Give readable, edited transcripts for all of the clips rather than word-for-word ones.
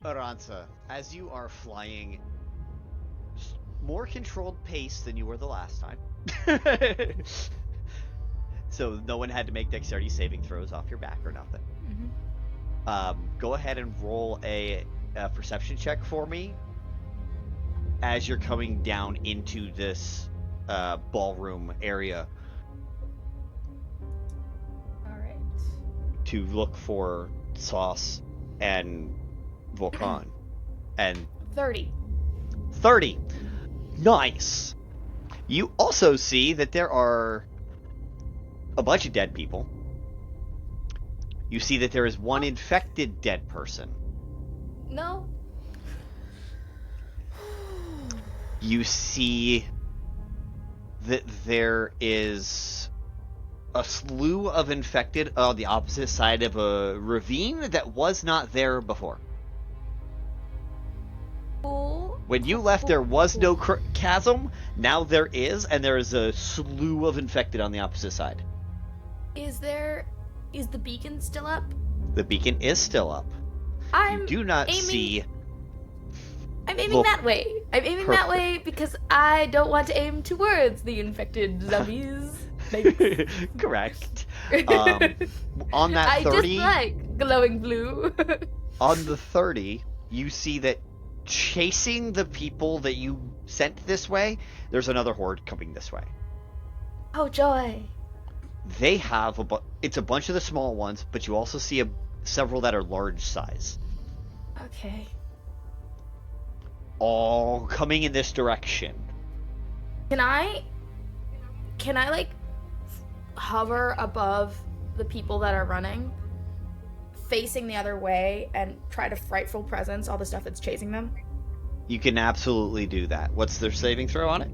Aransa, as you are flying more controlled pace than you were the last time. So no one had to make dexterity saving throws off your back or nothing. Go ahead and roll a perception check for me as you're coming down into this ballroom area. Alright. To look for Sauce and Volcan. And 30. 30. Nice. You also see that there are a bunch of dead people. You see that there is one infected dead person. No. You see that there is a slew of infected on the opposite side of a ravine that was not there before. Cool. When you left, there was no chasm. Now there is, and there is a slew of infected on the opposite side. Is the beacon still up? The beacon is still up. You do not see... I'm aiming that way. I'm aiming that way because I don't want to aim towards the infected zombies. Correct. On that 30... I just like glowing blue. On the 30, you see that chasing the people that you sent this way, there's another horde coming this way. Oh, joy. They have it's a bunch of the small ones, but you also see several that are large size. Okay. All coming in this direction. Can I like hover above the people that are running, facing the other way, and try to frightful presence all the stuff that's chasing them? You can absolutely do that. What's their saving throw on it?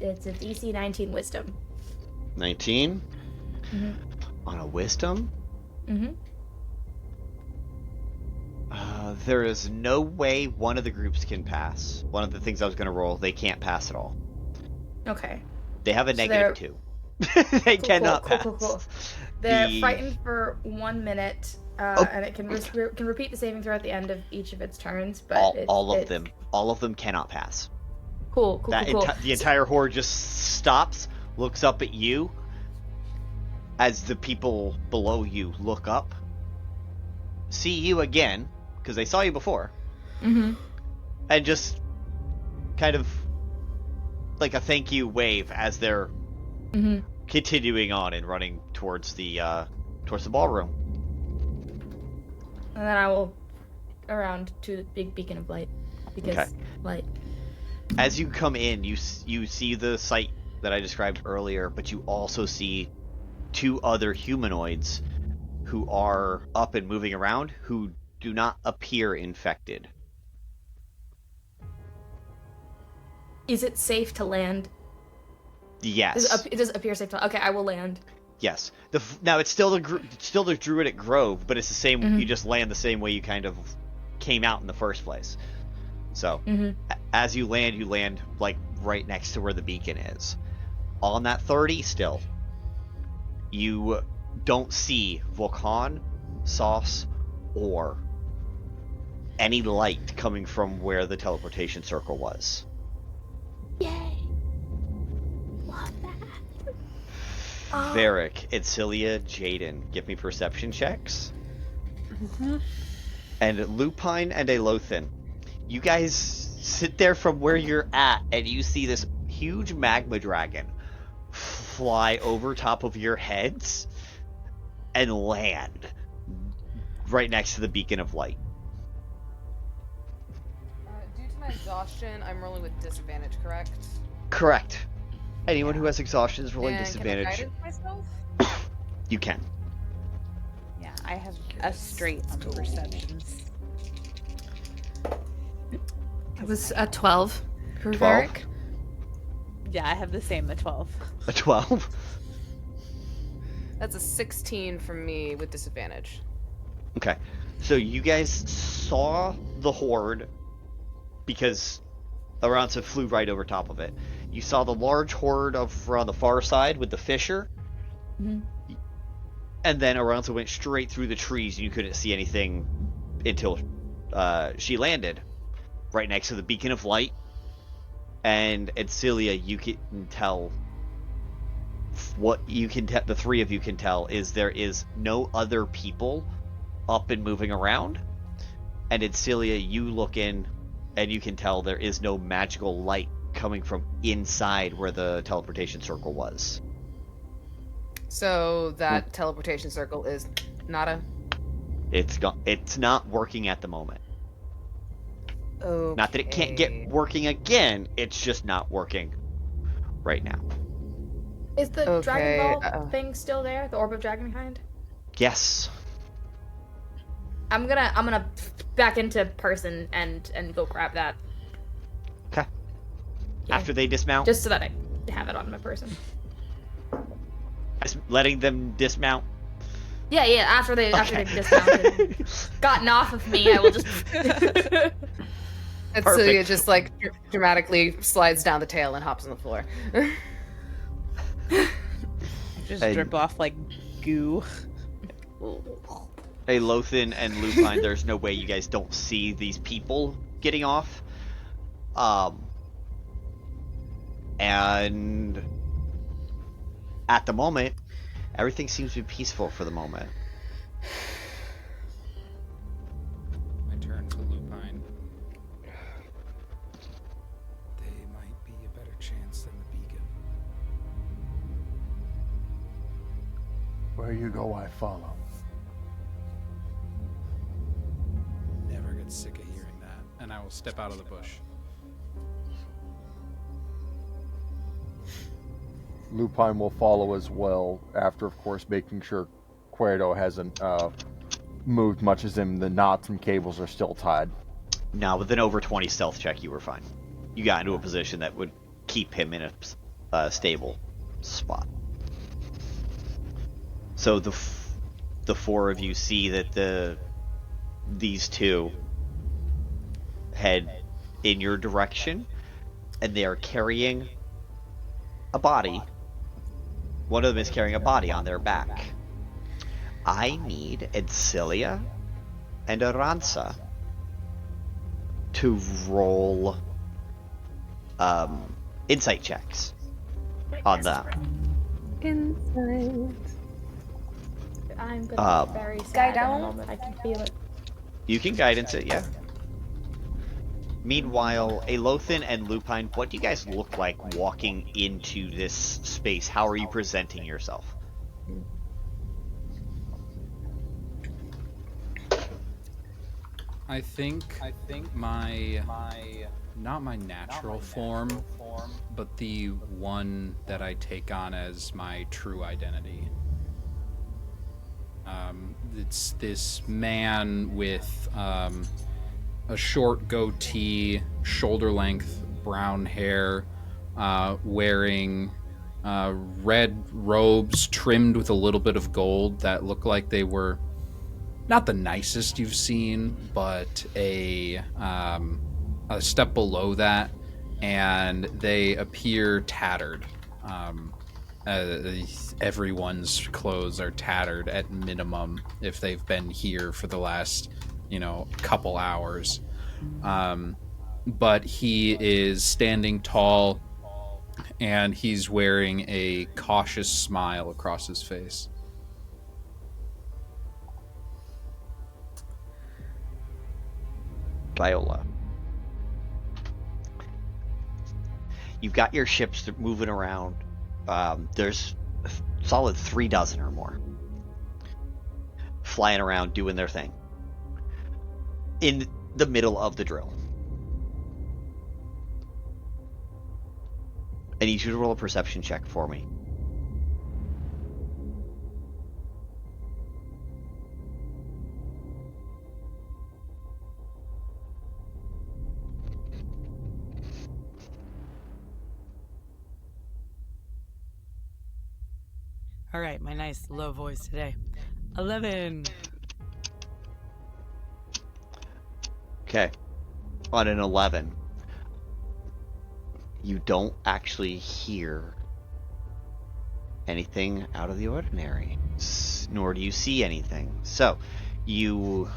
It's a DC 19 wisdom. 19? Mm-hmm. On a wisdom? Mm-hmm. There is no way one of the groups can pass. One of the things I was going to roll, they can't pass at all. Okay. They have a -2. They cannot pass. Cool. They're frightened for 1 minute, and it can repeat the saving throw at the end of each of its turns. But all of them cannot pass. Cool. The entire horde just stops, looks up at you, as the people below you look up, see you again, because they saw you before, and just kind of like a thank you wave as they're continuing on and running towards the ballroom. And then I will around to the big beacon of light, because light. As you come in, you see the sight that I described earlier, but you also see 2 other humanoids who are up and moving around who do not appear infected. Is it safe to land? Yes. It does appear safe to... Okay, I will land. Yes. Now it's still the Druidic Grove, but it's the same. You just land the same way you kind of came out in the first place. So as you land like right next to where the beacon is. On that 30 still, you don't see Volcan, Sauce, or any light coming from where the teleportation circle was. Yay! Love that. Varrick, Adsila, Jaden, give me perception checks. And Lupine and Aelothin, you guys sit there from where you're at, and you see this huge magma dragon fly over top of your heads and land right next to the beacon of light. Due to my exhaustion, I'm rolling with disadvantage, correct? Correct. Anyone who has exhaustion is rolling And disadvantage. Can I guidance myself? You can. Yeah, I have a straight on the perceptions. It was a 12 for 12? Varrick. Yeah, I have the same, a 12. A 12? That's a 16 from me with disadvantage. Okay. So you guys saw the horde because Aransa flew right over top of it. You saw the large horde over on the far side with the fisher. And then Aransa went straight through the trees and you couldn't see anything until she landed right next to the beacon of light. And Adsila, you can tell what you can the three of you can tell is there is no other people up and moving around. And Adsila, you look in and you can tell there is no magical light coming from inside where the teleportation circle was. So that teleportation circle is nada? It's not working at the moment. Okay. Not that it can't get working again, it's just not working right now. Is the Dragon Ball thing still there? The Orb of Dragonkind? Yes. I'm gonna back into person and go grab that. Okay. Yeah. After they dismount? Just so that I have it on my person. Letting them dismount? Yeah, after they've dismounted gotten off of me, I will just And Celia just like dramatically slides down the tail and hops on the floor. Just drip off like goo. Aelothin and Lupine, there's no way you guys don't see these people getting off. And at the moment, everything seems to be peaceful for the moment. I turn to Lupine. They might be a better chance than the beacon. Where you go, I follow. Never get sick of hearing that. And I will step out of the bush. Lupine will follow as well, after, of course, making sure Cuerdo hasn't moved much as him. The knots and cables are still tied. Now, with an over 20 stealth check, you were fine. You got into a position that would keep him in a stable spot. So the four of you see that these two head in your direction, and they are carrying a body. One of them is carrying a body on their back. I need Adsila and Aransa to roll insight checks on them. Insight. I'm gonna be very sad in a moment. I can feel it. You can guidance it, yeah. Meanwhile, Aelothin and Lupine, what do you guys look like walking into this space? How are you presenting yourself? I think my not my natural form, but the one that I take on as my true identity. It's this man with a short goatee, shoulder-length brown hair, wearing red robes trimmed with a little bit of gold that look like they were not the nicest you've seen, but a step below that, and they appear tattered. Everyone's clothes are tattered at minimum if they've been here for the last couple hours. But he is standing tall, and he's wearing a cautious smile across his face. Viola. You've got your ships moving around. There's a solid 36 or more flying around doing their thing in the middle of the drill. I need you to roll a perception check for me. All right, my nice low voice today. 11. Okay. On an 11, you don't actually hear anything out of the ordinary, nor do you see anything. So, you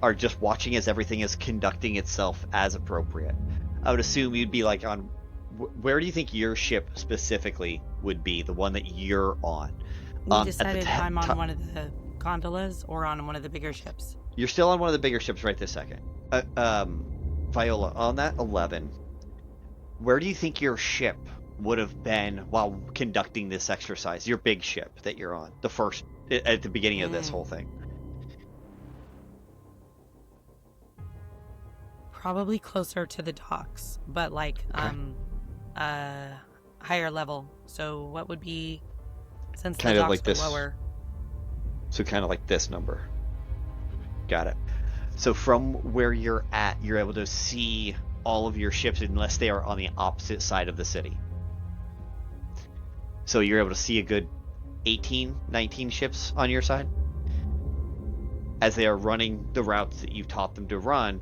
are just watching as everything is conducting itself as appropriate. I would assume you'd be like on... Where do you think your ship specifically would be, the one that you're on? We decided I'm on one of the gondolas or on one of the bigger ships. You're still on one of the bigger ships right this second. Viola, on that 11, where do you think your ship would have been while conducting this exercise? Your big ship that you're on, the first, at the beginning of this whole thing. Probably closer to the docks, but like higher level. So what would be, since kind the of docks like this, are lower? So kind of like this number. Got it. So from where you're at, you're able to see all of your ships unless they are on the opposite side of the city. So you're able to see a good 18, 19 ships on your side as they are running the routes that you've taught them to run,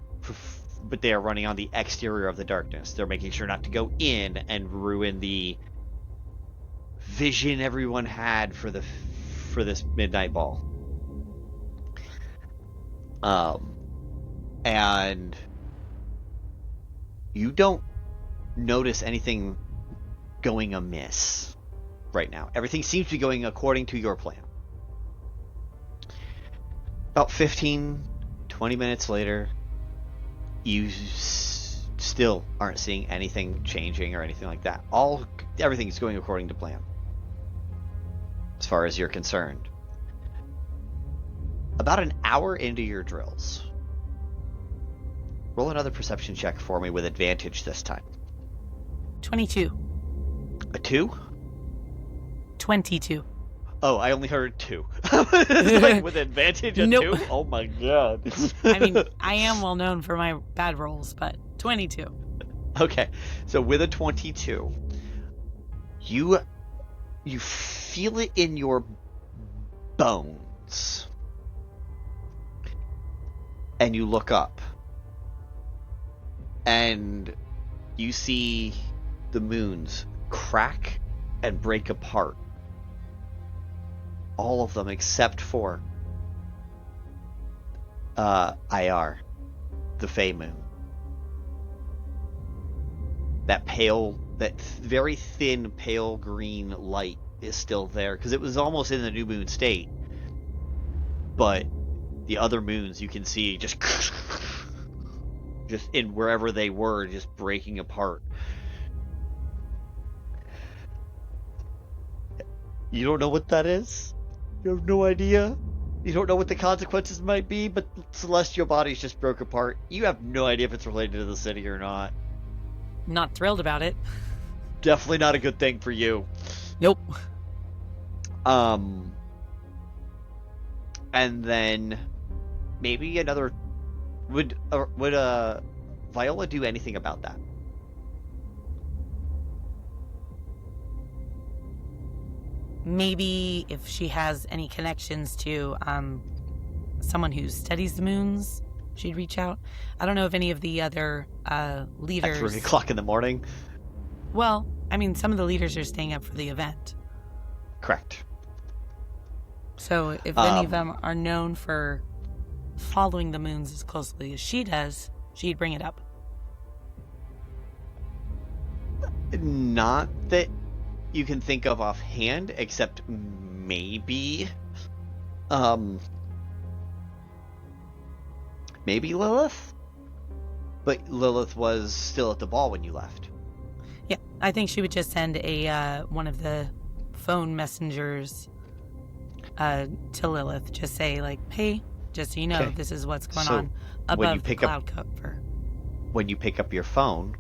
but they are running on the exterior of the darkness. They're making sure not to go in and ruin the vision everyone had for this midnight ball. And you don't notice anything going amiss right now. Everything seems to be going according to your plan. About 15, 20 minutes later, you still aren't seeing anything changing or anything like that. Everything is going according to plan, as far as you're concerned. About an hour into your drills, roll another perception check for me with advantage this time. 22. A 2? 22. Oh, I only heard 2. Like, with advantage a Nope. 2? Oh my god. I mean, I am well known for my bad rolls, but 22. Okay, so with a 22, you feel it in your bones. And you look up. And you see the moons crack and break apart. All of them except for IR, the Fey moon. That very thin pale green light is still there because it was almost in the new moon state. But the other moons you can see just in wherever they were, just breaking apart. You don't know what that is? You have no idea? You don't know what the consequences might be, but celestial bodies just broke apart. You have no idea if it's related to the city or not. Not thrilled about it. Definitely not a good thing for you. Nope. And then maybe another... Would Viola do anything about that? Maybe if she has any connections to someone who studies the moons, she'd reach out. I don't know if any of the other leaders... At 3 o'clock in the morning? Well, I mean, some of the leaders are staying up for the event. Correct. So if any of them are known for following the moons as closely as she does, she'd bring it up. Not that you can think of offhand, except maybe maybe Lilith? But Lilith was still at the ball when you left. Yeah, I think she would just send a one of the phone messengers to Lilith. Just say, like, hey, just so you know, Okay. this is what's going So on above when you the pick cloud cover. When you pick up your phone,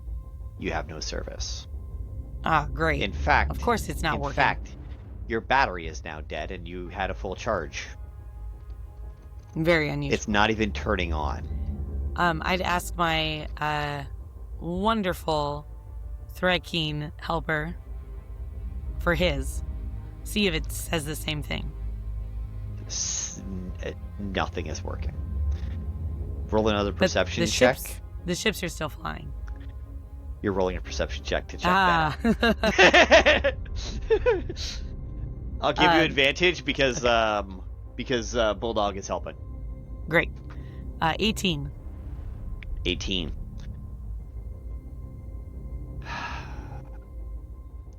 you have no service. Ah, great. In fact, Of course it's not working. In fact, your battery is now dead and you had a full charge. Very unusual. It's not even turning on. I'd ask my wonderful Threadkeen helper for his. See if it says the same thing. Nothing is working. Roll another perception check. The ships are still flying. You're rolling a perception check to check Ah. that out. I'll give you advantage because Bulldog is helping. Great. 18. 18.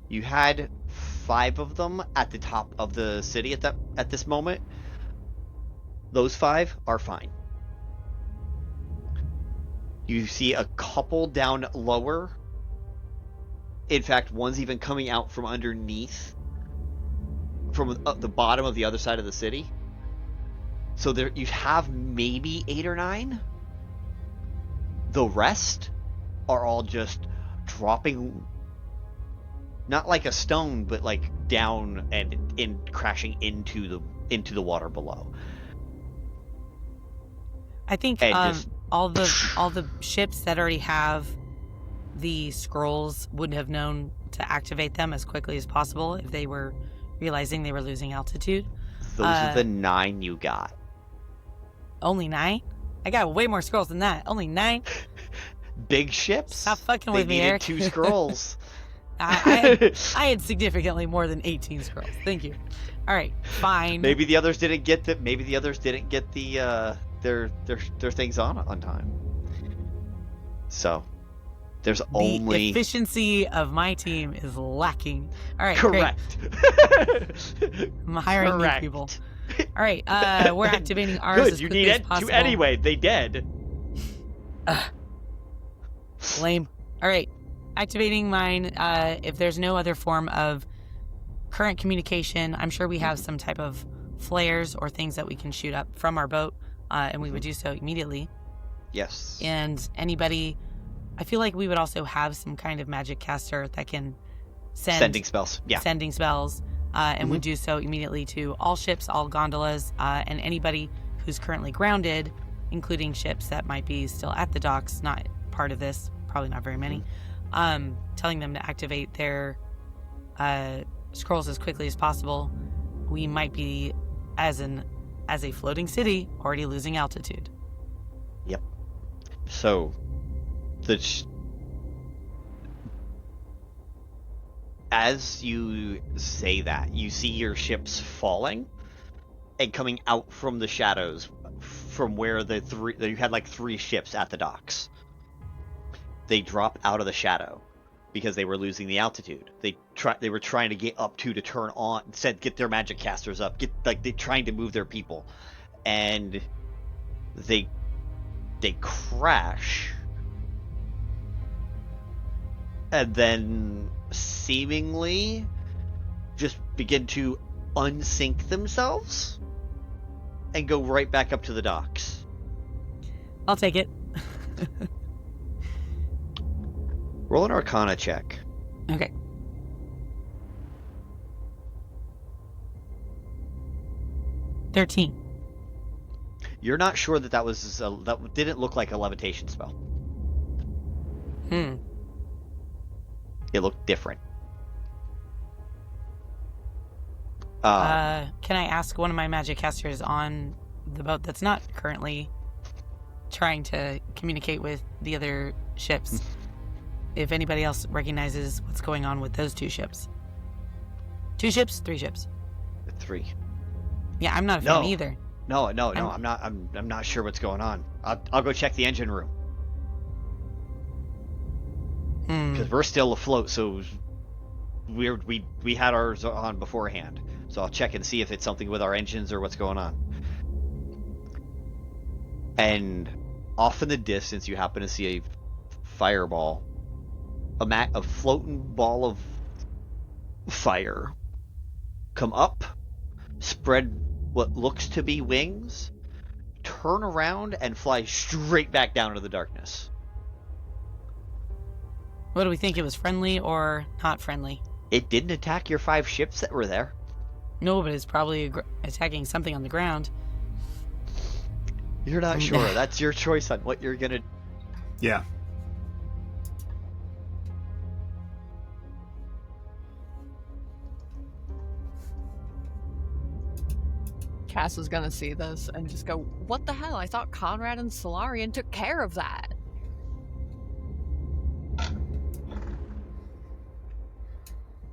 You had 5 of them at the top of the city at this moment. Those 5 are fine. You see a couple down lower. In fact, one's even coming out from underneath, from the bottom of the other side of the city. So there, you have maybe 8 or 9. The rest are all just dropping, not like a stone, but like down and crashing into the water below. I think all the ships that already have the scrolls would have known to activate them as quickly as possible if they were realizing they were losing altitude. Those are the 9 you got. Only 9? I got way more scrolls than that. Only 9? Big ships? Stop fucking with me, Eric. 2 scrolls. I had significantly more than 18 scrolls. Thank you. All right, fine. Maybe the others didn't get the their things on time. So there's only the efficiency of my team is lacking. All right, correct. I'm hiring new people. All right, we're activating ours Good, as you quickly need as possible. to anyway. They dead. Lame. All right, activating mine. If there's no other form of current communication, I'm sure we have some type of flares or things that we can shoot up from our boat, and we would do so immediately. Yes. And anybody, I feel like we would also have some kind of magic caster that can sending spells. Yeah. Sending spells, and would do so immediately to all ships, all gondolas, and anybody who's currently grounded, including ships that might be still at the docks, not part of this, probably not very many, telling them to activate their scrolls as quickly as possible. We might be, as a floating city, already losing altitude. Yep. So, as you say that, you see your ships falling and coming out from the shadows from where you had like 3 ships at the docks. They drop out of the shadow because they were losing the altitude. They were trying to get up to turn on, get their magic casters up, they're trying to move their people, and they crash, and then seemingly just begin to unsink themselves and go right back up to the docks. I'll take it. Roll an Arcana check. Okay. 13. You're not sure that that didn't look like a levitation spell. It looked different. Can I ask one of my magic casters on the boat that's not currently trying to communicate with the other ships if anybody else recognizes what's going on with those 2 ships? 2 ships? 3 ships? 3. Yeah, I'm not a fan either. No. I'm not sure what's going on. I'll go check the engine room. Because we're still afloat, so we had ours on beforehand. So I'll check and see if it's something with our engines or what's going on. And off in the distance, you happen to see a fireball, a floating ball of fire, come up, spread what looks to be wings, turn around, and fly straight back down into the darkness. What do we think? It was friendly or not friendly? It didn't attack your 5 ships that were there. No, but it's probably attacking something on the ground. You're not sure. That's your choice on what you're gonna... Yeah. Cass is gonna see this and just go, what the hell? I thought Conrad and Solarian took care of that.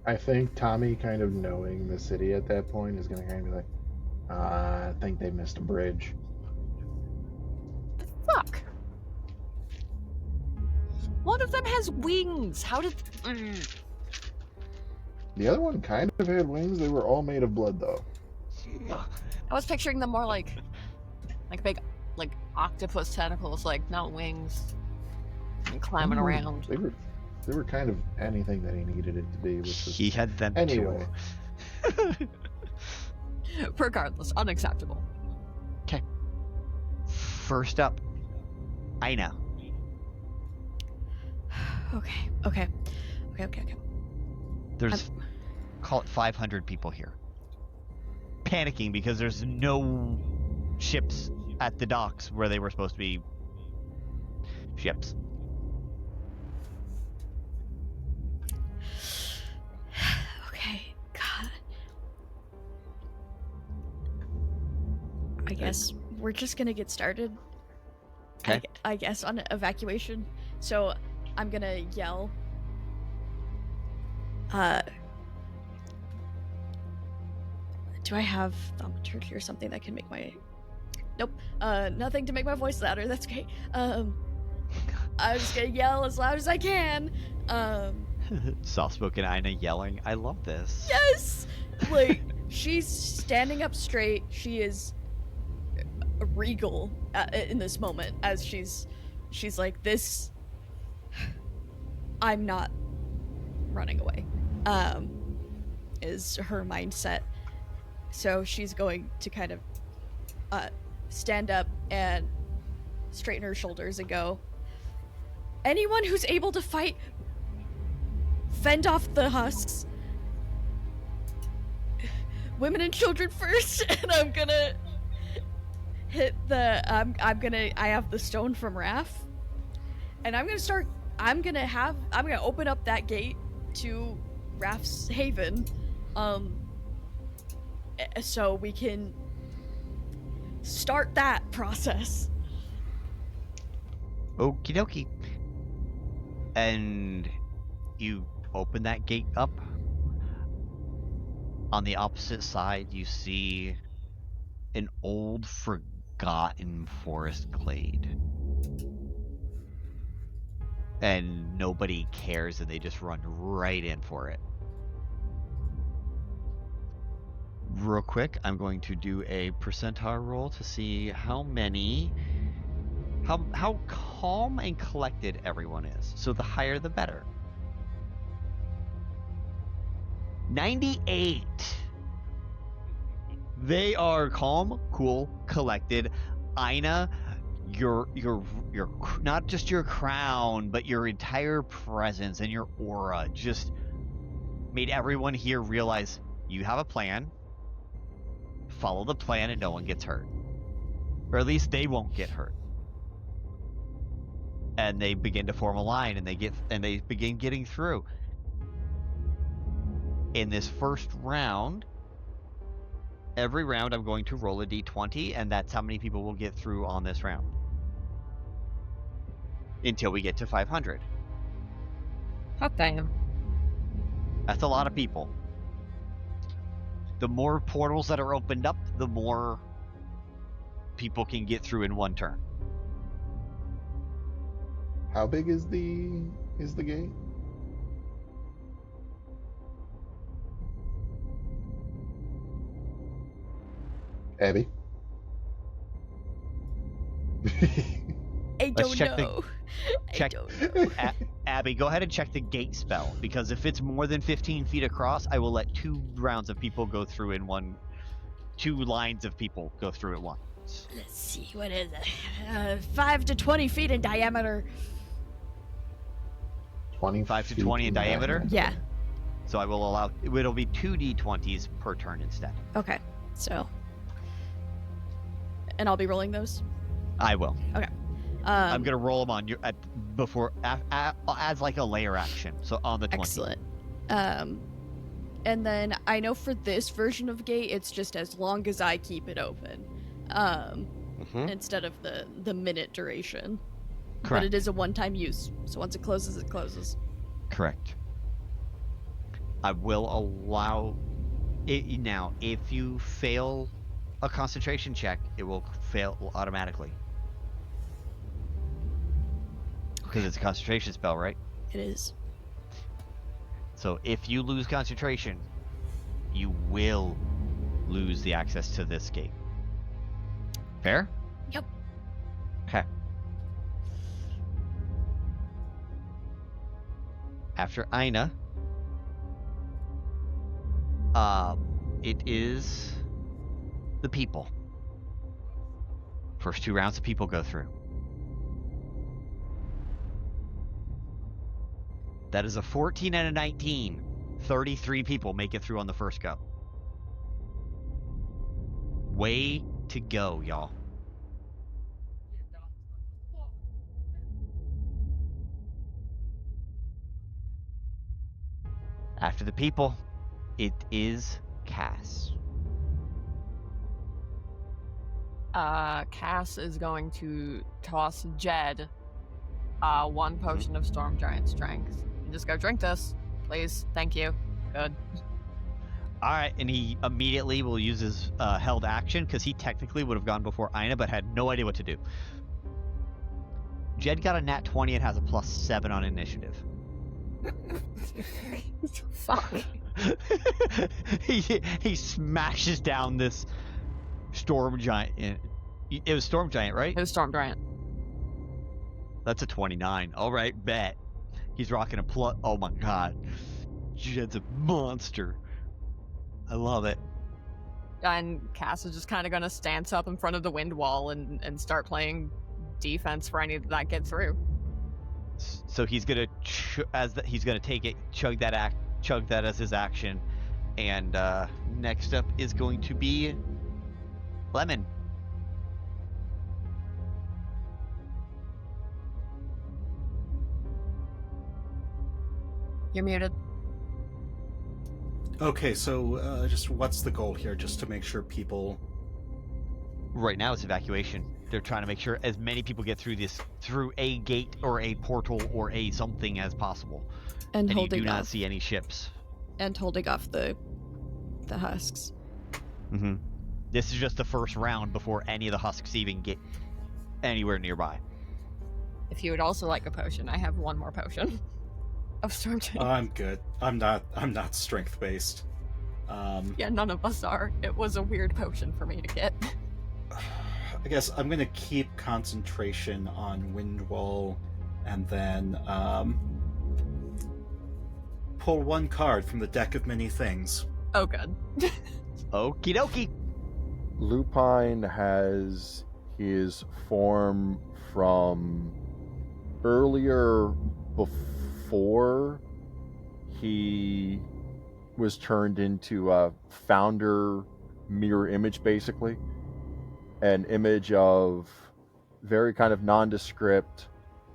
I think Tommy, kind of knowing the city at that point, is going to kind of be like, I think they missed a bridge. Fuck. One of them has wings. How did... The other one kind of had wings. They were all made of blood, though. I was picturing them more like big, like octopus tentacles, like not wings, and climbing around. They were kind of anything that he needed it to be. Which was... He had them anyway. too. Regardless, unacceptable. Okay. First up, Aina. Okay. There's, call it 500 people here. Panicking because there's no ships at the docks where they were supposed to be ships. Okay, God. I guess we're just gonna get started. Okay. I guess on evacuation. So I'm gonna yell. Do I have thaumaturgy or something that can make my... Nope. Nothing to make my voice louder. That's okay. I'm just gonna yell as loud as I can. Soft-spoken Aina yelling. I love this. Yes! Like, she's standing up straight. She is regal in this moment as she's like, this... I'm not running away. Is her mindset. So she's going to kind of stand up and straighten her shoulders and go, anyone who's able to fight, fend off the husks. Women and children first. And I'm gonna hit the I have the stone from Raph, and I'm gonna open up that gate to Raph's haven, so we can start that process. Okie dokie. And you open that gate up. On the opposite side, you see an old, forgotten forest glade. And nobody cares, and they just run right in for it. Real quick, I'm going to do a percentile roll to see how calm and collected everyone is. So the higher the better. 98. They are calm, cool, collected. Aina, your not just your crown, but your entire presence and your aura just made everyone here realize you have a plan. Follow the plan and no one gets hurt. Or at least they won't get hurt. And they begin to form a line, and they begin getting through. In this first round, every round I'm going to roll a d20, and that's how many people will get through on this round. Until we get to 500. Hot damn. That's a lot of people. The more portals that are opened up, the more people can get through in one turn. How big is the gate? Abby? I don't know. Check. Abby, go ahead and check the gate spell, because if it's more than 15 feet across, I will let 2 rounds of people go through in one. 2 lines of people go through at once. Let's see, what is it? 5 to 20 feet in diameter. 5 to 20 in diameter? Yeah. So I will allow. It'll be 2 d20s per turn instead. Okay. So. And I'll be rolling those? I will. Okay. I'm gonna roll them on your as like a layer action. So on the 20. Excellent. And then I know for this version of gate, it's just as long as I keep it open, instead of the minute duration. Correct. But it is a one-time use, so once it closes, it closes. Correct. I will allow it now. If you fail a concentration check, it will fail automatically. Because it's a concentration spell, right? It is. So if you lose concentration, you will lose the access to this gate. Fair? Yep. Okay. After Aina, it is the people. First 2 rounds of people go through. That is a 14 and a 19. 33 people make it through on the first go. Way to go, y'all. After the people, it is Cass. Cass is going to toss Jed 1 potion of Storm Giant Strength. And just go, drink this, please. Thank you. Good. Alright, and he immediately will use his held action, because he technically would have gone before Aina, but had no idea what to do. Jed got a nat 20 and has a +7 on initiative. Fuck. he smashes down this storm giant. It was storm giant, right? It was Storm Giant. That's a 29. All right, bet. He's rocking a plus. Oh my god, Jed's a monster. I love it. And Cass is just kind of going to stance up in front of the wind wall and start playing defense for any that get through. So he's gonna he's gonna take it, chug that as his action, and next up is going to be Lemon. You're muted. Okay, so just what's the goal here? Just to make sure people... Right now it's evacuation. They're trying to make sure as many people get through a gate or a portal or a something as possible. And you holding do not off. see any ships. And holding off the husks. Mm-hmm. This is just the first round before any of the husks even get anywhere nearby. If you would also like a potion, I have 1 more potion of Storm Giant. I'm good. I'm not strength based. Yeah, none of us are. It was a weird potion for me to get. I guess I'm gonna keep concentration on Windwall, and then pull 1 card from the deck of many things. Oh, good. Okie dokie. Lupine has his form from earlier before he was turned into a founder mirror image, basically. An image of very kind of nondescript,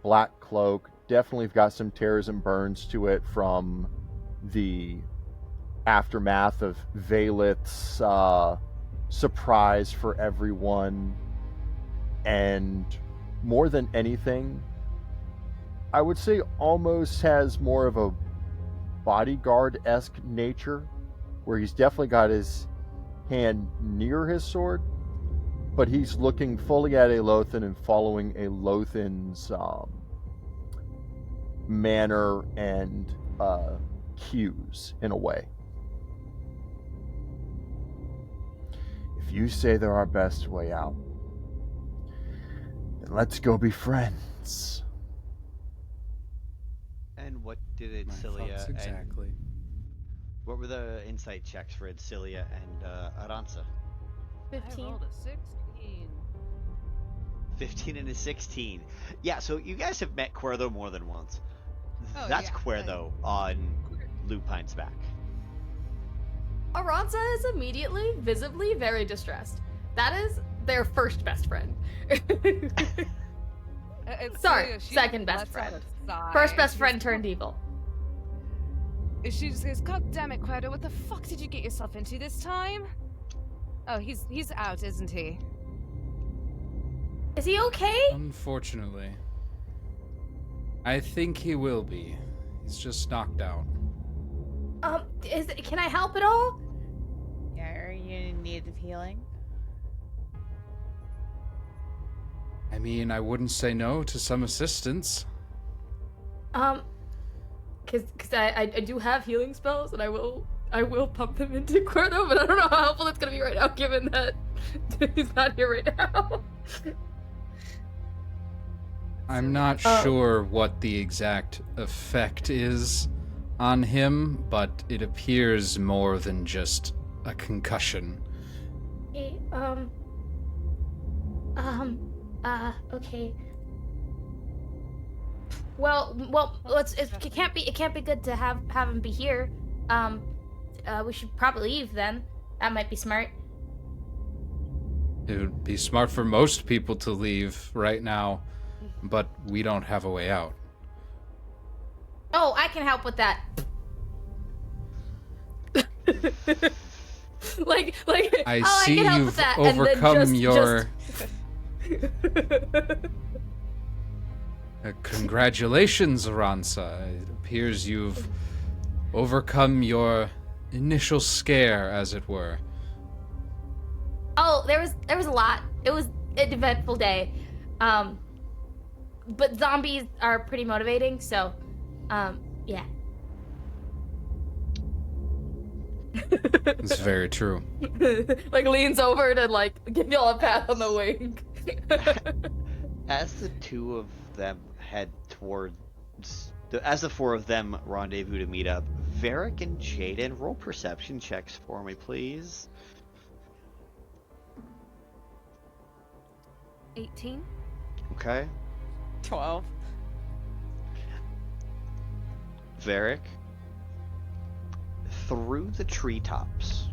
black cloak. Definitely got some tears and burns to it from the aftermath of Valeth's surprise for everyone. And more than anything, I would say almost has more of a bodyguard-esque nature, where he's definitely got his hand near his sword, but he's looking fully at Aelothin and following Aelothin's manner and cues in a way. If you say they're our best way out, then let's go be friends. And what did My Adsila thoughts exactly. what were the insight checks for Adsila and Aransa? 15. I rolled a 16. 15 and a 16. Yeah, so you guys have met Cuerdo more than once. Oh, That's yeah, Cuerdo on Lupine's back. Aransa is immediately, visibly very distressed. That is their first best friend. Sorry, second best friend. First best friend turned evil. She just goes, God damn it, Cuerdo, what the fuck did you get yourself into this time? Oh, he's out, isn't he? Is he okay? Unfortunately. I think he will be. He's just knocked out. Can I help at all? Yeah, are you in need of healing? I mean, I wouldn't say no to some assistance. Because I do have healing spells, and I will pump them into Cuerno, but I don't know how helpful that's gonna be right now, given that he's not here right now. I'm not sure what the exact effect is on him, but it appears more than just a concussion. Okay, okay. Well, it can't be good to have him be here. We should probably leave then. That might be smart. It would be smart for most people to leave right now, but we don't have a way out. Oh, I can help with that. like. I oh, see I can help you've with that. overcome your. Just... Congratulations, Aransa. It appears you've overcome your initial scare, as it were. Oh, there was a lot. It was an eventful day. But zombies are pretty motivating, so yeah. It's very true. Like leans over to like give y'all a pat on the wing. As the two of them head towards, as the four of them rendezvous to meet up, Varrick and Jaden, roll perception checks for me, please. 18. Okay. 12. Varrick, through the treetops,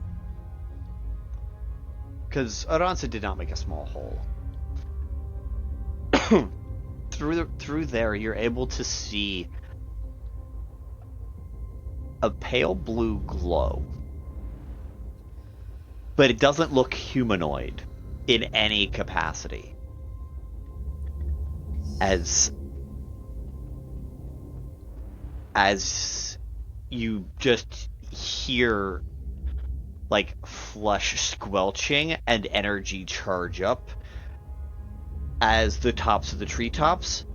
because Aransa did not make a small hole. Through there, you're able to see a pale blue glow, but it doesn't look humanoid in any capacity. As you just hear like flesh squelching and energy charge up as the tops of the treetops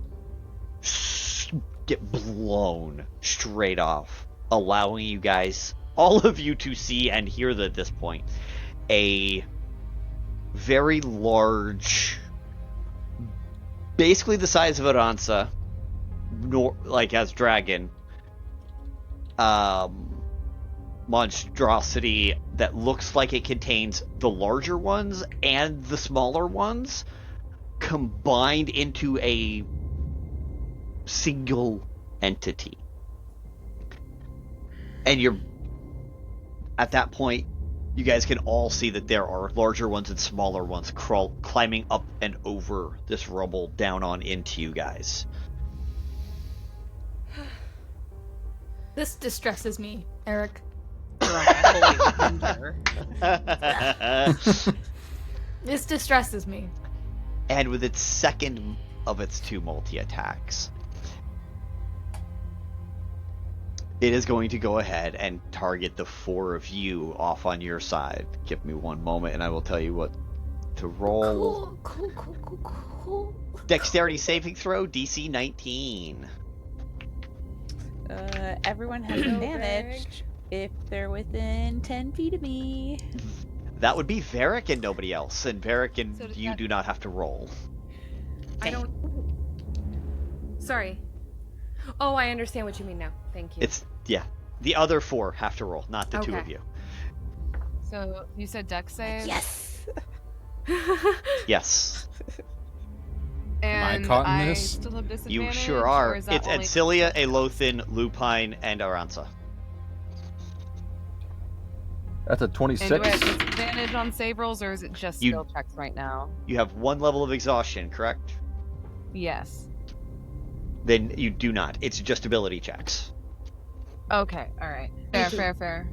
get blown straight off, allowing you guys, all of you, to see and hear at this point a very large, basically the size of Aransa, like as dragon, monstrosity that looks like it contains the larger ones and the smaller ones combined into a single entity. And you're at that point, you guys can all see that there are larger ones and smaller ones climbing up and over this rubble down on into you guys. This distresses me, Eric. This distresses me. And with its second of its two multi-attacks, it is going to go ahead and target the four of you off on your side. Give me one moment and I will tell you what to roll. Cool. Dexterity saving throw, DC 19. Everyone has advantage if they're within 10 feet of me. That would be Varrick and nobody else. And Varrick and So you do not have to roll. I don't. Sorry. Oh, I understand what you mean now. Thank you. Yeah. The other four have to roll, not the two Okay. of you. So you said dex save? Yes. Yes. And caught in this? Still have disadvantage, You sure or are. is that It's only... Adsila, Aelothin, Lupine, and Aransa. That's a And 26. do I have disadvantage on save rolls, or is it just You- skill checks right now? You have one level of exhaustion, correct? Yes. Then you do not. It's just ability checks. Okay, alright. Fair.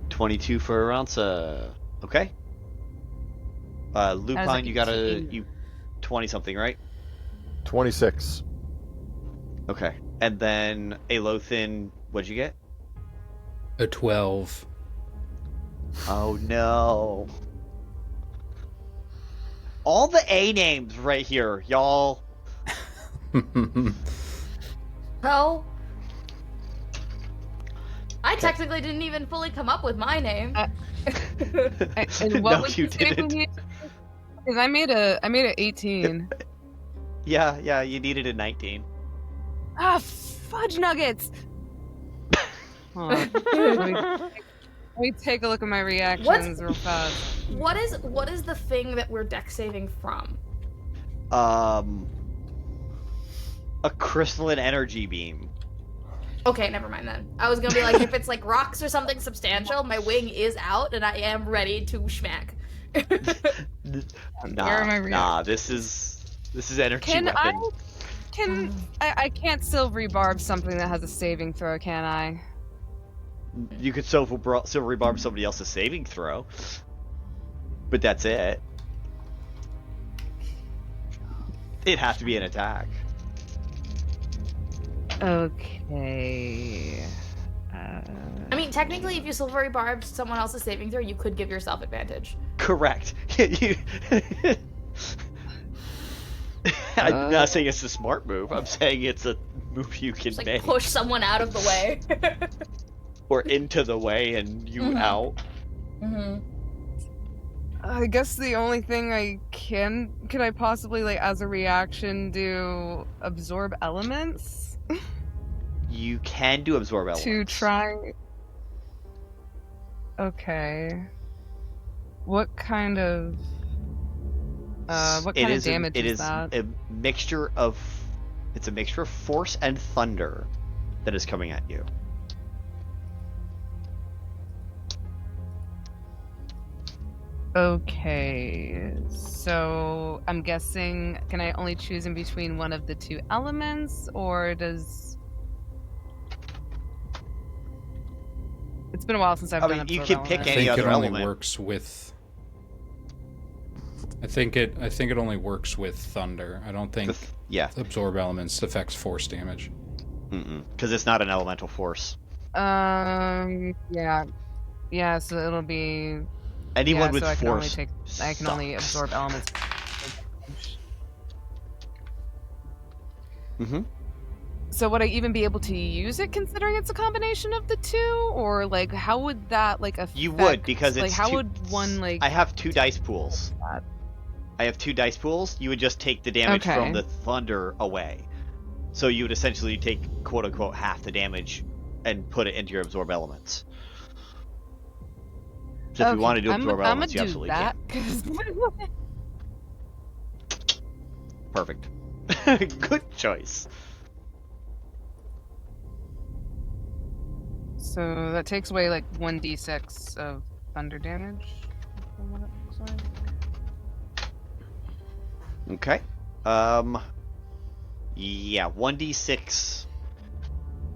22 for Aransa. Okay. Lupine, you got 20 something, right? 26. Okay. And then Aelothin, what'd you get? A 12. Oh no. All the A names right here, y'all. Well, I technically didn't even fully come up with my name. And what No, was you the saving didn't. Because I made a 18. Yeah, you needed a 19. Ah, fudge nuggets! Hold on. Let me take a look at my reactions real fast. What is the thing that we're dex saving from? A crystalline energy beam. Okay, never mind then. I was gonna be like, if it's like rocks or something substantial, my wing is out and I am ready to schmack. Nah, this is energy weapon. I can't silvery barb something that has a saving throw, can I? You could silvery barb somebody else's saving throw, but that's it. It'd have to be an attack. Okay. I mean, technically, if you silvery barbed someone else's saving throw, you could give yourself advantage. Correct. I'm not saying it's a smart move. I'm saying it's a move you can Just, like, make. push someone out of the way. Or into the way and you out. Mm-hmm. I guess the only thing could I possibly, like, as a reaction, do absorb elements? You can do absorb elements. To try... Okay. What kind of damage is that? It's a mixture of force and thunder that is coming at you. Okay, so I'm guessing, can I only choose in between one of the two elements, or does... It's been a while since I've done absorb you can pick element. any other it only element. Works with... I think it only works with thunder. I don't think absorb elements affects force damage. Because it's not an elemental force. Yeah, so it'll be... Anyone with force. I can only absorb elements. So would I even be able to use it, considering it's a combination of the two, or like how would that like affect? You would, because it's like how would one like? I have 2 dice pools. You would just take the damage from the thunder away. So you would essentially take quote unquote half the damage and put it into your absorb elements. So if you want to do absorb elements, you absolutely can. Perfect. Good choice. So that takes away like 1d6 of thunder damage. Okay. Yeah, 1d6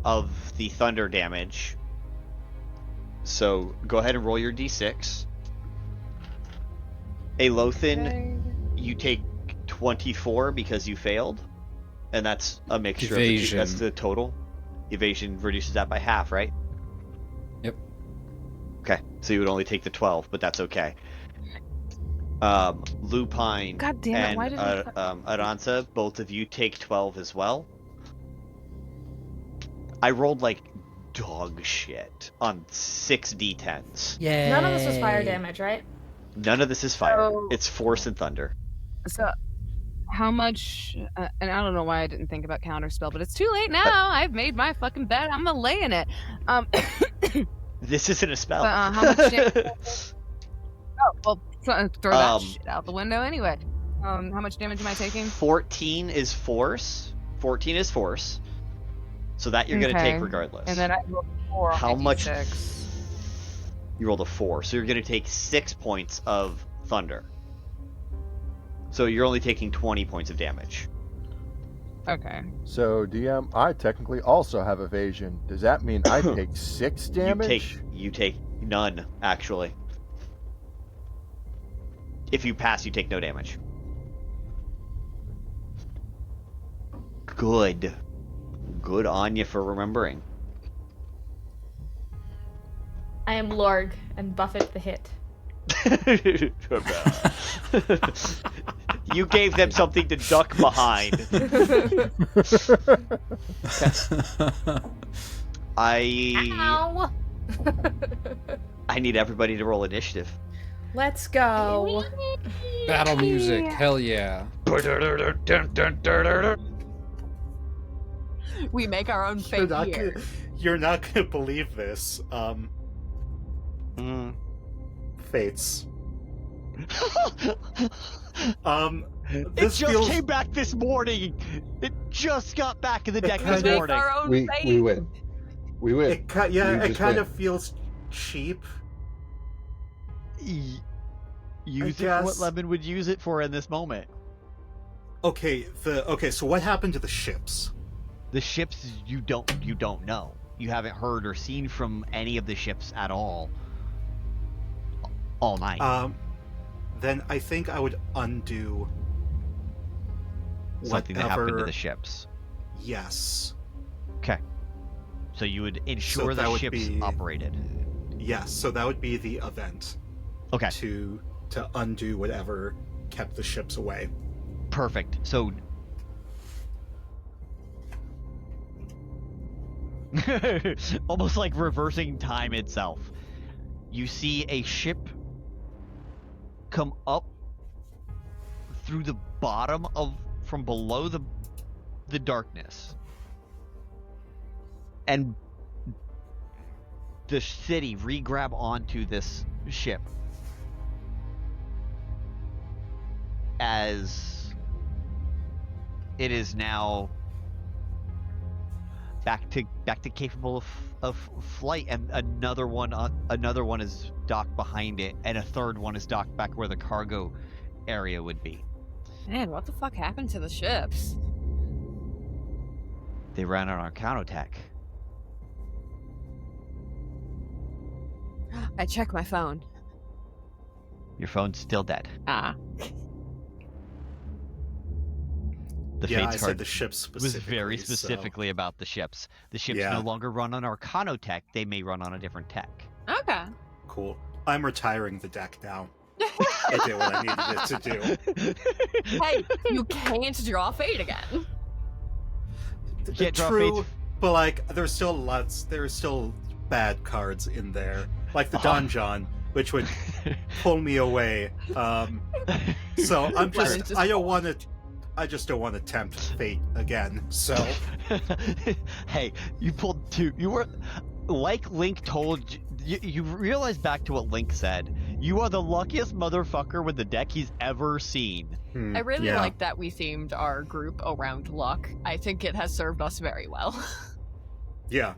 of the thunder damage. So go ahead and roll your d6. Aelothin, you take 24 because you failed, and that's a mixture Evasion. of that's the total. Evasion reduces that by half, right? Yep. Okay, so you would only take the 12, but that's okay. Lupine God damn it, and why did Aransa, both of you take 12 as well. I rolled like dog shit on 6 d10s. Yeah. None of this was fire damage, right? None of this is fire. So- It's force and thunder. So, how much? And I don't know why I didn't think about counterspell, but it's too late now. I've made my fucking bet. I'm gonna lay in it. This isn't a spell. How much damage? Oh well, throw that shit out the window anyway. How much damage am I taking? 14 is force. 14 is force. So that you're gonna take regardless. And then I rolled 4 on How my much? D6. You rolled a 4, so you're gonna take 6 points of thunder. So you're only taking 20 points of damage. Okay. So, DM, I technically also have evasion. Does that mean I take 6 damage? You take none, actually. If you pass, you take no damage. Good. Good on you for remembering. I am Lorg and Buffett the hit. You gave them something to duck behind. Ow. I need everybody to roll initiative. Let's go. Battle music, hell yeah. We make our own fate here. You're not gonna believe this. Fates. It This just feels... came back this morning. It just got back in the deck this Make morning. our own We fate. win. We win. It kind win. of feels cheap. Use I it for guess. what Lemon would use it for in this moment. Okay, so what happened to the ships? The ships you don't know. You haven't heard or seen from any of the ships at all night. Then I think I would undo Something that whatever... happened to the ships. Yes. Okay. So you would ensure that the would ships be- operated. Yes, so that would be the event. Okay. To undo whatever kept the ships away. Perfect. So almost like reversing time itself. You see a ship come up through the bottom from below the darkness. And the city re-grab onto this ship as it is now back to capable of flight, and another one is docked behind it, and a third one is docked back where the cargo area would be. Man, what the fuck happened to the ships? They ran on our counterattack. I check my phone. Your phone's still dead. Ah. The Yeah, Fates I card said the ships was specifically. very specifically about the ships. The ships Yeah. no longer run on Arcano tech, they may run on a different tech. Okay. Cool. I'm retiring the deck now. It did what I needed it to do. Hey, you can't draw fate again. Can't draw True, Fates. but like, there's still bad cards in there, like the Donjon, which would pull me away. So I just don't want to tempt fate again. So, hey, you pulled two. You were like Link told you. You realize back to what Link said. You are the luckiest motherfucker with the deck he's ever seen. I really yeah. like that we themed our group around luck. I think it has served us very well. Yeah,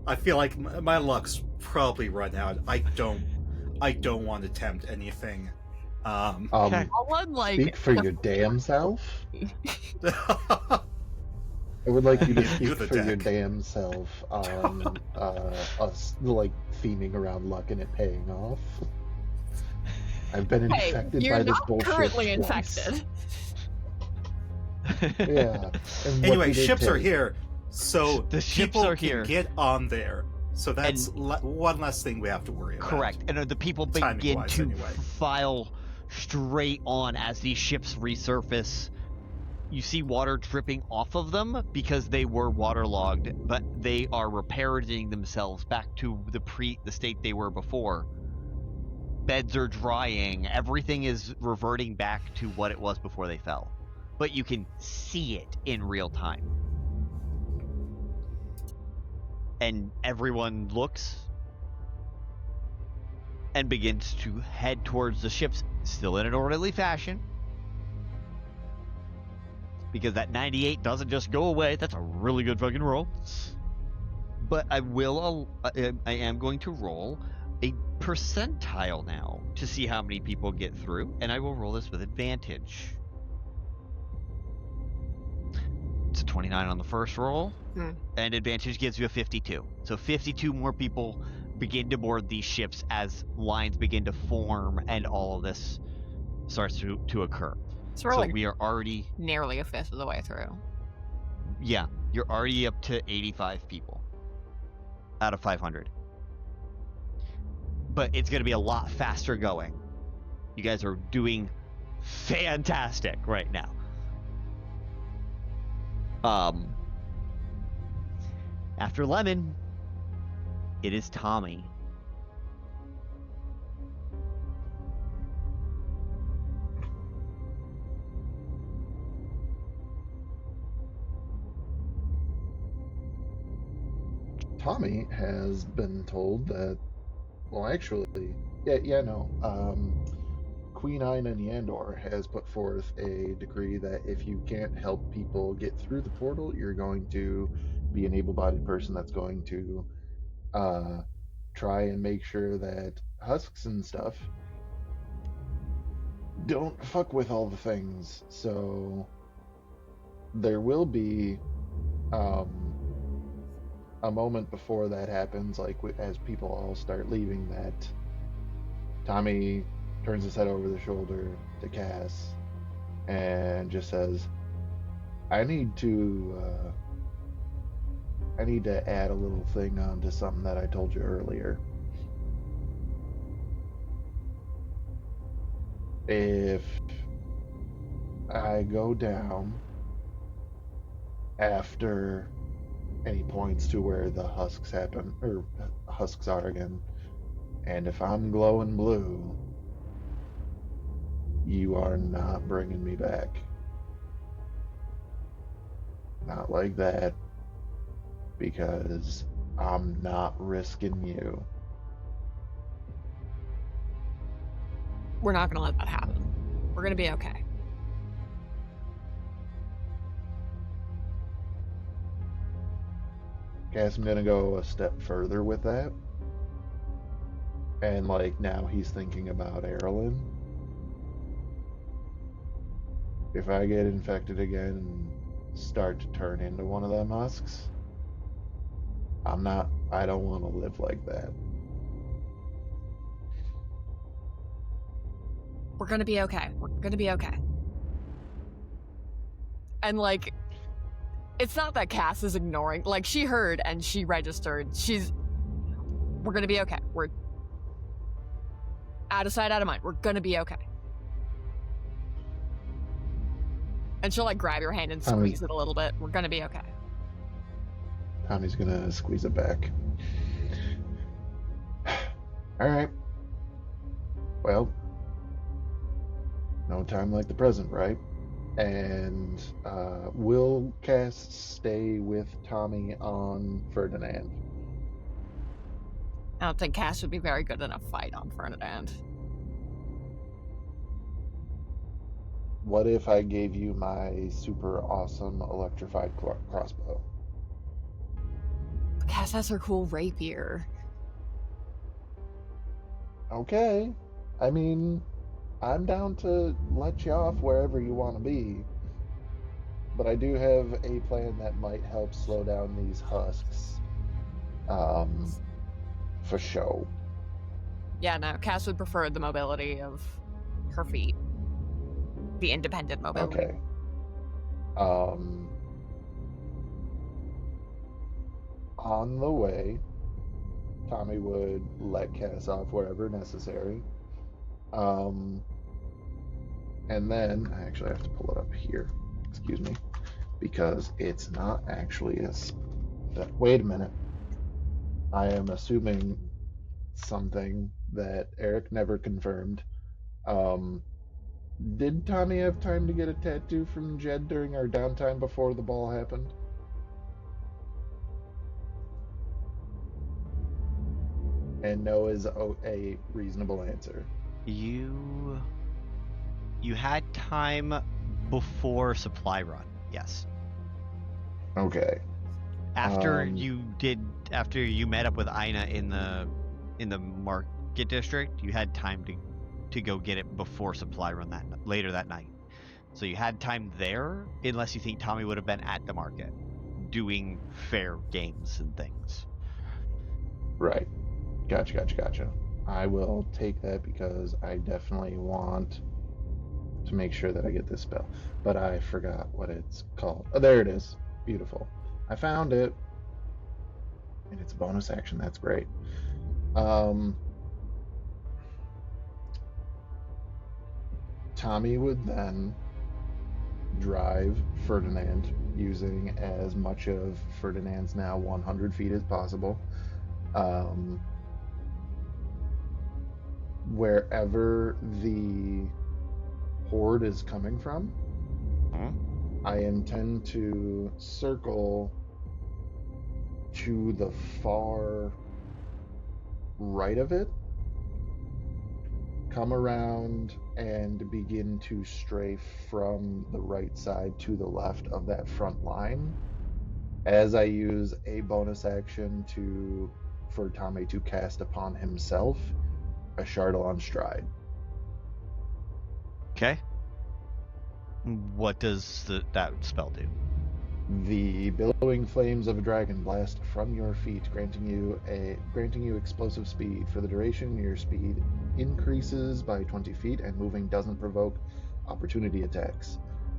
I feel like my luck's probably run out. I don't want to tempt anything. Okay. Speak for your damn self. I would like you to speak for your damn self on us like theming around luck and it paying off. I've been infected you're by this not bullshit currently twice. infected. Yeah. And what Anyway, did it ships are take? here, so The ships people are can here. get on there. So that's one less thing we have to worry about. Correct, and the people begin Timing-wise, to anyway. file straight on as these ships resurface. You see water dripping off of them because they were waterlogged, but they are repairing themselves back to the state they were before. Beds are drying, everything is reverting back to what it was before they fell. But you can see it in real time. And everyone looks and begins to head towards the ships, still in an orderly fashion. Because that 98 doesn't just go away. That's a really good fucking roll. But I am going to roll a percentile now to see how many people get through, and I will roll this with advantage. It's a 29 on the first roll, and advantage gives you a 52. So 52 more people begin to board these ships as lines begin to form and all of this starts to occur. So we are already nearly a fifth of the way through. Yeah, you're already up to 85 people out of 500. But it's going to be a lot faster going. You guys are doing fantastic right now. After Lemon, it is Tommy. Tommy has been told that, well, actually, Queen Aina Neandor has put forth a decree that if you can't help people get through the portal, you're going to be an able-bodied person that's going to try and make sure that husks and stuff don't fuck with all the things. So there will be a moment before that happens, like as people all start leaving, that Tommy turns his head over the shoulder to Cass and just says, I need to add a little thing onto something that I told you earlier. If I go down after any points to where the husks happen, or husks are again, and if I'm glowing blue, you are not bringing me back. Not like that, because I'm not risking you. We're not gonna let that happen. We're gonna be okay. Guess I'm gonna go a step further with that. And now he's thinking about Aelothin. If I get infected again and start to turn into one of them husks, I don't want to live like that. We're gonna be okay. We're gonna be okay. And it's not that Cass is ignoring. She heard and she registered. We're gonna be okay. We're out of sight, out of mind. We're gonna be okay. And she'll grab your hand and squeeze it a little bit. We're gonna be okay. Tommy's gonna squeeze it back. Alright. Well, no time like the present, right? And will Cass stay with Tommy on Ferdinand? I don't think Cass would be very good in a fight on Ferdinand. What if I gave you my super awesome electrified crossbow? Cass has her cool rapier. Okay. I mean, I'm down to let you off wherever you want to be. But I do have a plan that might help slow down these husks. For show. Yeah, no, Cass would prefer the mobility of her feet. The independent mobility. Okay. On the way, Tommy would let Cass off wherever necessary. And then, I actually have to pull it up here. Excuse me. Because it's not actually wait a minute. I am assuming something that Eric never confirmed. Did Tommy have time to get a tattoo from Jed during our downtime before the ball happened? And no is a reasonable answer. You had time before supply run, yes. Okay. After you met up with Aina in the market district, you had time to go get it before supply run later that night. So you had time there, unless you think Tommy would have been at the market doing fair games and things. Right. Gotcha. I will take that because I definitely want to make sure that I get this spell. But I forgot what it's called. Oh, there it is. Beautiful. I found it. And it's a bonus action. That's great. Tommy would then drive Ferdinand using as much of Ferdinand's now 100 feet as possible. Wherever the horde is coming from, I intend to circle to the far right of it, come around, and begin to strafe from the right side to the left of that front line as I use a bonus action for Tommy to cast upon himself a Shardalon Stride. Okay. What does that spell do? The billowing flames of a dragon blast from your feet, granting you explosive speed. For the duration, your speed increases by 20 feet, and moving doesn't provoke opportunity attacks.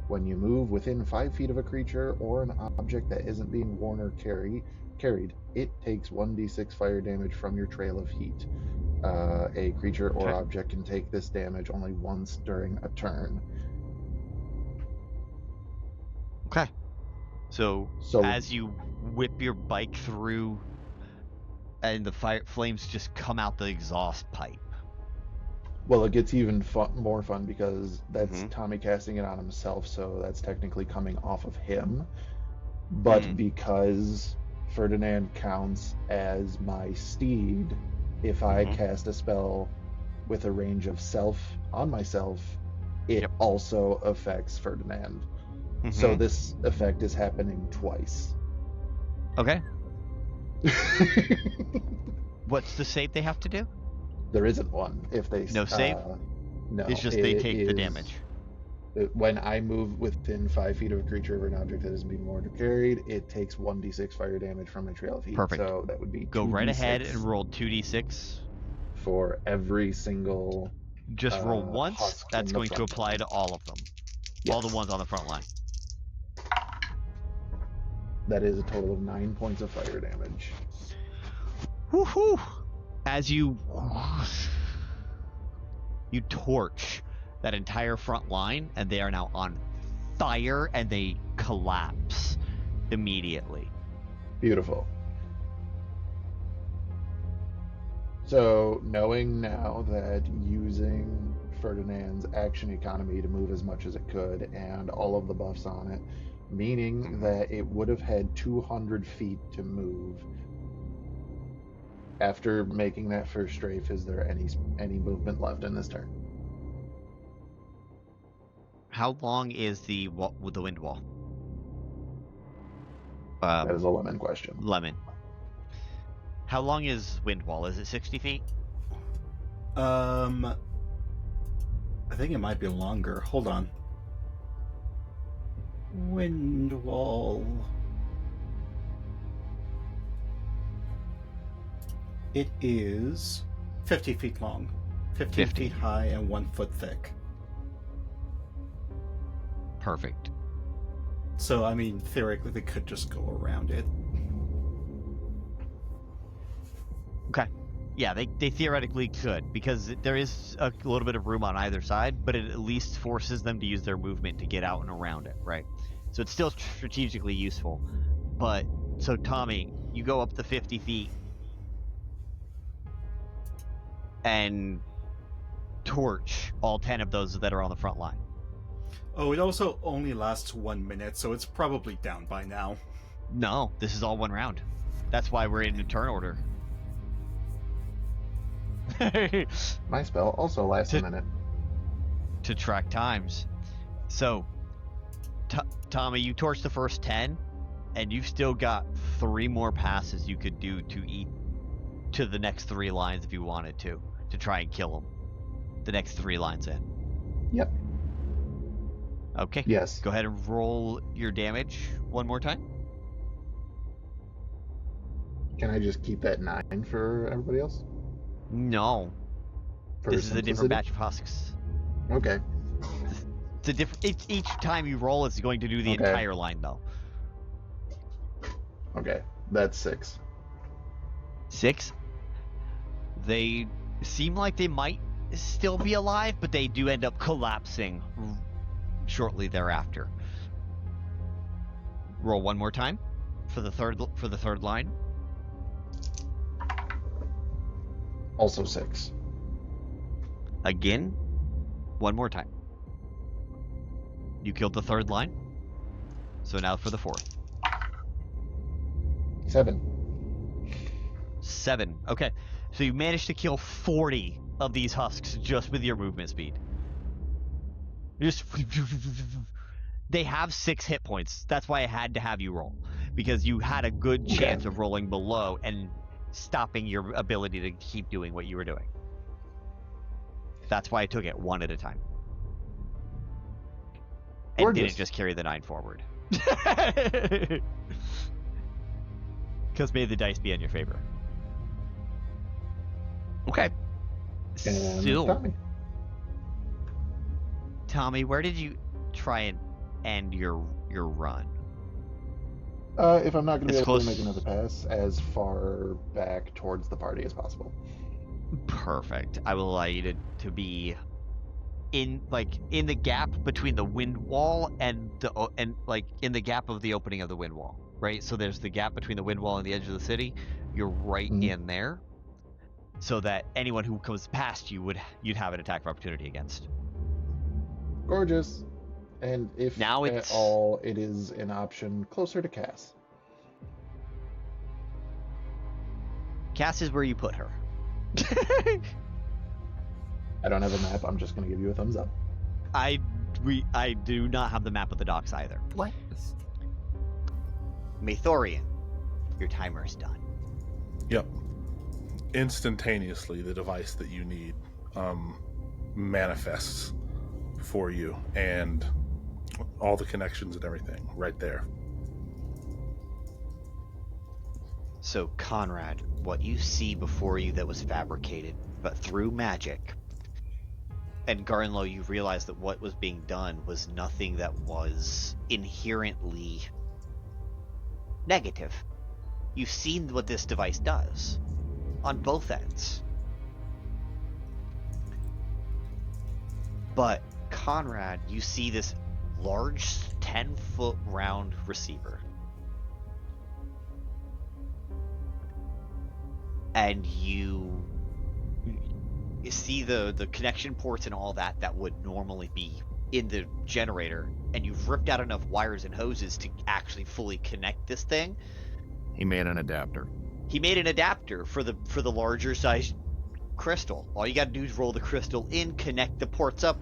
When you move within 5 feet of a creature or an object that isn't being worn or carried, it takes 1d6 fire damage from your trail of heat. A creature or object can take this damage only once during a turn. Okay. So as you whip your bike through, and the flames just come out the exhaust pipe. Well, it gets even more fun because that's Tommy casting it on himself, so that's technically coming off of him. But because Ferdinand counts as my steed, if I cast a spell with a range of self on myself, it also affects Ferdinand. So this effect is happening twice. Okay. What's the save they have to do? There isn't one. If they no save. No, it's just they take the damage. When I move within 5 feet of a creature or an object that isn't being worn or carried, it takes 1d6 fire damage from my trail of heat. Perfect. So that would be go 2d6 right ahead and roll 2d6 for every single. Just roll once. That's going to apply to all of them. Yes. All the ones on the front line. That is a total of 9 points of fire damage. Woohoo! As you torch that entire front line, and they are now on fire, and they collapse immediately. Beautiful. So, knowing now that using Ferdinand's action economy to move as much as it could, and all of the buffs on it, meaning that it would have had 200 feet to move. After making that first strafe, is there any movement left in this turn? How long is the wind wall? That is a lemon question. Lemon. How long is wind wall? Is it 60 feet? I think it might be longer. Hold on. Wind wall. It is 50 feet long, 15 feet high, and 1 foot thick. Perfect. So, I mean, theoretically, they could just go around it. Okay. Yeah, they theoretically could, because there is a little bit of room on either side, but it at least forces them to use their movement to get out and around it, right? So it's still strategically useful. But, so Tommy, you go up to 50 feet and torch all 10 of those that are on the front line. Oh, it also only lasts 1 minute, so it's probably down by now. No, this is all one round. That's why we're in turn order. My spell also lasts a minute. To track times. So, Tommy, you torch the first 10, and you've still got 3 more passes you could do to the next 3 lines if you wanted to try and kill them. The next 3 lines in. Yep. Okay. Yes. Go ahead and roll your damage one more time. Can I just keep that 9 for everybody else? No. This is a different batch of husks. Okay. It's a different. Each time you roll, it's going to do the entire line, though. Okay, that's 6. 6. They seem like they might still be alive, but they do end up collapsing shortly thereafter. Roll one more time for the third line. Also 6. Again, one more time. You killed the third line. So now for the fourth. 7. 7. Okay. So you managed to kill 40 of these husks just with your movement speed. Just they have 6 hit points. That's why I had to have you roll, because you had a good chance of rolling below and stopping your ability to keep doing what you were doing. That's why I took it one at a time. And didn't just carry the 9 forward. Because may the dice be in your favor. Okay. And So, Tommy, where did you try and end your run? If I'm not going to be able close. to make another pass, as far back towards the party as possible. Perfect. I will allow you to be in the gap between the wind wall and in the gap of the opening of the wind wall, right? So there's the gap between the wind wall and the edge of the city. You're right in there, so that anyone who comes past you you'd have an attack of opportunity against. Gorgeous. And if now at all, it is an option closer to Cass. Cass is where you put her. I don't have a map. I'm just going to give you a thumbs up. I do not have the map of the docks either. What? Maethorian, your timer is done. Yep. Instantaneously, the device that you need manifests for you, and all the connections and everything right there. So, Conrad, what you see before you that was fabricated, but through magic, and Garnlow, you realize that what was being done was nothing that was inherently negative. You've seen what this device does on both ends. But, Conrad, you see this large 10-foot round receiver. And you see the connection ports and all that would normally be in the generator, and you've ripped out enough wires and hoses to actually fully connect this thing. He made an adapter. He made an adapter for the larger size crystal. All you got to do is roll the crystal in, connect the ports up,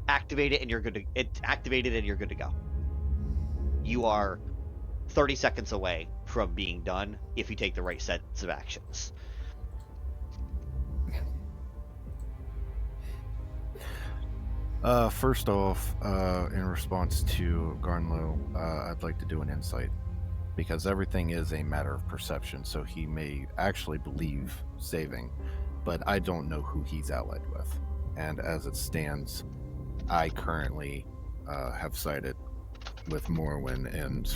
activate it, and you're good to it's activated and you're good to go. You are 30 seconds away from being done if you take the right sets of actions. First off, in response to Garnlow, I'd like to do an insight, because everything is a matter of perception, so he may actually believe saving, but I don't know who he's allied with. And as it stands, I currently have sided with Morwen and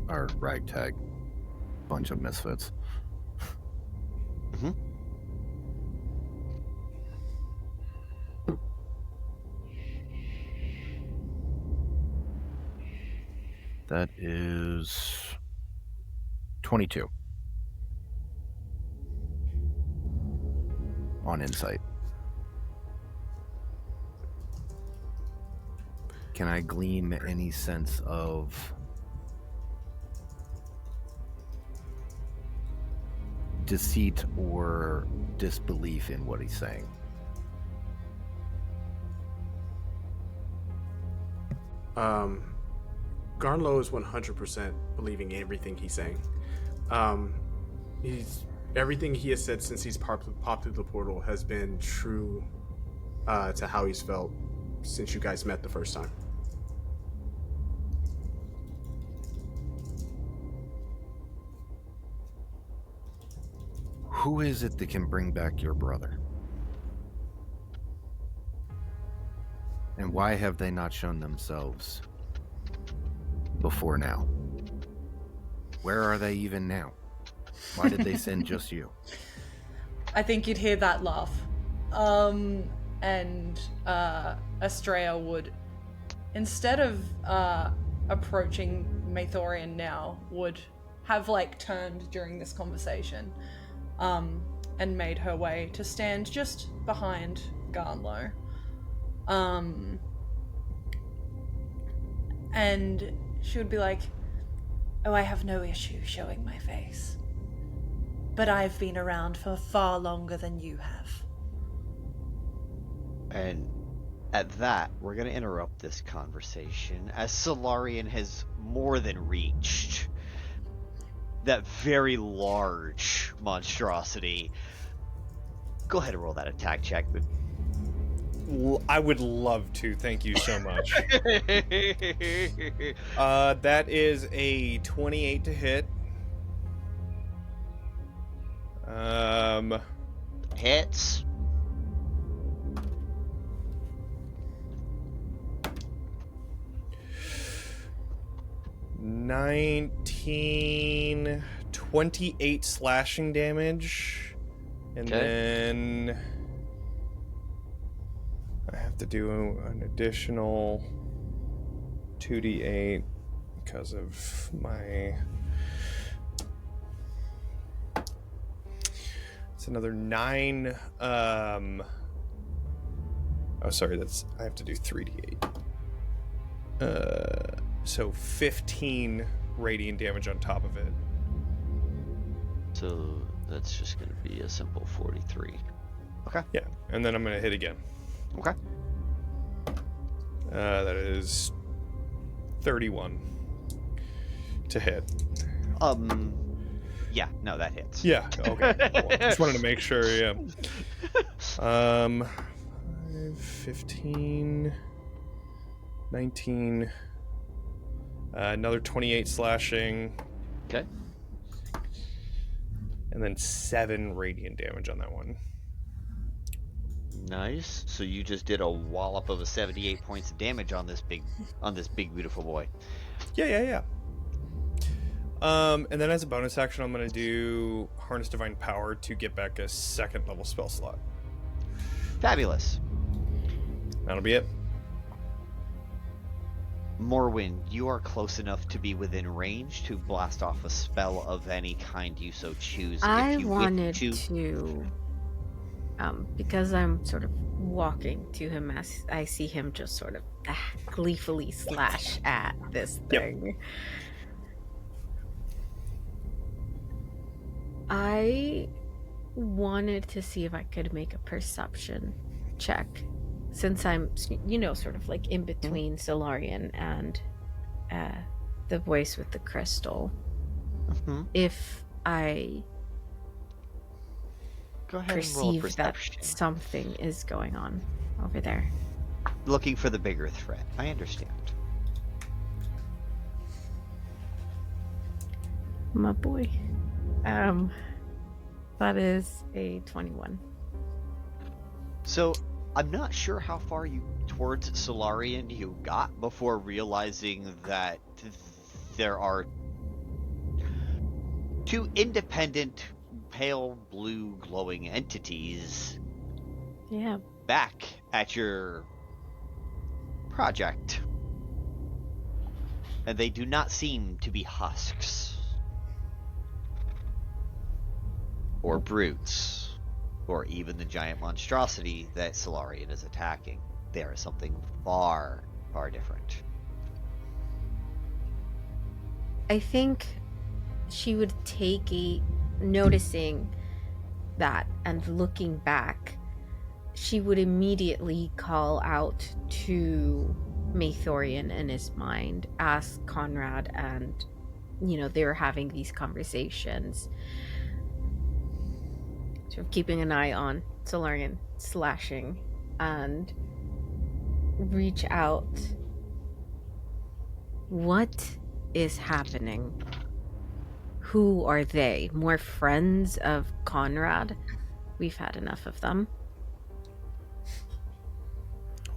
our ragtag bunch of misfits. Mm-hmm. That is 22 on insight. Can I glean any sense of deceit or disbelief in what he's saying? Garnlow is 100% believing everything he's saying. Everything he has said since he's popped through the portal has been true to how he's felt since you guys met the first time. Who is it that can bring back your brother? And why have they not shown themselves before now? Where are they even now? Why did they send just you? I think you'd hear that laugh. and Astraea would, instead of approaching Maethorian now, would have like turned during this conversation and made her way to stand just behind Garnlow. And she would be like, "Oh, I have no issue showing my face, but I've been around for far longer than you have." And at that, we're going to interrupt this conversation as Solarian has more than reached that very large monstrosity. Go ahead and roll that attack check. I would love to. Thank you so much. That is a 28 to hit. Hits. $19, 28 slashing damage, and then I have to do an additional 2d8 because of my. It's another 9. Oh, sorry. That's I have to do 3d8. So 15 radiant damage on top of it. So that's just going to be a simple 43. Okay. Yeah, and then I'm going to hit again. Okay. That is 31 to hit. Yeah, no, that hits. Yeah, okay. Just wanted to make sure, yeah. 5, 15, 19, another 28 slashing. Okay. And then 7 radiant damage on that one. Nice. So you just did a wallop of 78 points of damage on this big beautiful boy. Yeah. And then as a bonus action, I'm going to do Harness Divine Power to get back a 2nd level spell slot. Fabulous. That'll be it. Morwen, you are close enough to be within range to blast off a spell of any kind you so choose. I wanted to, because I'm sort of walking to him as I see him just sort of gleefully slash at this thing. Yep. I wanted to see if I could make a perception check. Since I'm, sort of like in between Solarian and the voice with the crystal, if I perceive that something is going on over there. Looking for the bigger threat. I understand. My boy. That is a 21. So, I'm not sure how far towards Solarian you got before realizing that there are 2 independent pale blue glowing entities back at your project. And they do not seem to be husks or brutes, or even the giant monstrosity that Solarian is attacking. There is something far, far different. I think she would take noticing that and looking back, she would immediately call out to Maethorian in his mind as Conrad and, they were having these conversations. Sort of keeping an eye on Solarian slashing and reach out. What is happening? Who are they? More friends of Conrad? We've had enough of them.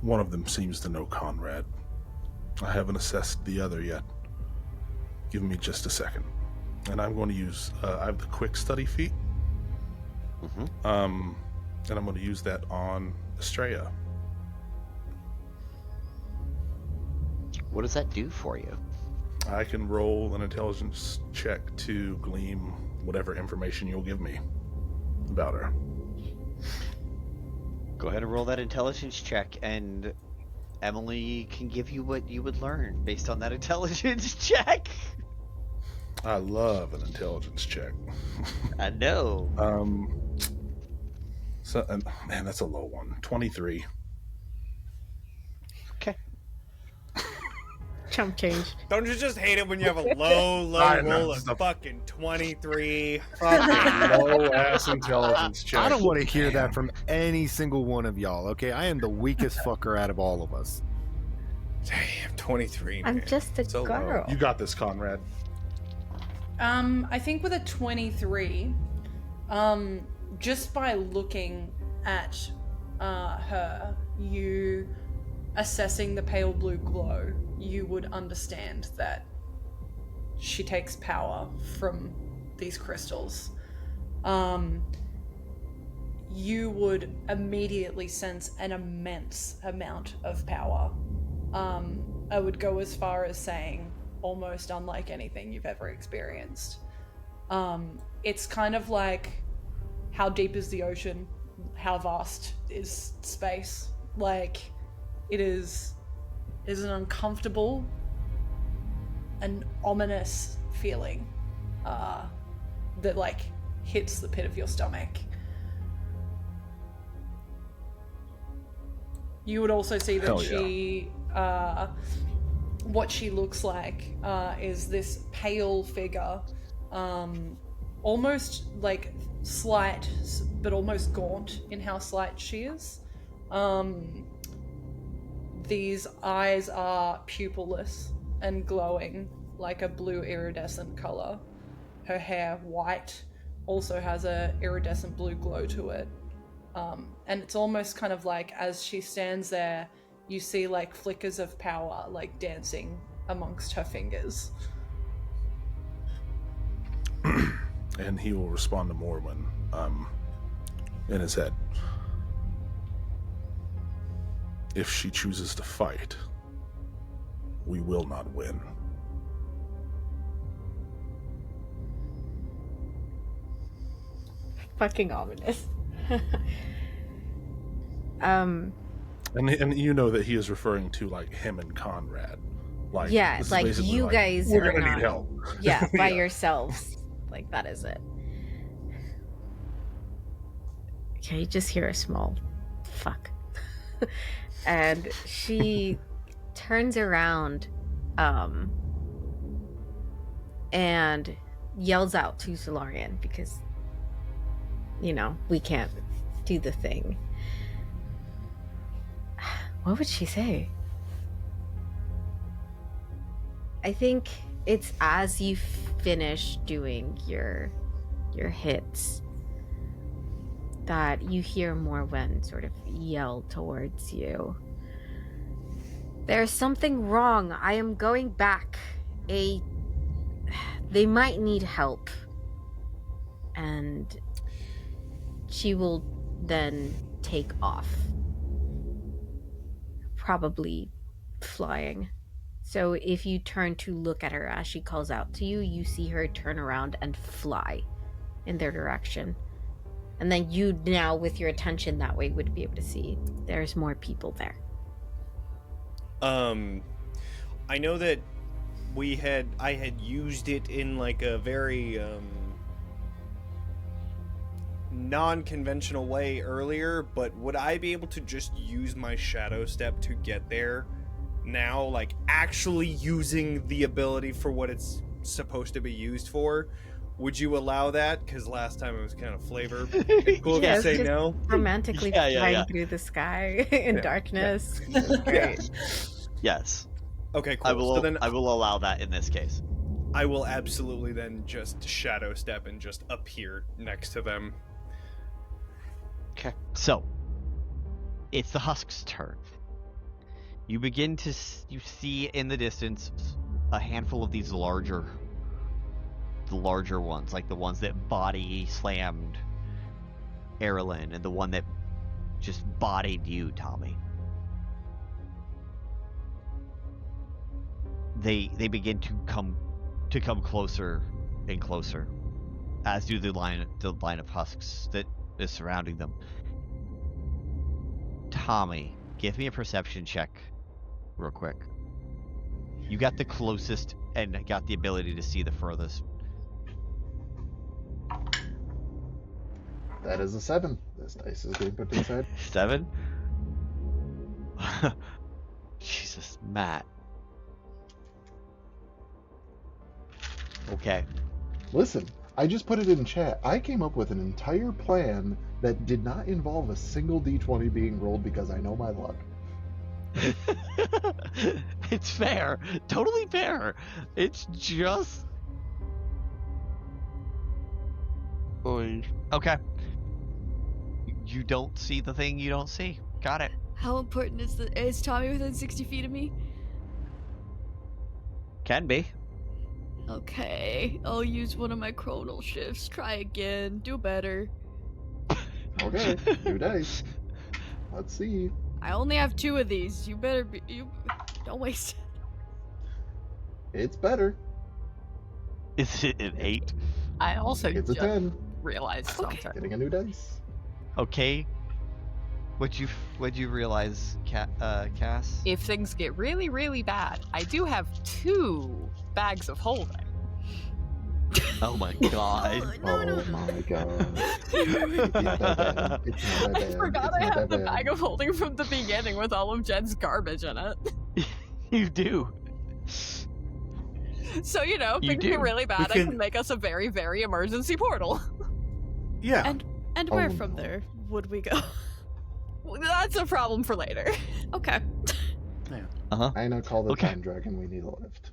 One of them seems to know Conrad. I haven't assessed the other yet. Give me just a second. And I'm going to use, I have the quick study feat. And I'm going to use that on Astraea. What does that do for you? I can roll an intelligence check to glean whatever information you'll give me about her. Go ahead and roll that intelligence check, and Emily can give you what you would learn based on that intelligence check. I love an intelligence check. I know. Man, that's a low one. 23. Okay. Chump change. Don't you just hate it when you have a low roll of fucking 23? Fucking low ass intelligence check. I don't want to hear that from any single one of y'all, okay? I am the weakest fucker out of all of us. Damn, 23, man. I'm just a girl. You got this, Conrad. I think with a 23, just by looking at her, you assessing the pale blue glow, you would understand that she takes power from these crystals. You would immediately sense an immense amount of power. I would go as far as saying almost unlike anything you've ever experienced. It's kind of like, how deep is the ocean? How vast is space? Like, it is an uncomfortable and ominous feeling that like hits the pit of your stomach. You would also see that she what she looks like is this pale figure, almost like slight, but almost gaunt in how slight she is. These eyes are pupilless and glowing like a blue iridescent color. Her hair, white, also has a iridescent blue glow to it. And it's almost kind of like, as she stands there, you see like flickers of power like dancing amongst her fingers. And he will respond to Morwen in his head. If she chooses to fight, we will not win. Fucking ominous. And you know that he is referring to like him and Conrad. Like, yeah, like you like, guys we're are gonna not, need help. Yeah, by yourselves. Like, that is it. Okay, you just hear a small fuck. And she turns around and yells out to Solarian because, you know, we can't do the thing. What would she say? I think it's as you finish doing your hits that you hear Morwen sort of yell towards you. There's something wrong. I am going back. They might need help. And she will then take off. Probably flying. So if you turn to look at her as she calls out to you, you see her turn around and fly in their direction. And then you now, with your attention that way, would be able to see there's more people there. I know that I had used it in like a very non-conventional way earlier, but would I be able to just use my shadow step to get there now, like actually using the ability for what it's supposed to be used for? Would you allow that? Because last time it was kind of flavor. Cool Yeah, to say just no. Romantically flying through the sky in darkness. Great. Yes. Okay, cool. I will allow that in this case. I will absolutely then just shadow step and just appear next to them. Okay. So, it's the Husk's turn. You begin to see in the distance a handful of these larger ones, like the ones that body slammed Aelothin, and the one that just bodied you, Tommy. They begin to come closer and closer, as do the line of husks that is surrounding them. Tommy, give me a perception check, real quick. You got the closest and got the ability to see the furthest. That is a 7. This dice is being put inside. 7? Jesus, Matt. Okay. Listen, I just put it in chat. I came up with an entire plan that did not involve a single d20 being rolled because I know my luck. It's fair. Totally fair. It's just... Okay. You don't see the thing you don't see. Got it. How important is Tommy within 60 feet of me? Can be. Okay, I'll use one of my chronal shifts. Try again. Do better. Okay, 2 dice. Let's see. I only have 2 of these. You better be. You don't waste it. It's better. Is it an 8? I also It's a just 10. realized something. Getting a new dice. Okay. What'd you realize, Cass? If things get really, really bad, I do have 2 bags of holding. Oh my god. Oh my god. It's not that bad. I forgot I had the bag of holding from the beginning with all of Jed's garbage in it. You do. So, you know, things get really bad, I can make us a very, very emergency portal. Yeah. And where from there would we go? That's a problem for later. Okay. Yeah. Uh-huh. Aina, call the time dragon. We need a lift.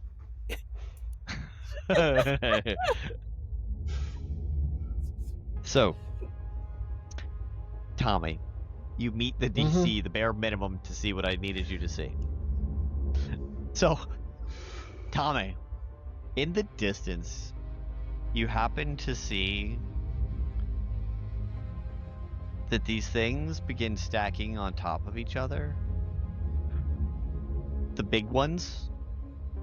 So, Tommy, you meet the DC, the bare minimum, to see what I needed you to see. So, Tommy, in the distance, you happen to see that these things begin stacking on top of each other. The big ones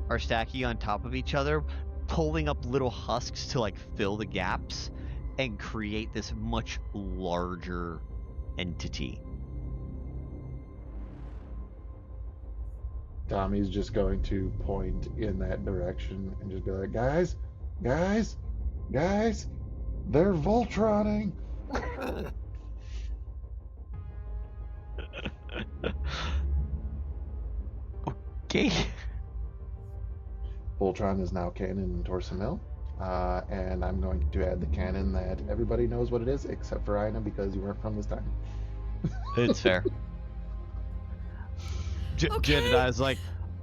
are stacking on top of each other, pulling up little husks to like fill the gaps and create this much larger entity. Tommy's just going to point in that direction and just be like, guys, they're Voltroning. Okay. Voltron is now canon in Torso Mill, and I'm going to add the canon that everybody knows what it is except for Aina because you weren't from this time. It's fair. Jedediah's like,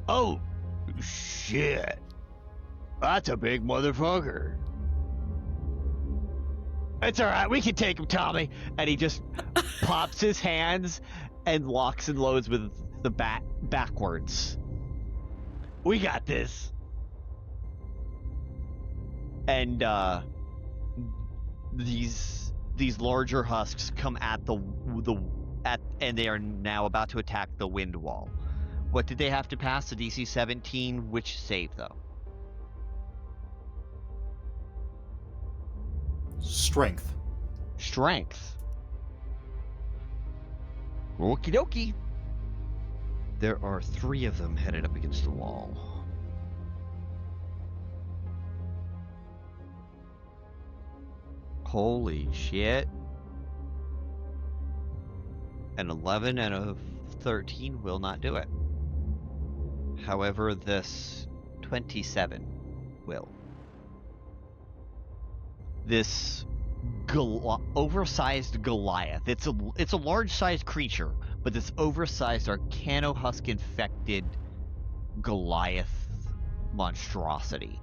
oh, shit. That's a big motherfucker. It's alright, we can take him, Tommy. And he just pops his hands and locks and loads with the bat backwards. We got this. And these larger husks come at and they are now about to attack the wind wall. What did they have to pass? The DC 17, which save though? Strength. Okie dokie. There are 3 of them headed up against the wall. Holy shit. An 11 and a 13 will not do it. However, this 27 will. This oversized Goliath. It's a large-sized creature, but this oversized Arcano-Husk infected Goliath monstrosity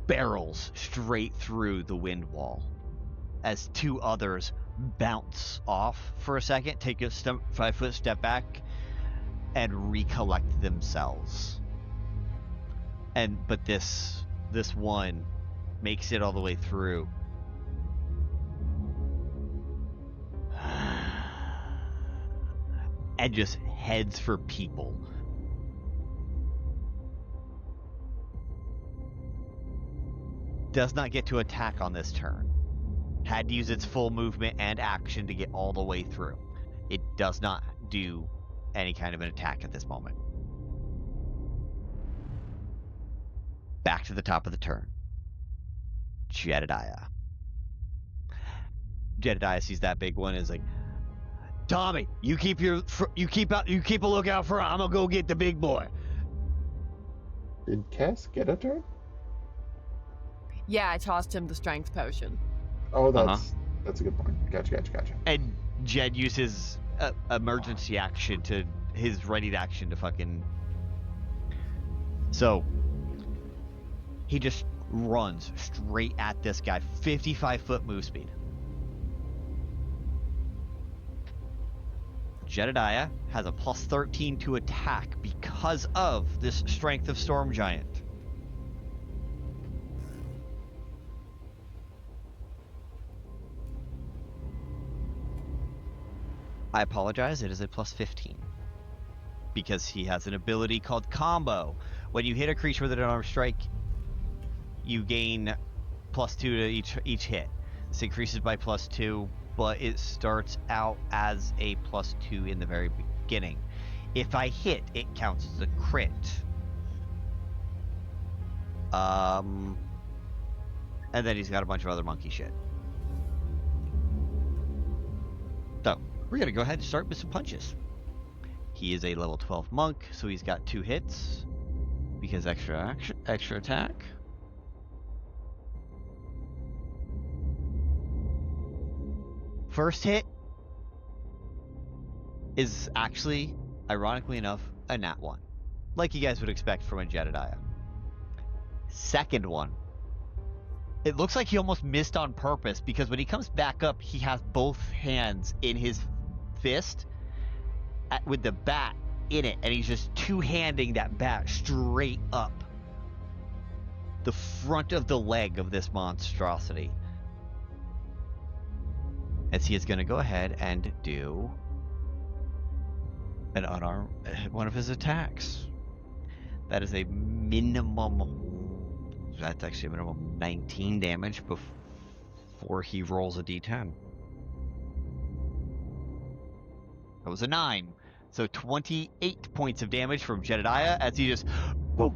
barrels straight through the wind wall as 2 others bounce off for a second, take a 5-foot step back, and recollect themselves. But this one makes it all the way through. and just heads for people. Does not get to attack on this turn. Had to use its full movement and action to get all the way through. It does not do any kind of an attack at this moment. Back to the top of the turn. Jedediah. Jedediah sees that big one and is like, Tommy, you keep a lookout for. I'm gonna go get the big boy. Did Cass get a turn? Yeah, I tossed him the strength potion. Oh, that's a good point. Gotcha. And Jed uses emergency action to his readied action to fucking. So he just runs straight at this guy, 55-foot move speed. Jedediah has a plus 13 to attack because of this strength of Storm Giant. I apologize, it is a plus 15. Because he has an ability called Combo. When you hit a creature with an unarmed strike, you gain plus 2 to each hit. This increases by plus 2, but it starts out as a plus 2 in the very beginning. If I hit, it counts as a crit. And then he's got a bunch of other monkey shit. So, we're gonna go ahead and start with some punches. He is a level 12 monk, so he's got 2 hits. Because extra attack. First hit is actually, ironically enough, a nat 1. Like you guys would expect from a Jedediah. Second one. It looks like he almost missed on purpose because when he comes back up, he has both hands in his fist with the bat in it, and he's just two-handing that bat straight up the front of the leg of this monstrosity. As he is going to go ahead and do an unarmed one of his attacks. That is a minimum. That's actually a minimum 19 damage before he rolls a d10. That was a 9. So 28 points of damage from Jedediah as he just. Whoa.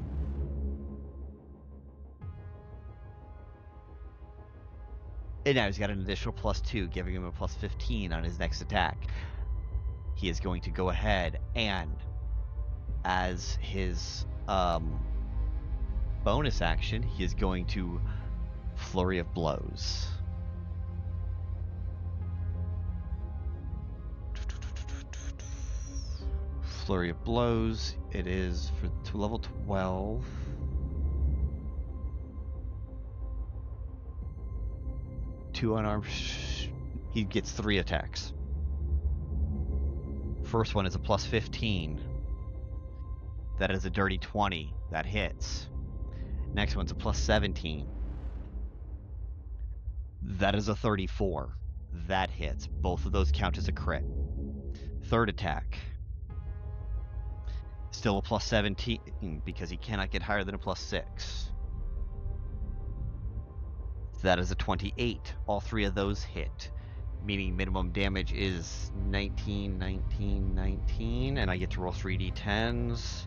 And now he's got an additional plus 2, giving him a plus 15 on his next attack. He is going to go ahead and, as his bonus action, he is going to Flurry of Blows. Flurry of Blows. It is for level 12. Two unarmed. He gets 3 attacks. First one is a plus 15. That is a dirty 20. That hits. Next one's a plus 17. That is a 34. That hits. Both of those count as a crit. Third attack. Still a plus 17 because he cannot get higher than a plus 6. That is a 28. All 3 of those hit. Meaning minimum damage is 19, 19, 19. And I get to roll 3d10s.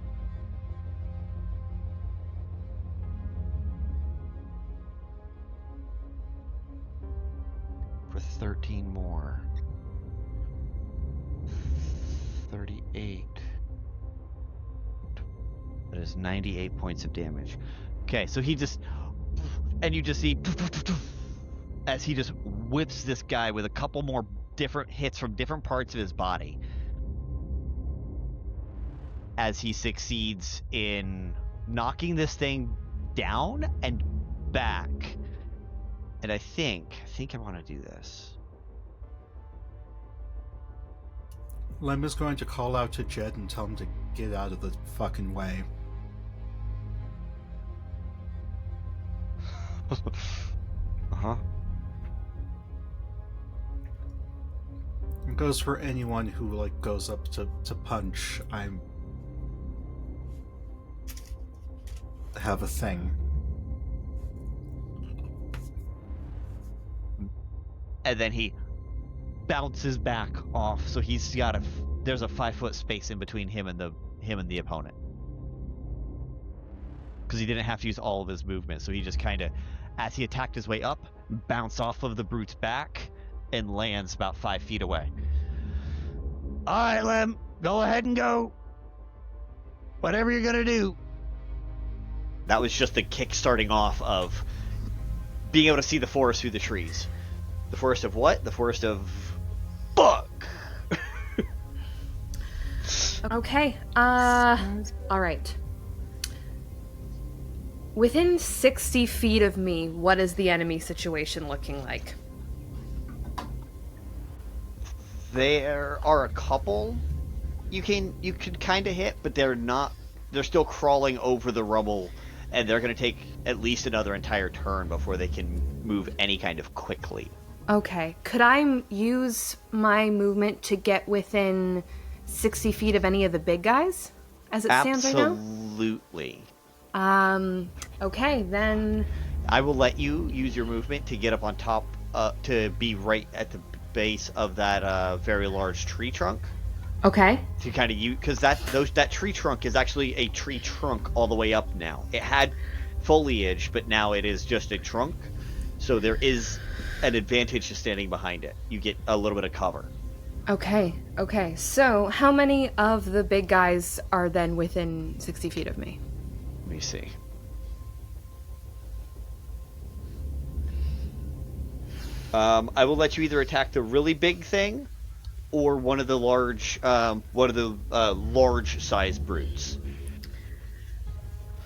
For 13 more. 38. That is 98 points of damage. Okay, so he just... And you just see as he just whips this guy with a couple more different hits from different parts of his body. As he succeeds in knocking this thing down and back. And I think I want to do this. Lem is going to call out to Jed and tell him to get out of the fucking way. goes for anyone who like goes up to punch. I have a thing. And then he bounces back off, so he's got there's a 5-foot space in between him and the opponent. Because he didn't have to use all of his movement, so he just kind of, as he attacked his way up, bounced off of the brute's back and lands about 5 feet away. All right, Lem, go ahead and go. Whatever you're gonna do. That was just the kick starting off of being able to see the forest through the trees. The forest of what? The forest of fuck. Okay. All right. Within 60 feet of me, what is the enemy situation looking like? There are a couple you could kind of hit, but they're still crawling over the rubble, and they're going to take at least another entire turn before they can move any kind of quickly. Okay. Could I use my movement to get within 60 feet of any of the big guys as it stands right now? Absolutely. Okay, then... I will let you use your movement to get up on top, to be right at the base of that very large tree trunk. Okay. To kind of because that tree trunk is actually a tree trunk all the way up now. It had foliage, but now it is just a trunk. So there is an advantage to standing behind it. You get a little bit of cover. Okay. So how many of the big guys are then within 60 feet of me? Let me see. I will let you either attack the really big thing, or one of the large sized brutes.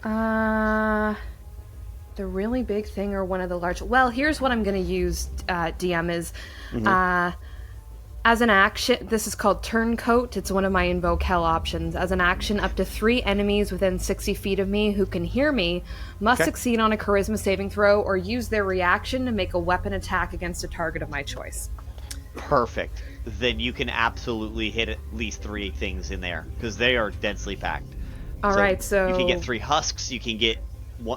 The really big thing or one of the large... Well, here's what I'm going to use, DM, is... As an action, this is called Turncoat. It's one of my invoke hell options. As an action, up to 3 enemies within 60 feet of me who can hear me must succeed on a charisma saving throw or use their reaction to make a weapon attack against a target of my choice. Perfect. Then you can absolutely hit at least 3 things in there, because they are densely packed. All right, so... You can get 3 husks, you can get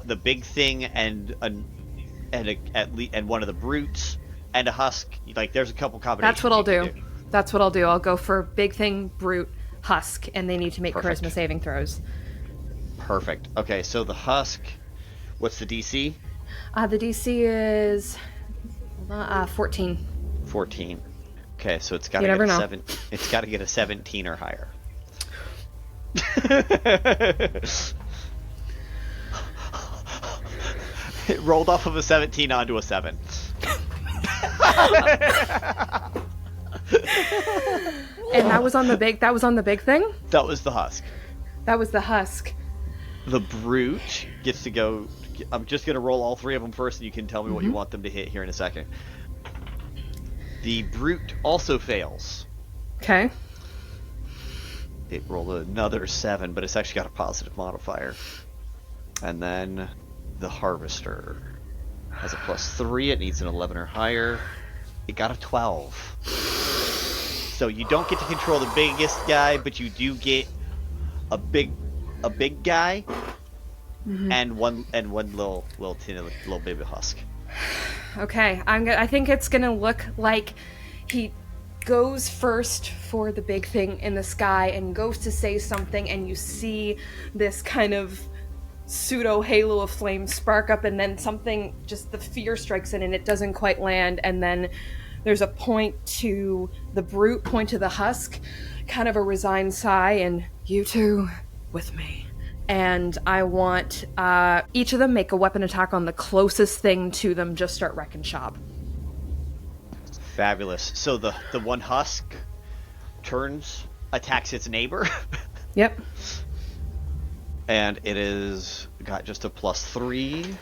the big thing and one of the brutes. And a husk, like there's a couple combinations. That's what I'll do. That's what I'll do. I'll go for big thing, brute, husk, and they need to make charisma saving throws. Perfect. Okay, so the husk, what's the DC? The DC is 14. 14. Okay, so it's got to get a 7. It's got to get a 17 or higher. It rolled off of a 17 onto a 7. And that was on the big thing? That was the husk. That was the husk. The brute gets to go. I'm just going to roll all 3 of them first, and you can tell me what you want them to hit here in a second. The brute also fails. Okay. It rolled another 7, but it's actually got a positive modifier. And then the harvester has a +3. It needs an 11 or higher. It got a 12. So you don't get to control the biggest guy, but you do get a big guy and one little baby husk. Okay, I think it's gonna look like he goes first for the big thing in the sky and goes to say something, and you see this kind of pseudo halo of flame spark up, and then something, just the fear strikes in and it doesn't quite land, and then there's a point to the brute, point to the husk, kind of a resigned sigh, and you two with me. And I want each of them make a weapon attack on the closest thing to them, just start wrecking shop. Fabulous. So the one husk attacks its neighbor. Yep. And it got just a +3.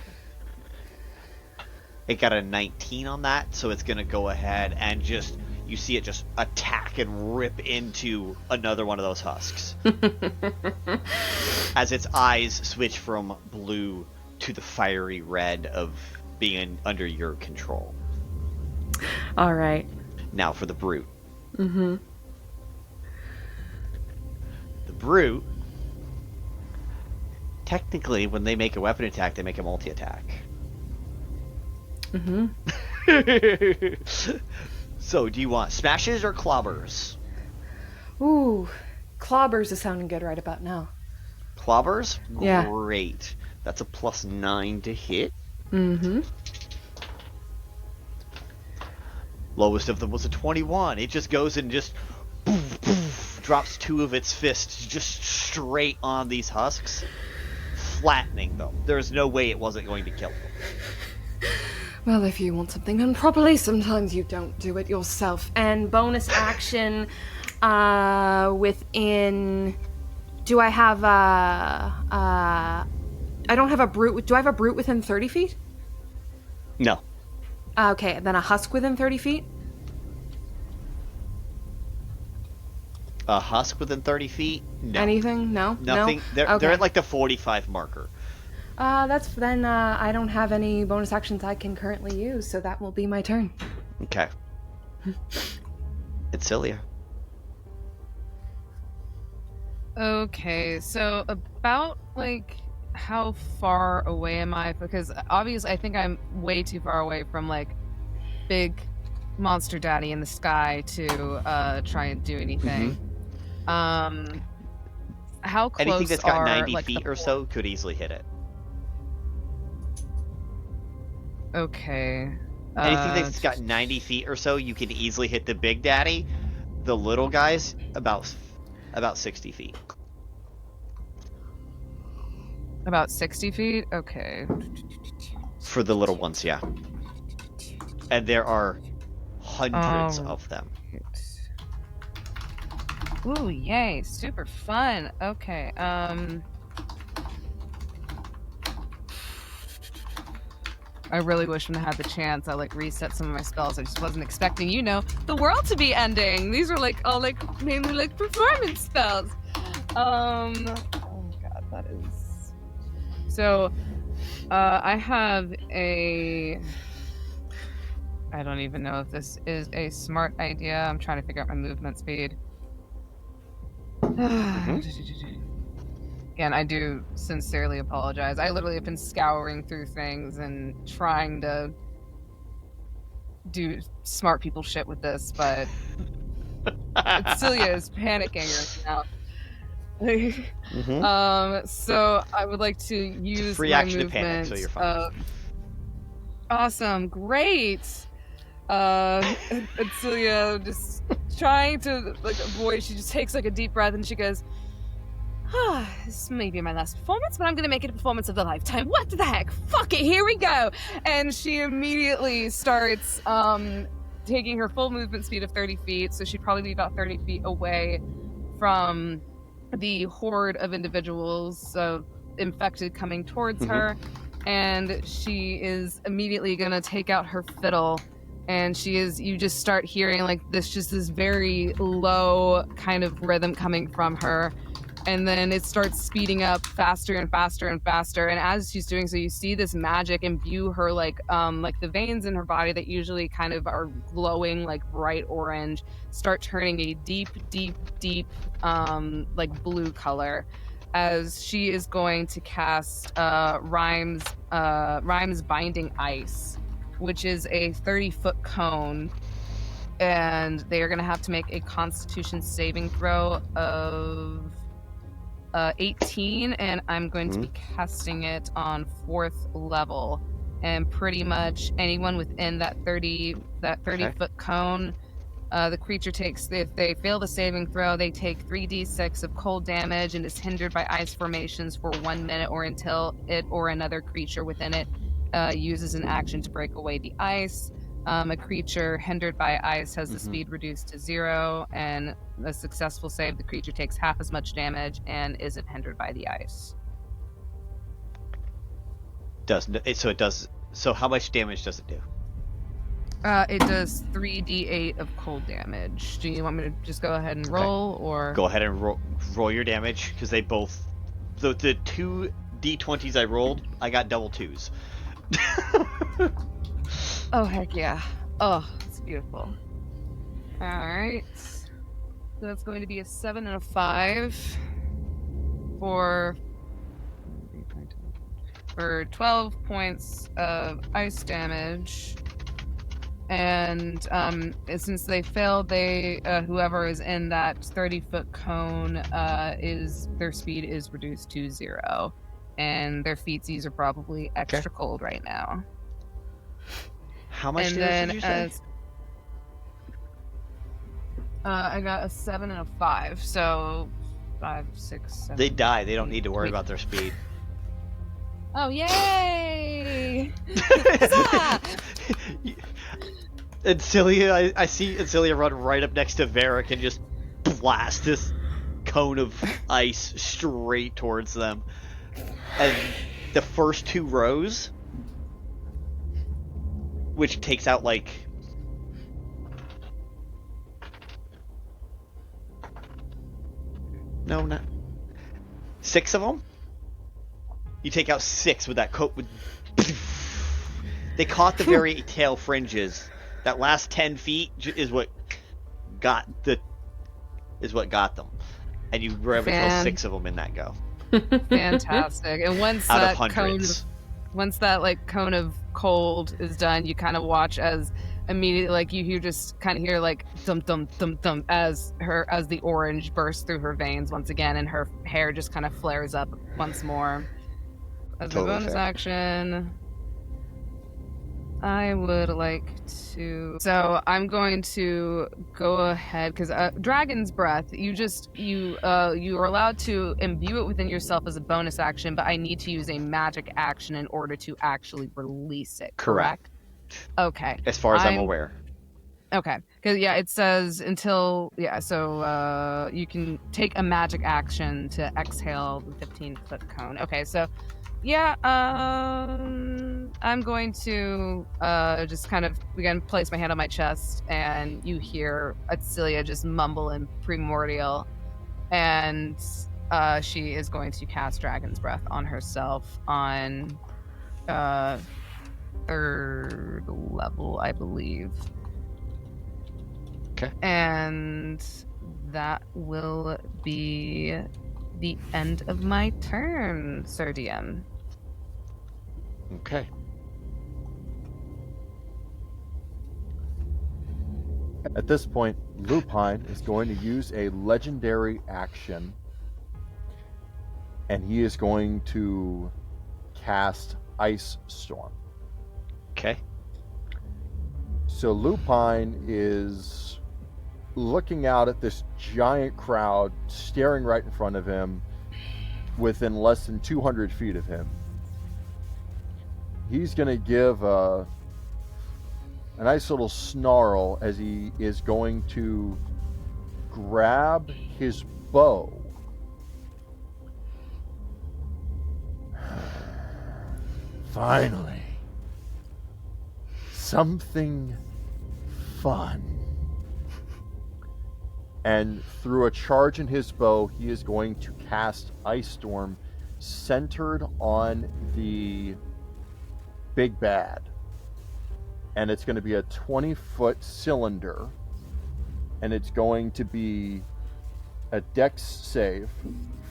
It got a 19 on that, so it's going to go ahead and you see it just attack and rip into another one of those husks. As its eyes switch from blue to the fiery red of being under your control. All right. Now for the brute. Mm-hmm. The brute, technically, when they make a weapon attack, they make a multi-attack. Mm-hmm. So, do you want smashes or clobbers? Ooh, clobbers is sounding good right about now. Clobbers? Yeah. Great. That's a +9 to hit. Mm-hmm. Lowest of them was a 21. It just goes and just poof, poof, drops 2 of its fists just straight on these husks, flattening them. There's no way it wasn't going to kill them. Well, if you want something done properly, sometimes you don't do it yourself. And bonus action, within... Do I have I don't have a brute... Do I have a brute within 30 feet? No. Okay, then a husk within 30 feet? A husk within 30 feet? No. Anything? No? Nothing. No? They're at like the 45 marker. That's then I don't have any bonus actions I can currently use, so that will be my turn. Okay. Adsila. Okay, so about like how far away am I? Because obviously I think I'm way too far away from like big monster daddy in the sky to try and do anything. Mm-hmm. How close anything that's got are 90 like feet or so could easily hit it. Okay. Anything that's got 90 feet or so, you can easily hit the big daddy. The little guys, about 60 feet. About 60 feet? Okay. For the little ones, yeah. And there are hundreds of them. Ooh, yay. Super fun. Okay, I really wish when I had the chance I like reset some of my spells. I just wasn't expecting, the world to be ending. These are like all like mainly like performance spells. Oh god, that is so I have I don't even know if this is a smart idea. I'm trying to figure out my movement speed. Again, I do sincerely apologize. I literally have been scouring through things and trying to do smart people shit with this, but Adsila is panicking right now. So I would like to use free my action movement. to panic, so you're fine. Awesome, great. Adsila just trying to like avoid. She just takes like a deep breath and she goes, this may be my last performance, but I'm gonna make it a performance of the lifetime. What the heck? Fuck it, here we go! And she immediately starts taking her full movement speed of 30 feet, so she'd probably be about 30 feet away from the horde of individuals infected coming towards her, and she is immediately gonna take out her fiddle, and you just start hearing like this very low kind of rhythm coming from her. And then it starts speeding up faster and faster and faster. And as she's doing so, you see this magic imbue her like the veins in her body that usually kind of are glowing like bright orange start turning a deep, deep, deep like blue color as she is going to cast Rhyme's Binding Ice, which is a 30-foot cone. And they are going to have to make a Constitution saving throw of 18, and I'm going to be casting it on 4th level, and pretty much anyone within that 30-foot cone, the creature takes, if they fail the saving throw, they take 3d6 of cold damage and is hindered by ice formations for 1 minute or until it or another creature within it uses an action to break away the ice. A creature hindered by ice has the speed reduced to 0, and a successful save, the creature takes half as much damage and isn't hindered by the ice. So how much damage does it do? It does 3d8 of cold damage. Do you want me to just go ahead and roll, or go ahead and roll your damage, because they both the 2 d20s I rolled, I got double 2s. Oh, heck yeah. Oh, it's beautiful. Alright. So that's going to be a 7 and a 5 for 12 points of ice damage. And since they failed, whoever is in that 30-foot cone their speed is reduced to 0. And their feetsies are probably extra cold right now. How much damage did you say? I got a 7 and a 5, so 5, 6, 7. They die. They don't need to worry about their speed. Oh, yay! Adsila, I see Adsila run right up next to Varrick and just blast this cone of ice straight towards them. And the first 2 rows, which takes out like... No, not... 6 of them? You take out 6 with that coat. They caught the very tail fringes. That last 10 feet is what got them. And you were able to kill 6 of them in that go. Fantastic. And once out that of hundreds. Once that like cone of cold is done, you kind of watch as immediately, like you just kind of hear like thump thump thump thump as the orange bursts through her veins once again, and her hair just kind of flares up once more. As a bonus action, I would like to. So I'm going to go ahead because Dragon's Breath. You are allowed to imbue it within yourself as a bonus action, but I need to use a magic action in order to actually release it. Correct. Okay. As far as I'm aware. Okay, because it says until so you can take a magic action to exhale the 15-foot cone. Okay, so. I'm going to just kind of, again, place my hand on my chest, and you hear Adsila just mumble in Primordial, and she is going to cast Dragon's Breath on herself on 3rd level, I believe. Okay. And that will be the end of my turn, Sir DM. Okay. At this point, Lupine is going to use a legendary action, and he is going to cast Ice Storm. Okay. So Lupine is looking out at this giant crowd staring right in front of him within less than 200 feet of him. He's going to give a nice little snarl as he is going to grab his bow. Finally, something fun. And through a charge in his bow, he is going to cast Ice Storm centered on the Big Bad. And it's going to be a 20-foot cylinder. And it's going to be a dex save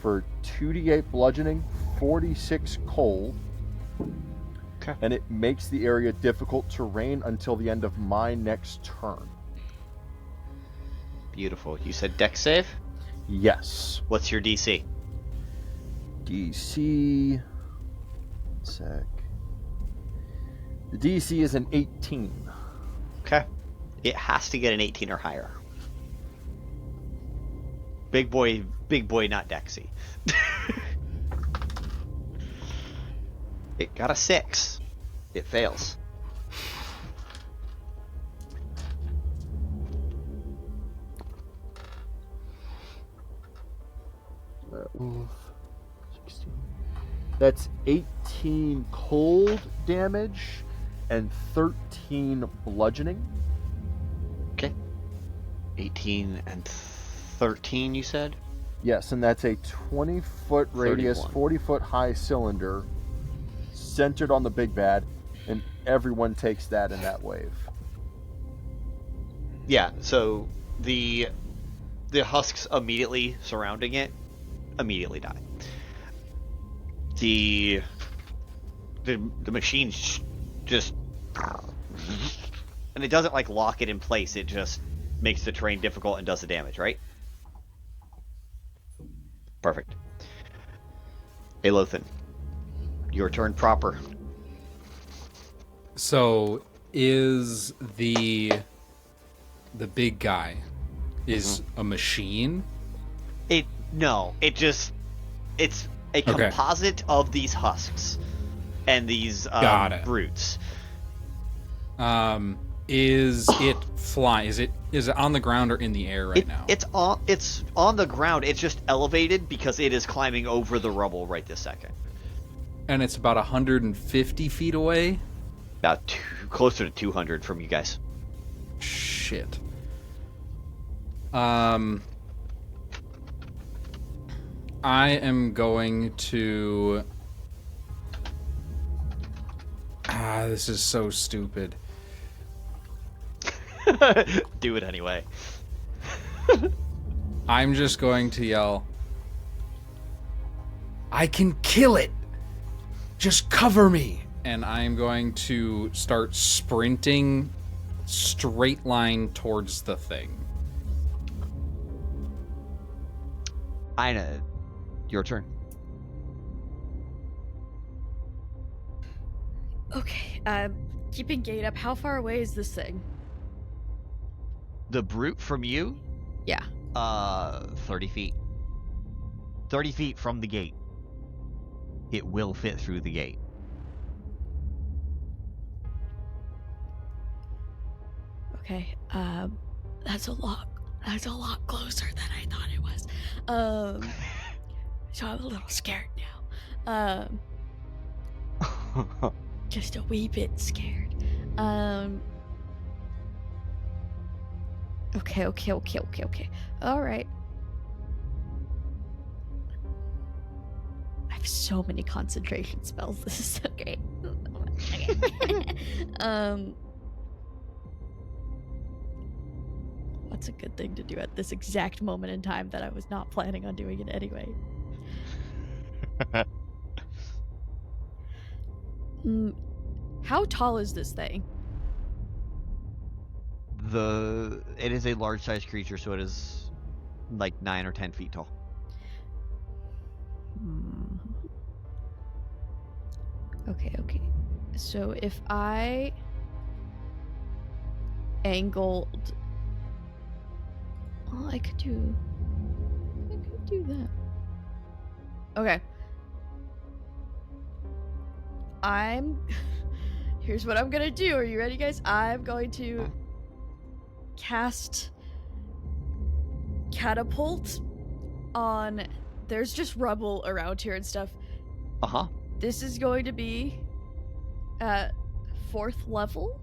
for 2d8 bludgeoning, 46 cold. Okay. And it makes the area difficult terrain until the end of my next turn. Beautiful. You said dex save? Yes. What's your DC? DC... sec. The DC is an 18. Okay. It has to get an 18 or higher. Big boy, not Dexy. It got a 6. It fails. Oof. 16. That's 18 cold damage and 13 bludgeoning. Okay. 18 and 13, you said? Yes, and that's a 20-foot radius, 40-foot high cylinder centered on the Big Bad, and everyone takes that in that wave. Yeah, so the husks immediately surrounding it immediately die. The machines just, and it doesn't like lock it in place, it just makes the terrain difficult and does the damage, right? Perfect. Aelothin, your turn proper. So is the big guy is a machine? It's a composite of these husks and these brutes. Is it flying? Is it on the ground or in the air right now? It's on the ground. It's just elevated because it is climbing over the rubble right this second. And it's about 150 feet away? About closer to 200 from you guys. Shit. I am going to... this is so stupid. Do it anyway. I'm just going to yell, I can kill it! Just cover me! And I'm going to start sprinting straight line towards the thing. Aina, your turn. Okay, keeping gate up. How far away is this thing? The brute from you? Yeah. 30 feet. 30 feet from the gate. It will fit through the gate. Okay, that's a lot closer than I thought it was. So I'm a little scared now. Just a wee bit scared. Okay. All right. I have so many concentration spells. This is so great. What's a good thing to do at this exact moment in time that I was not planning on doing it anyway? How tall is this thing? It is a large-sized creature, so it is like 9 or 10 feet tall. Okay. So if I angled, well, I could do that. Okay. Here's what I'm gonna do. Are you ready, guys? I'm going to cast catapult on... There's just rubble around here and stuff. Uh-huh. This is going to be at 4th level.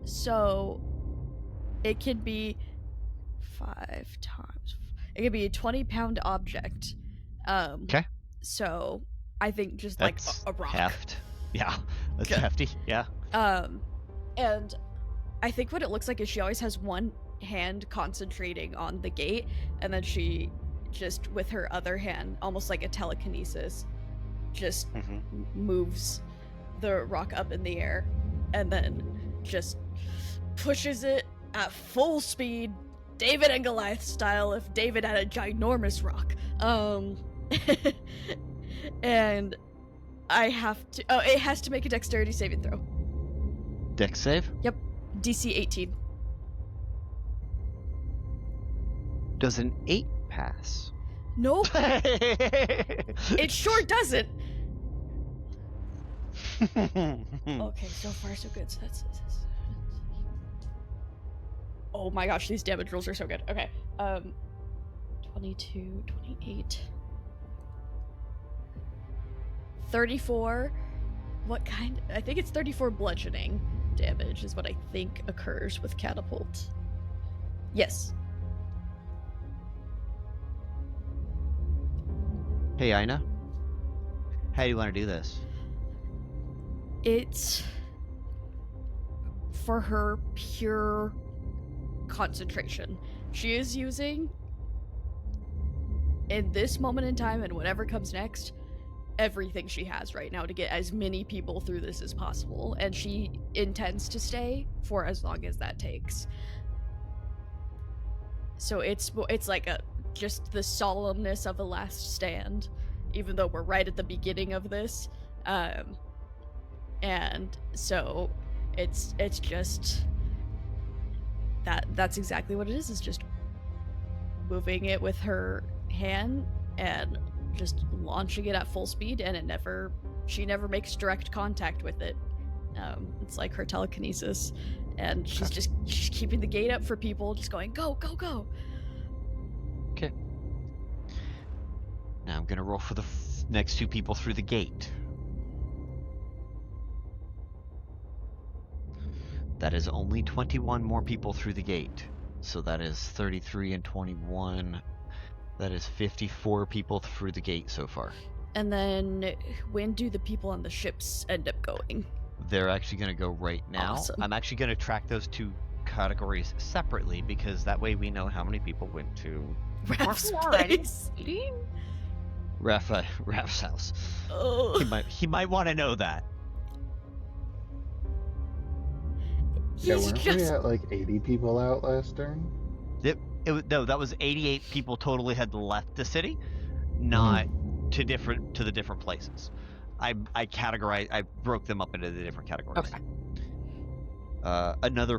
So it could be 5 times. It could be a 20-pound object. Okay. So I think just that's like a rock. Heft. Yeah, that's hefty. Yeah. And I think what it looks like is she always has one hand concentrating on the gate, and then she just with her other hand, almost like a telekinesis, just moves the rock up in the air, and then just pushes it at full speed, David and Goliath style, if David had a ginormous rock. And I have to... Oh, it has to make a dexterity saving throw. Dex save? Yep. DC 18. Does an 8 pass? Nope. It sure doesn't. Okay, so far so good. So that's... Oh my gosh, these damage rolls are so good. Okay. 22, 28... 34. What kind? I think it's 34 bludgeoning damage is what I think occurs with catapult. Yes. Hey, Aina. How do you want to do this? It's for her pure concentration. She is using, in this moment in time and whatever comes next, everything she has right now to get as many people through this as possible, and she intends to stay for as long as that takes. So it's like just the solemnness of a last stand, even though we're right at the beginning of this, and so it's just that's exactly what it is. It's just moving it with her hand and just launching it at full speed, and she never makes direct contact with it. It's like her telekinesis, and she's keeping the gate up for people, just going go go go. Okay. Now I'm gonna roll for the next 2 people through the gate. That is only 21 more people through the gate. So that is 33 and 21. That is 54 people through the gate so far. And then when do the people on the ships end up going? They're actually going to go right now. Awesome. I'm actually going to track those 2 categories separately, because that way we know how many people went to Raph's place. Raph's house. Oh. He might want to know that. Yeah, weren't we at like 80 people out last turn? No, that was 88 people totally had left the city, not to the different places. I broke them up into the different categories. Okay.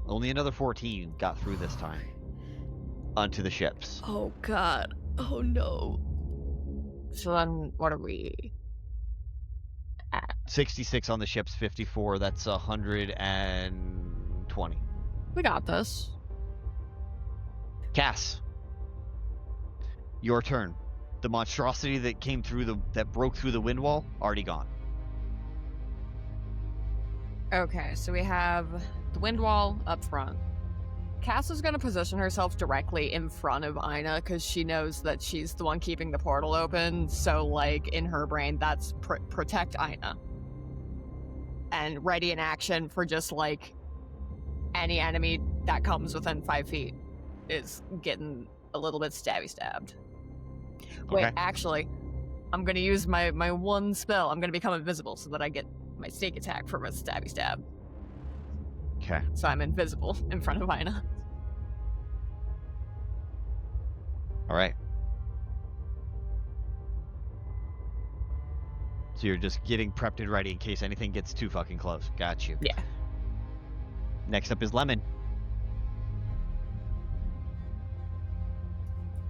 Only another 14 got through this time onto the ships. Oh god. Oh no. So then, what are we at? 66 on the ships, 54. That's 120. We got this. Cass, your turn. The monstrosity that broke through the wind wall, already gone. Okay, so we have the wind wall up front. Cass is going to position herself directly in front of Aina because she knows that she's the one keeping the portal open. So, like, in her brain, that's protect Aina. And ready in action for just, like, any enemy that comes within 5 feet is getting a little bit stabbed. Wait, Okay. actually, I'm going to use my one spell. I'm going to become invisible so that I get my sneak attack from a stab. Okay. So I'm invisible in front of Aina. Alright. So you're just getting prepped and ready in case anything gets too fucking close. Got you. Yeah. Next up is Lemon.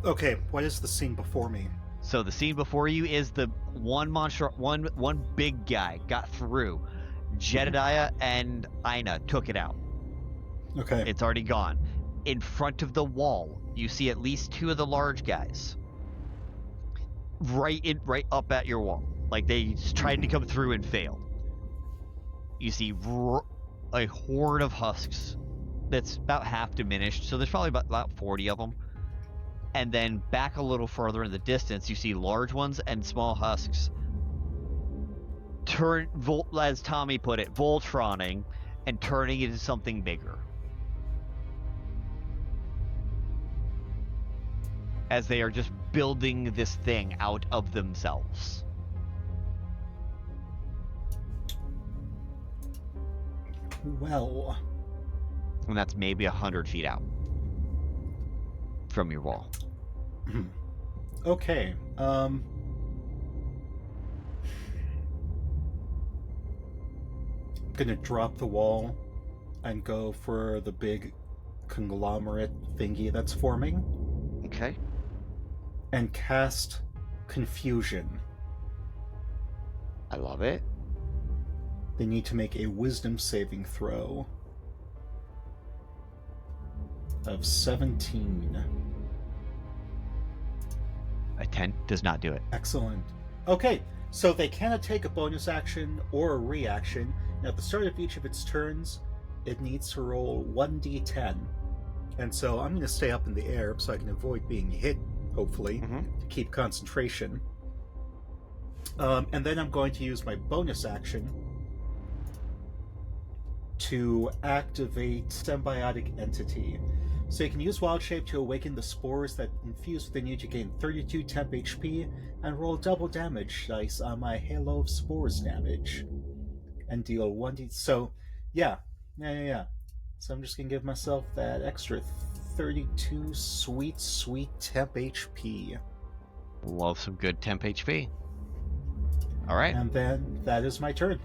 Okay, what is the scene before me? So the scene before you is the one big guy got through. Jedediah and Aina took it out. Okay. It's already gone. In front of the wall, you see at least 2 of the large guys. Right up at your wall. Like they tried to come through and failed. You see a horde of husks that's about half diminished, so there's probably about 40 of them. And then back a little further in the distance, you see large ones and small husks as Tommy put it, Voltroning and turning into something bigger. As they are just building this thing out of themselves. Well. And that's maybe 100 feet out from your wall. Okay. Gonna drop the wall and go for the big conglomerate thingy that's forming. Okay. And cast Confusion. I love it. They need to make a wisdom saving throw of 17. A 10 does not do it. Excellent. Okay, so they cannot take a bonus action or a reaction. Now, at the start of each of its turns, it needs to roll 1d10. And so I'm going to stay up in the air so I can avoid being hit, hopefully, to keep concentration. And then I'm going to use my bonus action to activate Symbiotic Entity. So you can use Wild Shape to awaken the spores that infuse within you to gain 32 temp HP and roll double damage dice on my Halo of Spores damage. And deal 1d. So, yeah. So I'm just gonna give myself that extra 32 sweet temp HP. Love some good temp HP. All right. And then that is my turn.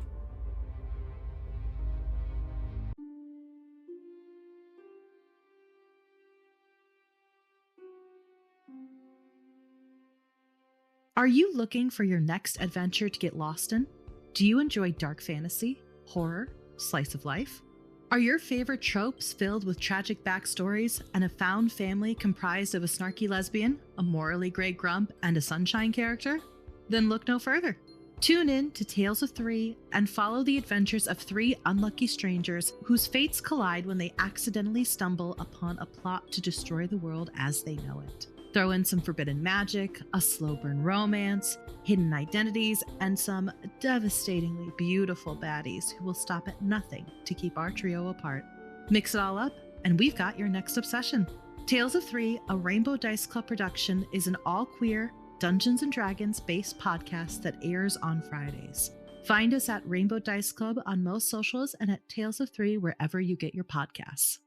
Are you looking for your next adventure to get lost in? Do you enjoy dark fantasy, horror, slice of life? Are your favorite tropes filled with tragic backstories and a found family comprised of a snarky lesbian, a morally gray grump, and a sunshine character? Then look no further. Tune in to Tales of Three and follow the adventures of three unlucky strangers whose fates collide when they accidentally stumble upon a plot to destroy the world as they know it. Throw in some forbidden magic, a slow burn romance, hidden identities, and some devastatingly beautiful baddies who will stop at nothing to keep our trio apart. Mix it all up, and we've got your next obsession. Tales of Three, a Rainbow Dice Club production, is an all-queer, Dungeons & Dragons-based podcast that airs on Fridays. Find us at Rainbow Dice Club on most socials and at Tales of Three wherever you get your podcasts.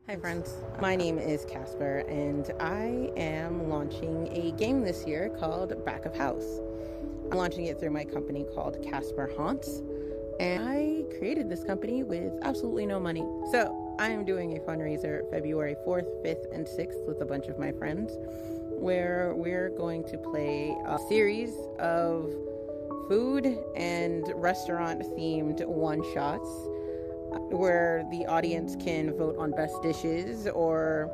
Hi friends, my name is Casper and I am launching a game this year called Back of House. I'm launching it through my company called Casper Haunts, and I created this company with absolutely no money. So I am doing a fundraiser February 4th, 5th, and 6th with a bunch of my friends where we're going to play a series of food and restaurant themed one-shots where the audience can vote on best dishes or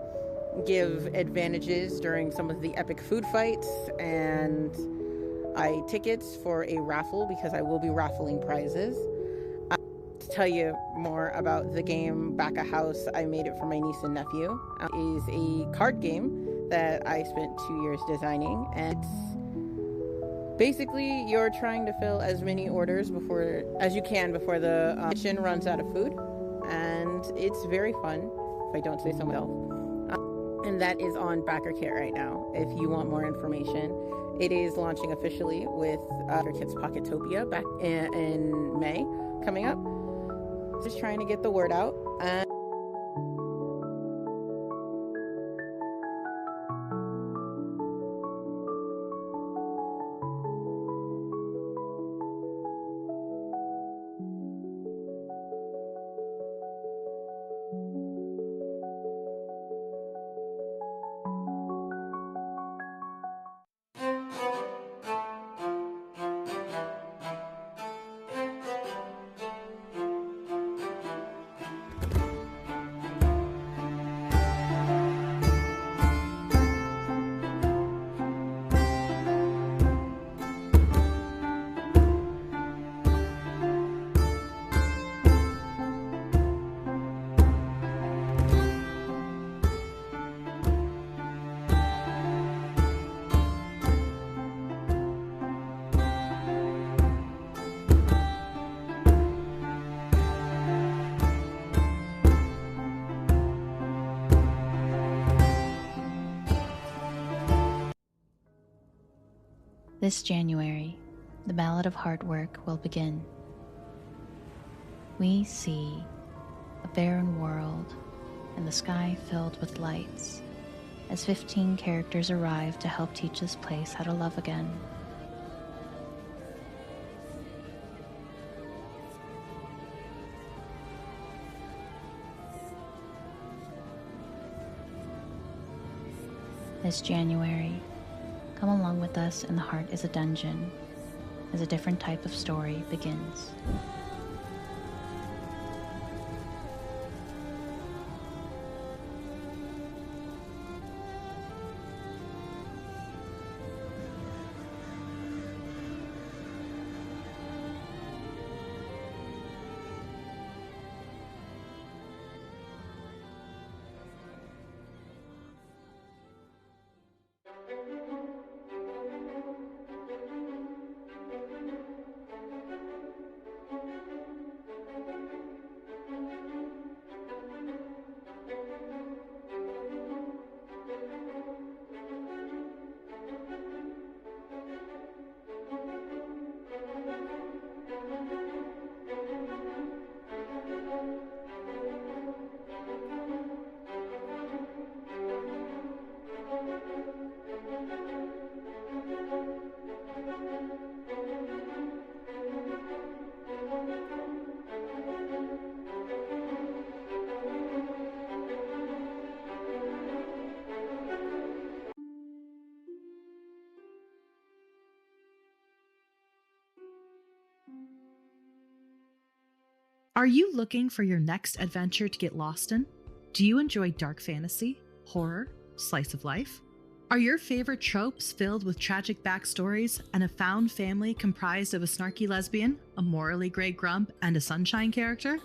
give advantages during some of the epic food fights, and I tickets for a raffle because I will be raffling prizes. To tell you more about the game Back a House, I made it for my niece and nephew. It is a card game that I spent 2 years designing, and it's basically you're trying to fill as many orders as you can before the kitchen runs out of food, and it's very fun, if I don't say so myself. And that is on Backer Kit right now. If you want more information, it is launching officially with Backer Kit's Pocketopia back in May coming up. Just trying to get the word out. This January, the Ballad of Hard Work will begin. We see a barren world and the sky filled with lights as 15 characters arrive to help teach this place how to love again. This January, come along with us in The Heart is a Dungeon as a different type of story begins. Are you looking for your next adventure to get lost in? Do you enjoy dark fantasy, horror, slice of life? Are your favorite tropes filled with tragic backstories and a found family comprised of a snarky lesbian, a morally gray grump, and a sunshine character?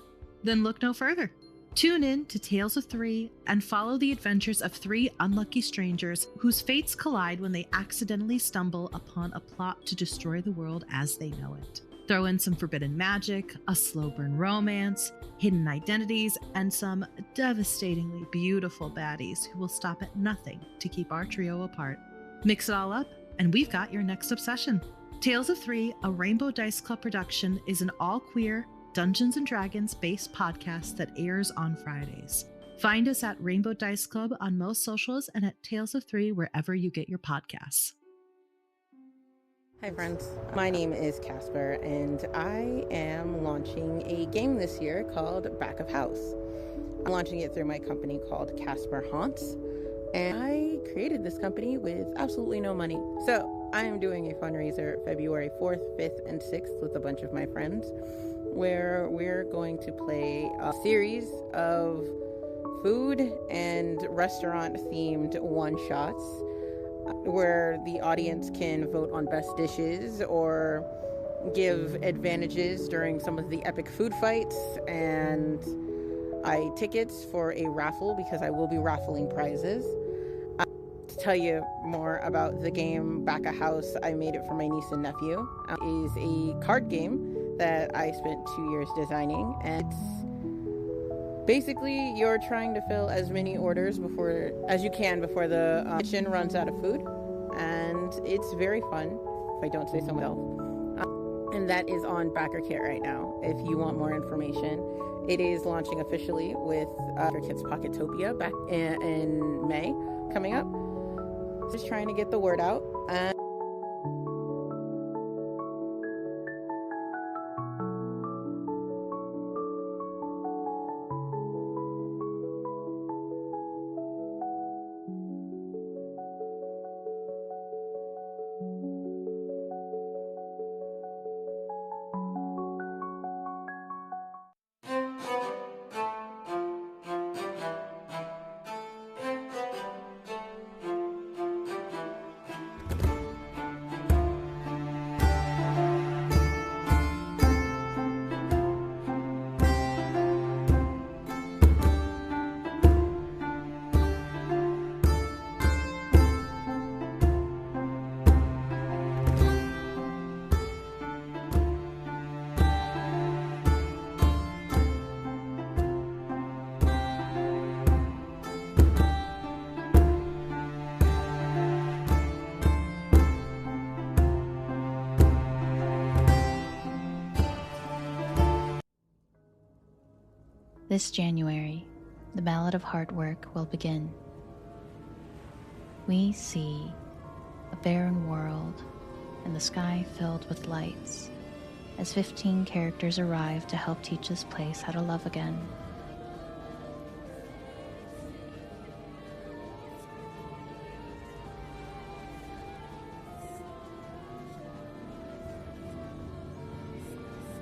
Then look no further. Tune in to Tales of Three and follow the adventures of three unlucky strangers whose fates collide when they accidentally stumble upon a plot to destroy the world as they know it. Throw in some forbidden magic, a slow burn romance, hidden identities, and some devastatingly beautiful baddies who will stop at nothing to keep our trio apart. Mix it all up, and we've got your next obsession. Tales of Three, a Rainbow Dice Club production, is an all-queer, Dungeons & Dragons-based podcast that airs on Fridays. Find us at Rainbow Dice Club on most socials and at Tales of Three wherever you get your podcasts. Hi friends, my name is Casper and I am launching a game this year called Back of House. I'm launching it through my company called Casper Haunts, and I created this company with absolutely no money. So I am doing a fundraiser February 4th, 5th, and 6th with a bunch of my friends where we're going to play a series of food and restaurant themed one-shots where the audience can vote on best dishes or give advantages during some of the epic food fights, and tickets for a raffle because I will be raffling prizes. To tell you more about the game Back of House, I made it for my niece and nephew. It is a card game that I spent 2 years designing, and basically, you're trying to fill as many orders as you can before the kitchen runs out of food, and it's very fun, if I don't say so myself. And that is on Backer Kit right now, if you want more information. It is launching officially with Backer Kit's Pocketopia back in May, coming up. Just trying to get the word out. This January, the Ballad of Hard Work will begin. We see a barren world and the sky filled with lights as 15 characters arrive to help teach this place how to love again.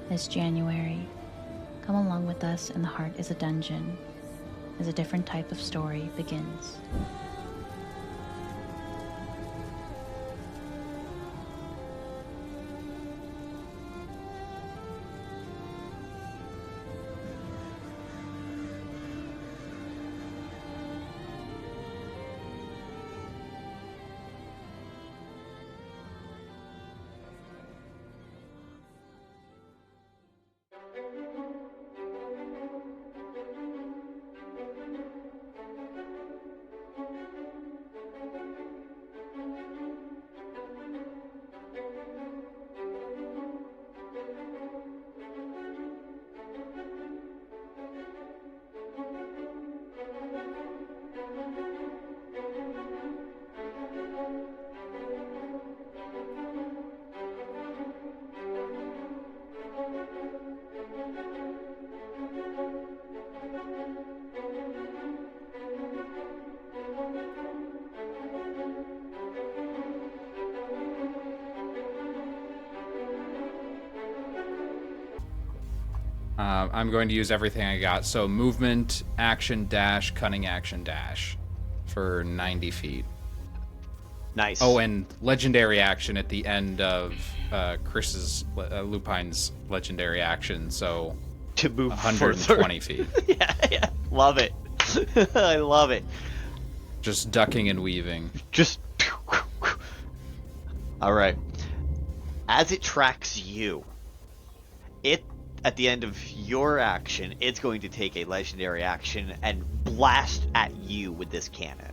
This January, come along with us in The Heart is a Dungeon as a different type of story begins. I'm going to use everything I got. So movement, action, dash, cunning action, dash for 90 feet. Nice. Oh, and legendary action at the end of Lupine's legendary action. So to move 120 feet. Yeah. Love it. I love it. Just ducking and weaving. Just. All right. As it tracks you, at the end of your action, it's going to take a legendary action and blast at you with this cannon.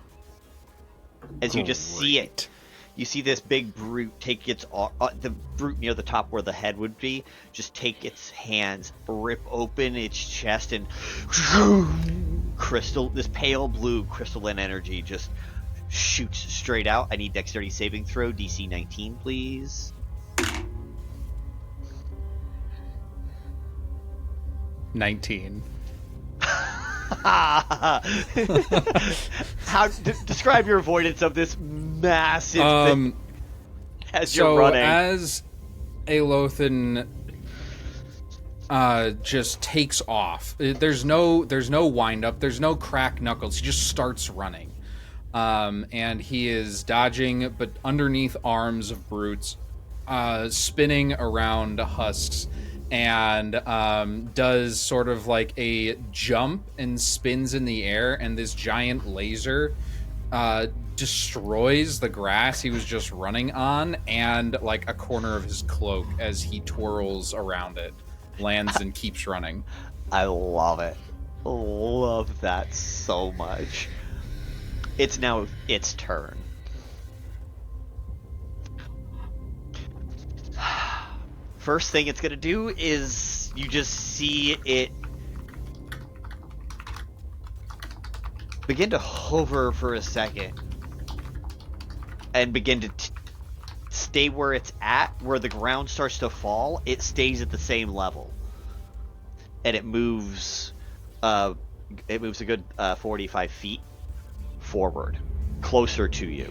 As you just see it, you see this big brute take its the brute near the top where the head would be, just take its hands, rip open its chest, and this pale blue crystalline energy just shoots straight out. I need dexterity saving throw, DC 19, please. 19. Describe your avoidance of this massive thing as you're running. As Aelothin just takes off, there's no wind up, there's no crack knuckles. He just starts running, and he is dodging, but underneath arms of brutes, spinning around husks. And does sort of like a jump and spins in the air, and this giant laser destroys the grass he was just running on and like a corner of his cloak as he twirls around it, lands and keeps running. I love it. Love that so much. It's now its turn. First thing it's gonna do is you just see it begin to hover for a second and begin to stay where it's at. Where the ground starts to fall, it stays at the same level, and it moves a good 45 feet forward, closer to you.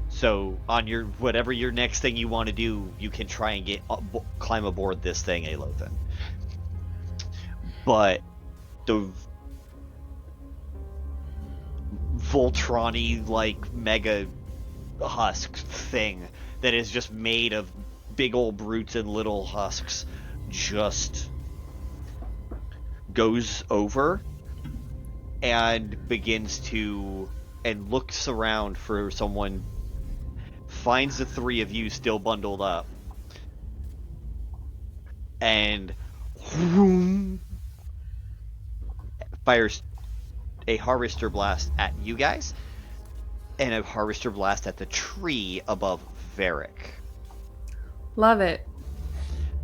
So on your whatever your next thing you want to do, you can try and climb aboard this thing, Aelothin. But the Voltron-y like mega husk thing that is just made of big old brutes and little husks just goes over and begins to and looks around for someone. Finds the three of you still bundled up, and fires a harvester blast at you guys, and a harvester blast at the tree above Varrick. Love it.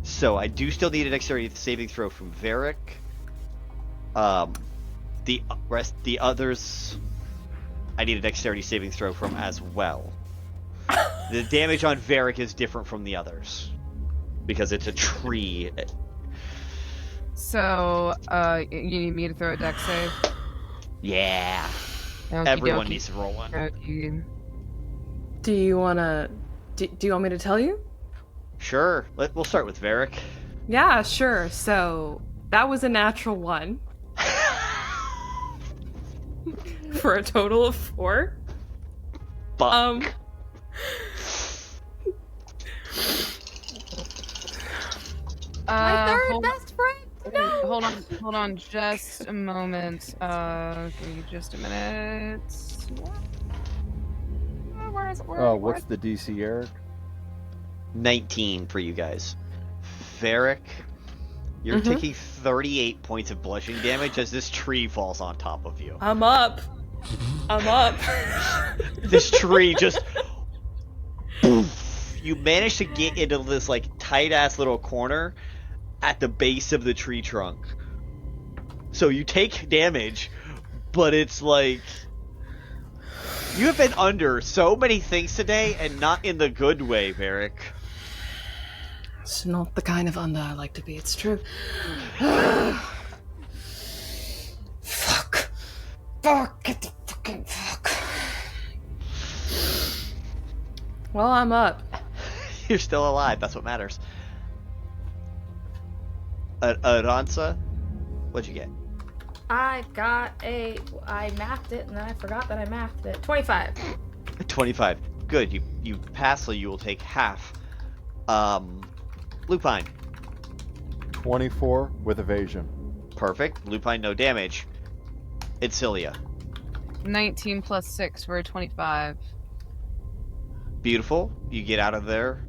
So I do still need a dexterity saving throw from Varrick. The others, I need a dexterity saving throw from as well. The damage on Varrick is different from the others because it's a tree. So, you need me to throw a dex save? Yeah. Everyone needs to roll one. Do you wanna? Do you want me to tell you? Sure. We'll start with Varrick. Yeah, sure. So that was a natural 1 for a total of 4. Fuck. My third best friend? No! Hold on just a moment. Give me just a minute. Where is it? What's the DC, Eric? 19 for you guys. Varrick, you're taking 38 points of bludgeoning damage as this tree falls on top of you. I'm up. This tree just... You manage to get into this like tight-ass little corner at the base of the tree trunk. So you take damage, but it's like... You have been under so many things today, and not in the good way, Varrick. It's not the kind of under I like to be, it's true. Fuck. Get the fucking fuck. Well, I'm up. You're still alive, that's what matters. Aransa, what'd you get? I mapped it, and then I forgot that I mapped it. 25. 25. Good. You pass, so you will take half. Lupine. 24 with evasion. Perfect. Lupine, no damage. Adsila. 19 plus 6 for a 25. Beautiful. You get out of there.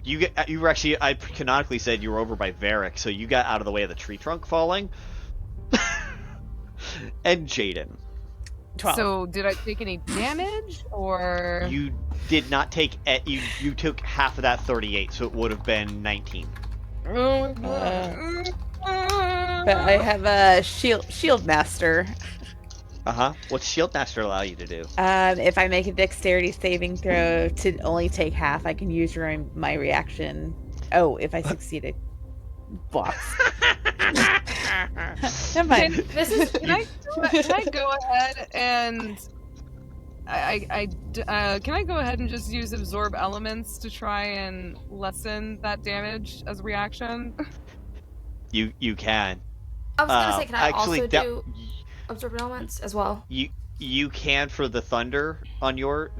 You were actually, I canonically said you were over by Varrick, so you got out of the way of the tree trunk falling. And Jaden. 12. So did I take any damage, or You did not take you took half of that 38, so it would have been 19. But I have a shield master. What's Shield Master allow you to do? If I make a dexterity saving throw to only take half, I can use my reaction. Oh, if I succeeded. Blocks. Never mind. Can I go ahead and can I go ahead and just use absorb elements to try and lessen that damage as a reaction? You can. I was gonna say, can I actually, also do absorb elements as well? You can for the thunder on your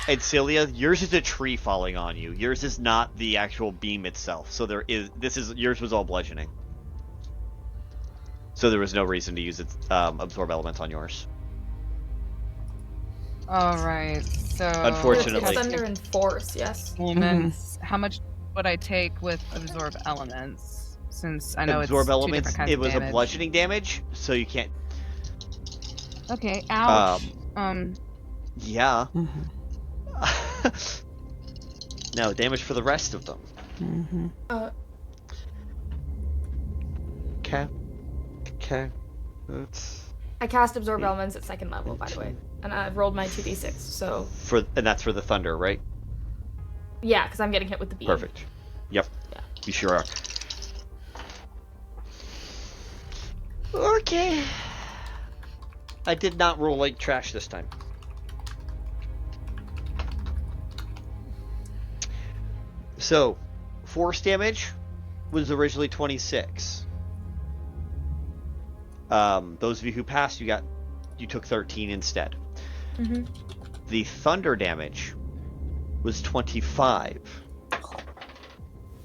Adsila. Yours is a tree falling on you. Yours is not the actual beam itself. So yours was all bludgeoning. So there was no reason to use absorb elements on yours. All right. So unfortunately, it's thunder and force. Yes. Elements. How much would I take with absorb elements? Since I know absorb it's elements. two different kinds It was of damage. a bludgeoning damage, so you can't. Okay. Ouch. Yeah. No damage for the rest of them. Okay. I cast absorb elements at 2nd level, by the way, and I've rolled my 2d6. So. And that's for the thunder, right? Yeah, because I'm getting hit with the beam. Perfect. Yep. Yeah. You sure are. Okay. I did not roll like trash this time. So, force damage was originally 26. Those of you who passed, you took 13 instead. The thunder damage was 25.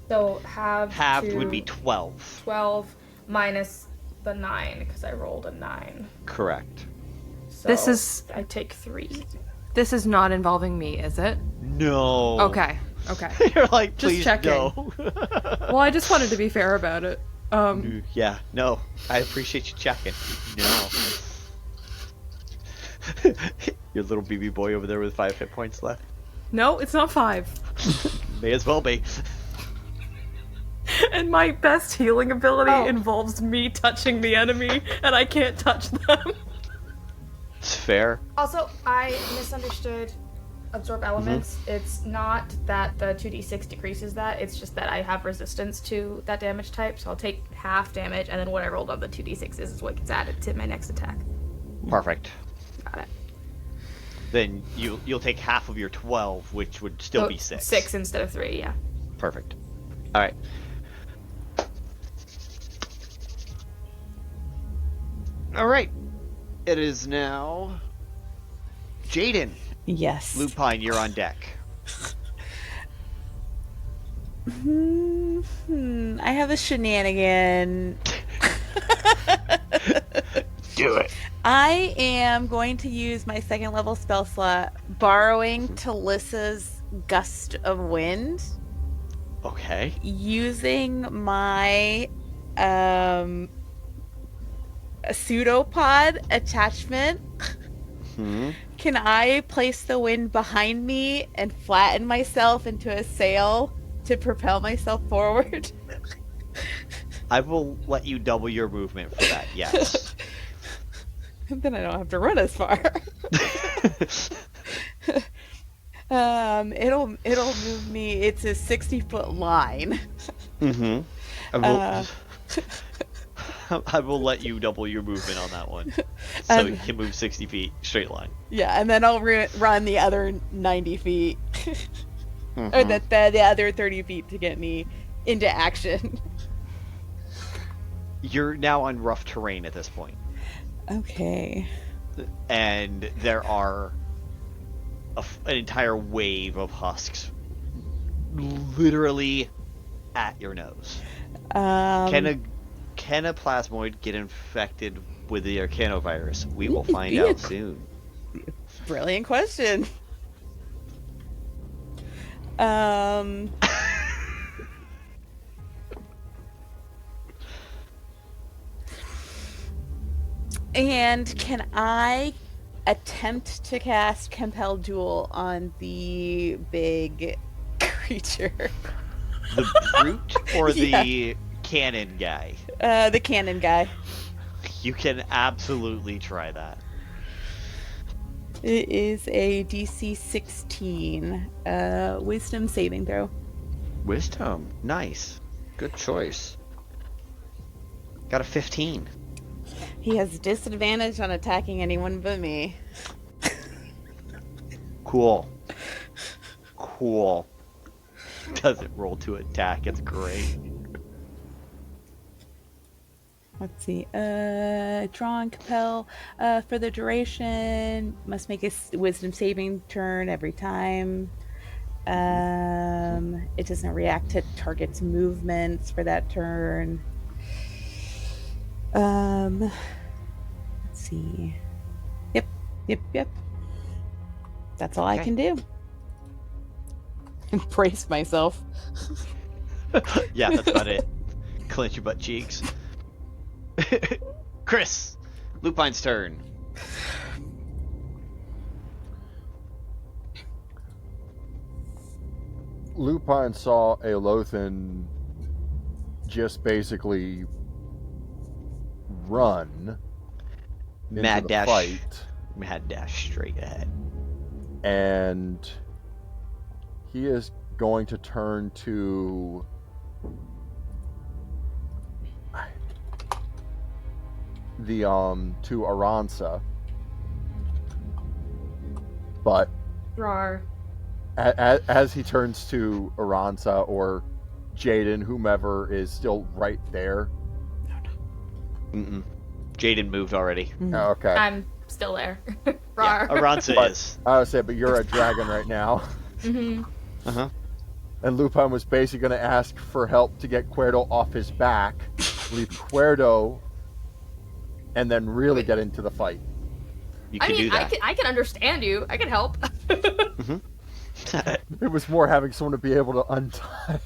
So halved would be 12. 12 minus the 9 because I rolled a 9. Correct. So This is I take 3. This is not involving me, is it? No. Okay. You're like, please just checking. no. Well, I just wanted to be fair about it. Yeah, no. I appreciate you checking. No. Your little BB boy over there with 5 hit points left. No, it's not 5. May as well be. And my best healing ability involves me touching the enemy, and I can't touch them. It's fair. Also, I misunderstood absorb elements. It's not that the 2d6 decreases that, it's just that I have resistance to that damage type, so I'll take half damage, and then what I rolled on the 2d6s is what gets added to my next attack. Perfect. Got it. Then you'll take half of your 12, which would still be 6. 6 instead of 3, yeah. Perfect. Alright. Alright. It is now Jaden. Yes. Lupine, you're on deck. I have a shenanigan. Do it. I am going to use my 2nd level spell slot, borrowing Talissa's Gust of Wind. Okay. Using my pseudopod attachment. Can I place the wind behind me and flatten myself into a sail to propel myself forward? I will let you double your movement for that, yes. Then I don't have to run as far. It'll move me. It's a 60-foot line. I will let you double your movement on that one, so you can move 60 feet straight line. Yeah, and then I'll run the other 90 feet, or the other 30 feet to get me into action. You're now on rough terrain at this point. Okay. And there are an entire wave of husks literally at your nose. Can a plasmoid get infected with the Arcanovirus? We will find out soon. Brilliant question. And can I attempt to cast Compel Duel on the big creature? The brute or the cannon guy? The cannon guy. You can absolutely try that. It is a DC 16 wisdom saving throw. Wisdom. Nice. Good choice. Got a 15. He has disadvantage on attacking anyone but me. Cool. Doesn't roll to attack. It's great. Let's see. Draw and compel. For the duration, must make a wisdom saving turn every time. It doesn't react to target's movements for that turn. Let's see. Yep. That's all I can do. Brace myself. Yeah, that's about it. Clench your butt cheeks. Chris, Lupine's turn. Lupine saw Aelothin just basically run Mad into the dash. fight. Mad dash straight ahead. And he is going to turn to to Aransa. But Rar. as he turns to Aransa or Jaden, whomever is still right there. Jaden moved already. Oh, okay. I'm still there. Yeah, Aransa is. I would say, but you're a dragon right now. Uh-huh. And Lupine was basically going to ask for help to get Cuerdo off his back, leave Cuerdo, and then really get into the fight. You I can mean, do that. I can understand you. I can help. It was more having someone to be able to untie.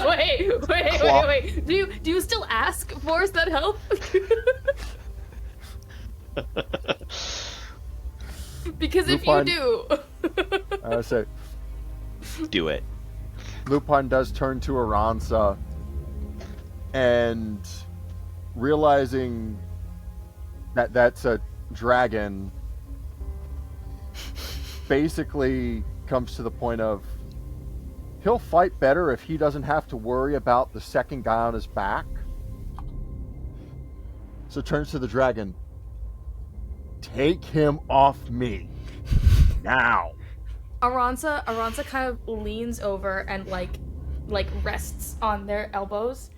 wait. Do you still ask for that help? Because if Lupine, you do, I would say, do it. Lupine does turn to Aransa, and realizing that that's a dragon, basically comes to the point of he'll fight better if he doesn't have to worry about the second guy on his back. So turns to the dragon. Take him off me. Now. Aransa kind of leans over and like rests on their elbows,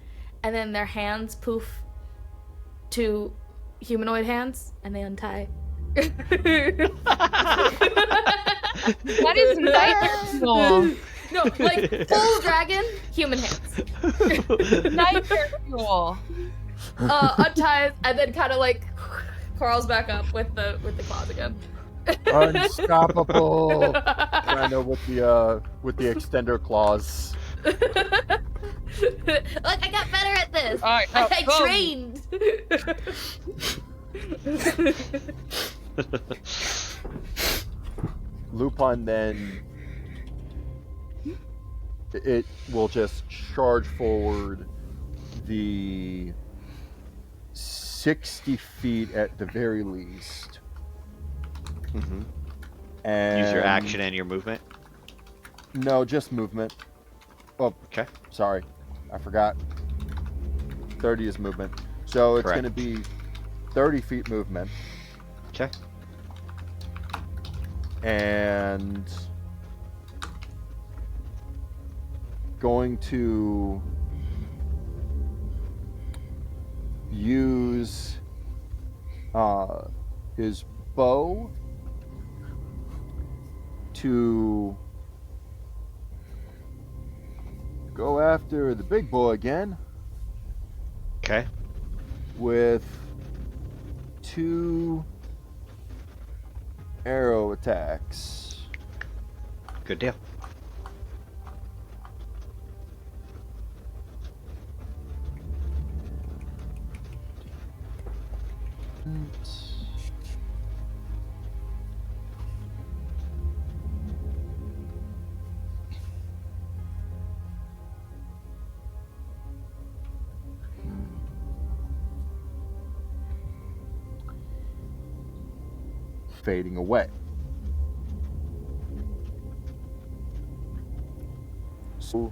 and then their hands poof to humanoid hands, and they untie. That is nightmare. No, like full dragon, human hands. Nightmare fuel. Unties and then kind of like crawls back up with the claws again. Unstoppable. Reno with the extender claws. Look, I got better at this. All right, I trained. Lupine then it will just charge forward the 60 feet at the very least. And use your action and your movement. No, just movement. Oh, okay. Sorry, I forgot. 30 is movement, so it's Correct. going to be 30 feet movement. Okay. And going to use his bow to go after the big boy again. Okay. With 2 arrow attacks. Good deal. Fading away. So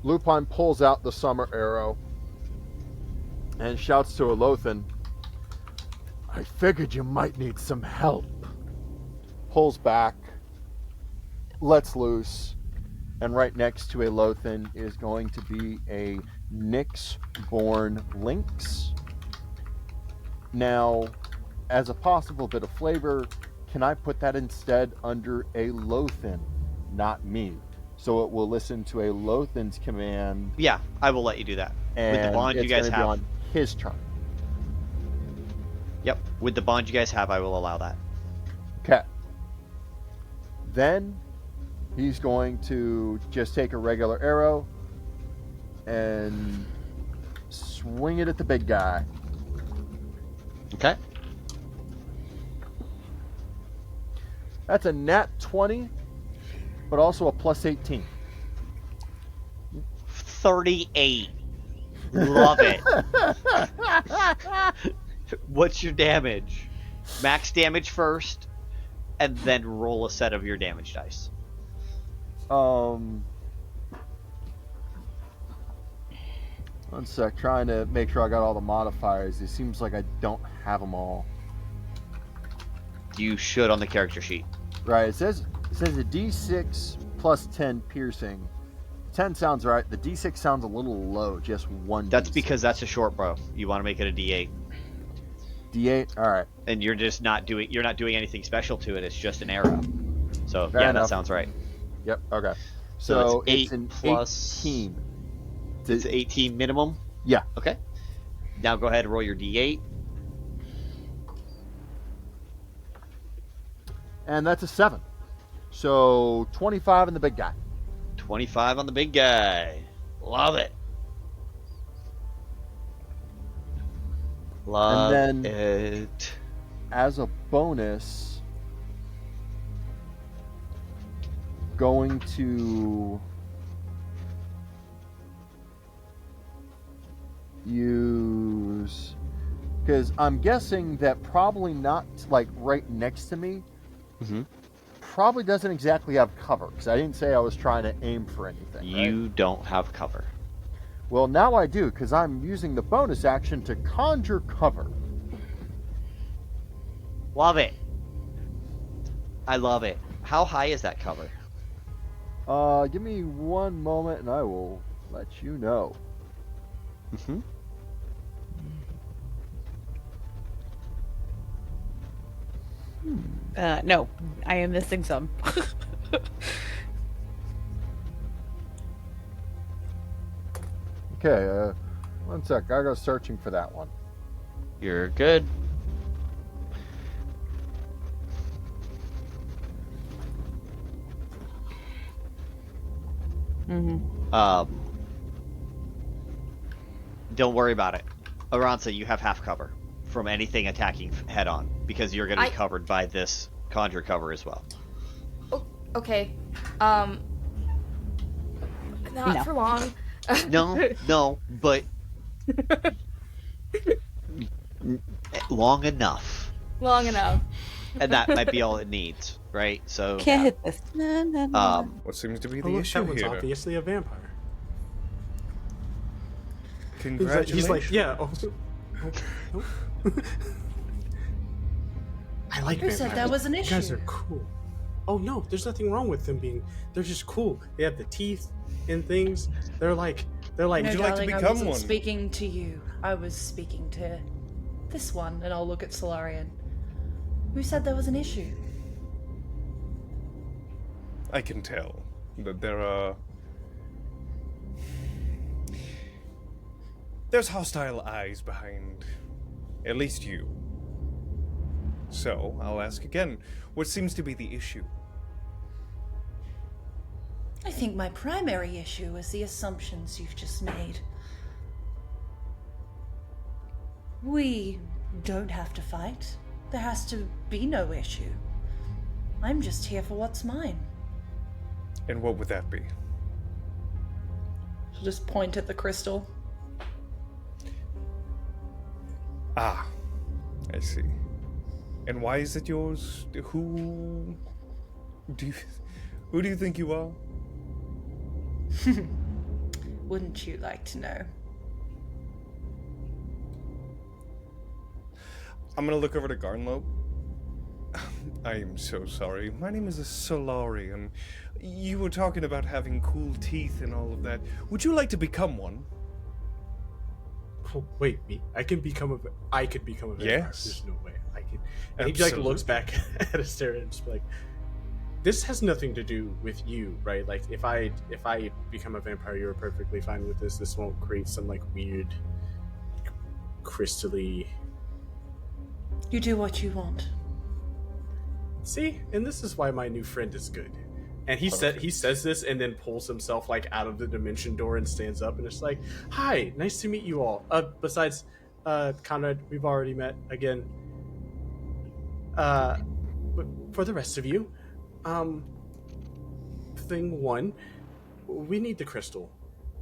Lupine pulls out the summer arrow and shouts to Aelothin, "I figured you might need some help." Pulls back, lets loose, and right next to Aelothin is going to be a Nyx-born lynx. Now, as a possible bit of flavor, can I put that instead under Aelothin, not me? So it will listen to Aelothin's command. Yeah, I will let you do that. And with the bond you guys be have. on his turn. Yep, with the bond you guys have, I will allow that. Okay. Then he's going to just take a regular arrow and swing it at the big guy. Okay. That's a nat 20, but also a plus 18. 38. Love it. What's your damage? Max damage first, and then roll a set of your damage dice. One sec, trying to make sure I got all the modifiers. It seems like I don't have them all. You should on the character sheet. Right, it says a D6 plus 10 piercing. 10 sounds right. The D6 sounds a little low, just one. That's D6. because that's a short bow. You want to make it a D8. D8, all right. And you're just not doing anything special to it. It's just an arrow. So Fair yeah, enough. that sounds right. Yep. Okay. So it's 8 it's an plus 18. It's 18 minimum. Yeah. Okay. Now go ahead and roll your D8. And that's a 7. So 25 on the big guy. 25 on the big guy. Love it. Love and then, it. As a bonus, going to use, because I'm guessing that probably not like right next to me. Mm-hmm. Probably doesn't exactly have cover, because I didn't say I was trying to aim for anything. You right? don't have cover. Well, now I do, because I'm using the bonus action to conjure cover. Love it. I love it. How high is that cover? Give me one moment and I will let you know. Mm-hmm. No, I am missing some. Okay, one sec. I go searching for that one. You're good. Mm-hmm. Don't worry about it. Aransa, you have half cover from anything attacking head on, because you're going to be covered by this conjure cover as well. Oh, okay. Not No. for long. No, but long enough. Long enough. And that might be all it needs, right? So Can't hit this. No. What seems to be Oh, the look, issue that one's here? obviously a vampire. Congratulations. He's like, yeah. Oh, oh. I like Who vampires. said that was an You guys issue? are cool. Oh no, there's nothing wrong with them being. They're just cool. They have the teeth and things. They're They're like, no, would you darling, like to I become wasn't one? speaking to you. I was speaking to this one, and I'll look at Solarian. Who said there was an issue? I can tell that there's hostile eyes behind at least you. So, I'll ask again, what seems to be the issue? I think my primary issue is the assumptions you've just made. We don't have to fight. There has to be no issue. I'm just here for what's mine. And what would that be? She'll just point at the crystal. Ah, I see. And why is it yours? Who do you think you are? Wouldn't you like to know? I'm gonna look over to Garnlow. I am so sorry. My name is a Solarian. You were talking about having cool teeth and all of that. Would you like to become one? Oh, wait, me? I could become a vampire. Yes. There's no way I could. And he like looks back at Astraea and just be like, this has nothing to do with you, right? Like if I become a vampire, you're perfectly fine with this. This won't create some like weird crystally. You do what you want. See, and this is why my new friend is good. And he says this and then pulls himself like out of the dimension door and stands up and it's like, "Hi, nice to meet you all. Besides, Conrad, we've already met again. But for the rest of you, thing one, we need the crystal.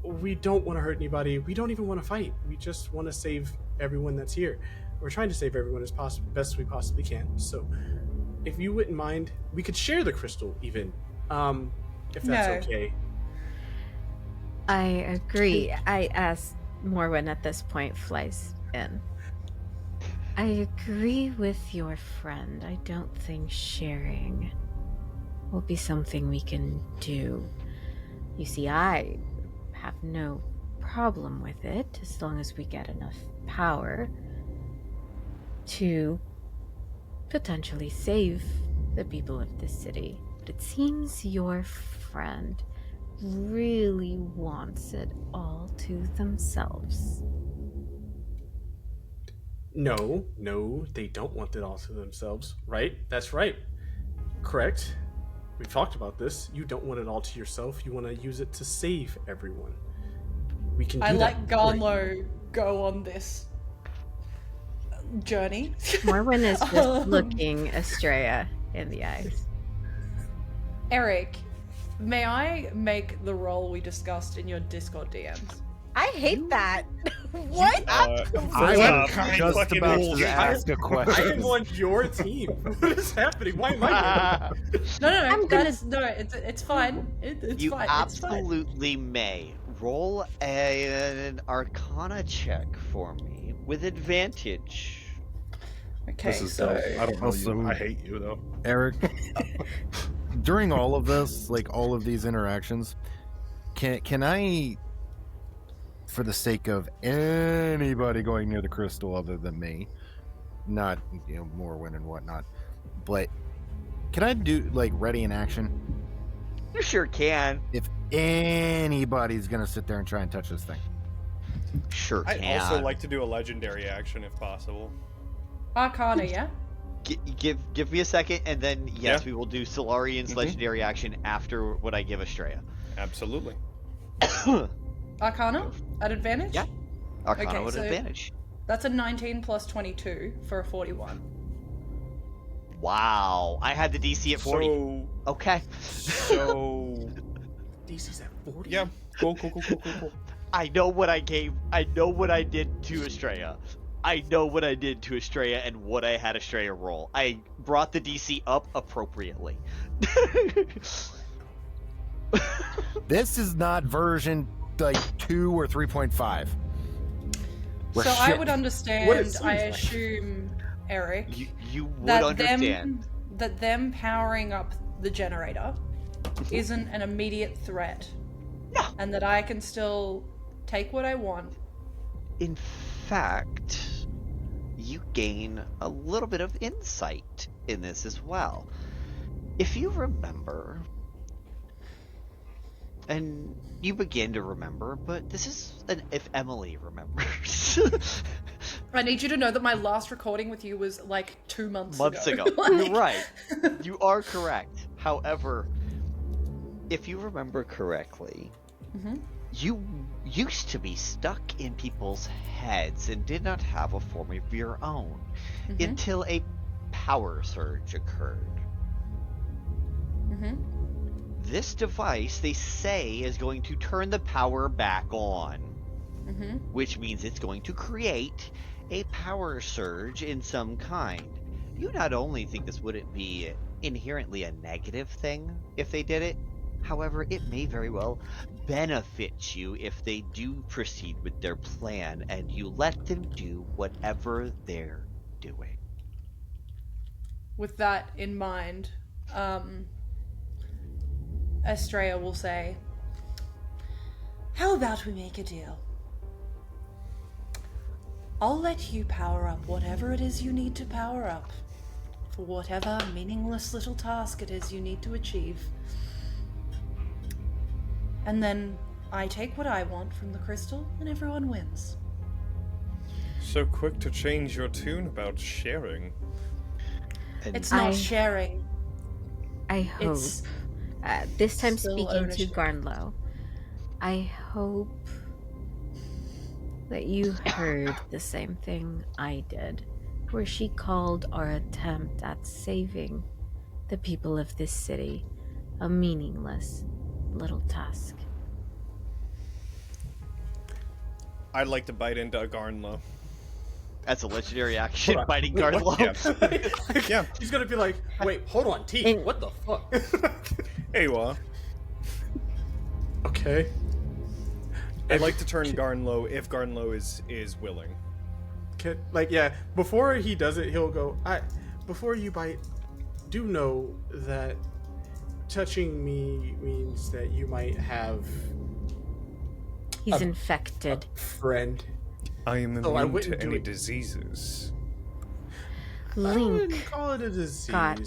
We don't want to hurt anybody. We don't even want to fight. We just want to save everyone that's here. We're trying to save everyone as best we possibly can. So, if you wouldn't mind, we could share the crystal even, if that's okay." I agree. As Morwen at this point flies in. I agree with your friend. I don't think sharing will be something we can do. You see, I have no problem with it as long as we get enough power to potentially save the people of this city. But it seems your friend really wants it all to themselves. No, they don't want it all to themselves, right? That's right. Correct. We've talked about this. You don't want it all to yourself. You want to use it to save everyone. We can do that. I let Garnlow go on this journey. Morwen is just looking Astraea in the eyes. Eric, may I make the role we discussed in your Discord DMs? I hate that. What? I'm just about to ask a question. I am on your team. What is happening? Why am I here? No, it's fine. It's you fine. absolutely may. Roll an Arcana check for me with advantage. Okay, This is tough. I don't know you. I hate you though. Eric, during all of this, like all of these interactions, can I, for the sake of anybody going near the crystal other than me, not Morwen and whatnot, but can I do like ready in action? You sure can. If anybody's gonna sit there and try and touch this thing, sure can. I'd also like to do a legendary action if possible. Arcana, yeah? Give me a second, and then yes, we will do Solarian's legendary action after what I give Astraea. Absolutely. Arcana at advantage? Yeah. Arcana okay, with so advantage. That's a 19 plus 22 for a 41. Wow, I had the DC at 40. Okay. So DC's at 40? Yeah. Cool. I know what I gave. I know what I did to Astraea. I know what I did to Astraea and what I had Astraea roll. I brought the DC up appropriately. this is not version like 2 or 3.5. So I would understand, I assume, Eric, you would understand that them powering up the generator isn't an immediate threat. No. And that I can still take what I want. In fact, you gain a little bit of insight in this as well. If you remember, and you begin to remember, but this is if Emily remembers. I need you to know that my last recording with you was like 2 months ago. You're right. You are correct. However, if you remember correctly, you used to be stuck in people's heads and did not have a form of your own until a power surge occurred. This device, they say, is going to turn the power back on, which means it's going to create a power surge in some kind. You not only think this wouldn't be inherently a negative thing if they did it, however, it may very well benefit you if they do proceed with their plan and you let them do whatever they're doing. With that in mind, Astraea will say, how about we make a deal? I'll let you power up whatever it is you need to power up for whatever meaningless little task it is you need to achieve. And then I take what I want from the crystal and everyone wins. So quick to change your tune about sharing. It's not sharing. I hope. It's this time still speaking ownership. to Garnlow, I hope that you heard the same thing I did, where she called our attempt at saving the people of this city a meaningless little task. I'd like to bite into a Garnlow. That's a legendary action, biting Garnlow. Yeah. She's gonna be like, wait, hold on, teeth. What the fuck? Ewa. Okay. I'd like to turn Garnlow if Garnlow is willing. Before he does it, he'll go, before you bite, do know that touching me means that you might have He's infected. Friend. I am Oh, I immune wouldn't to do any it. diseases. I wouldn't Link call it a disease. got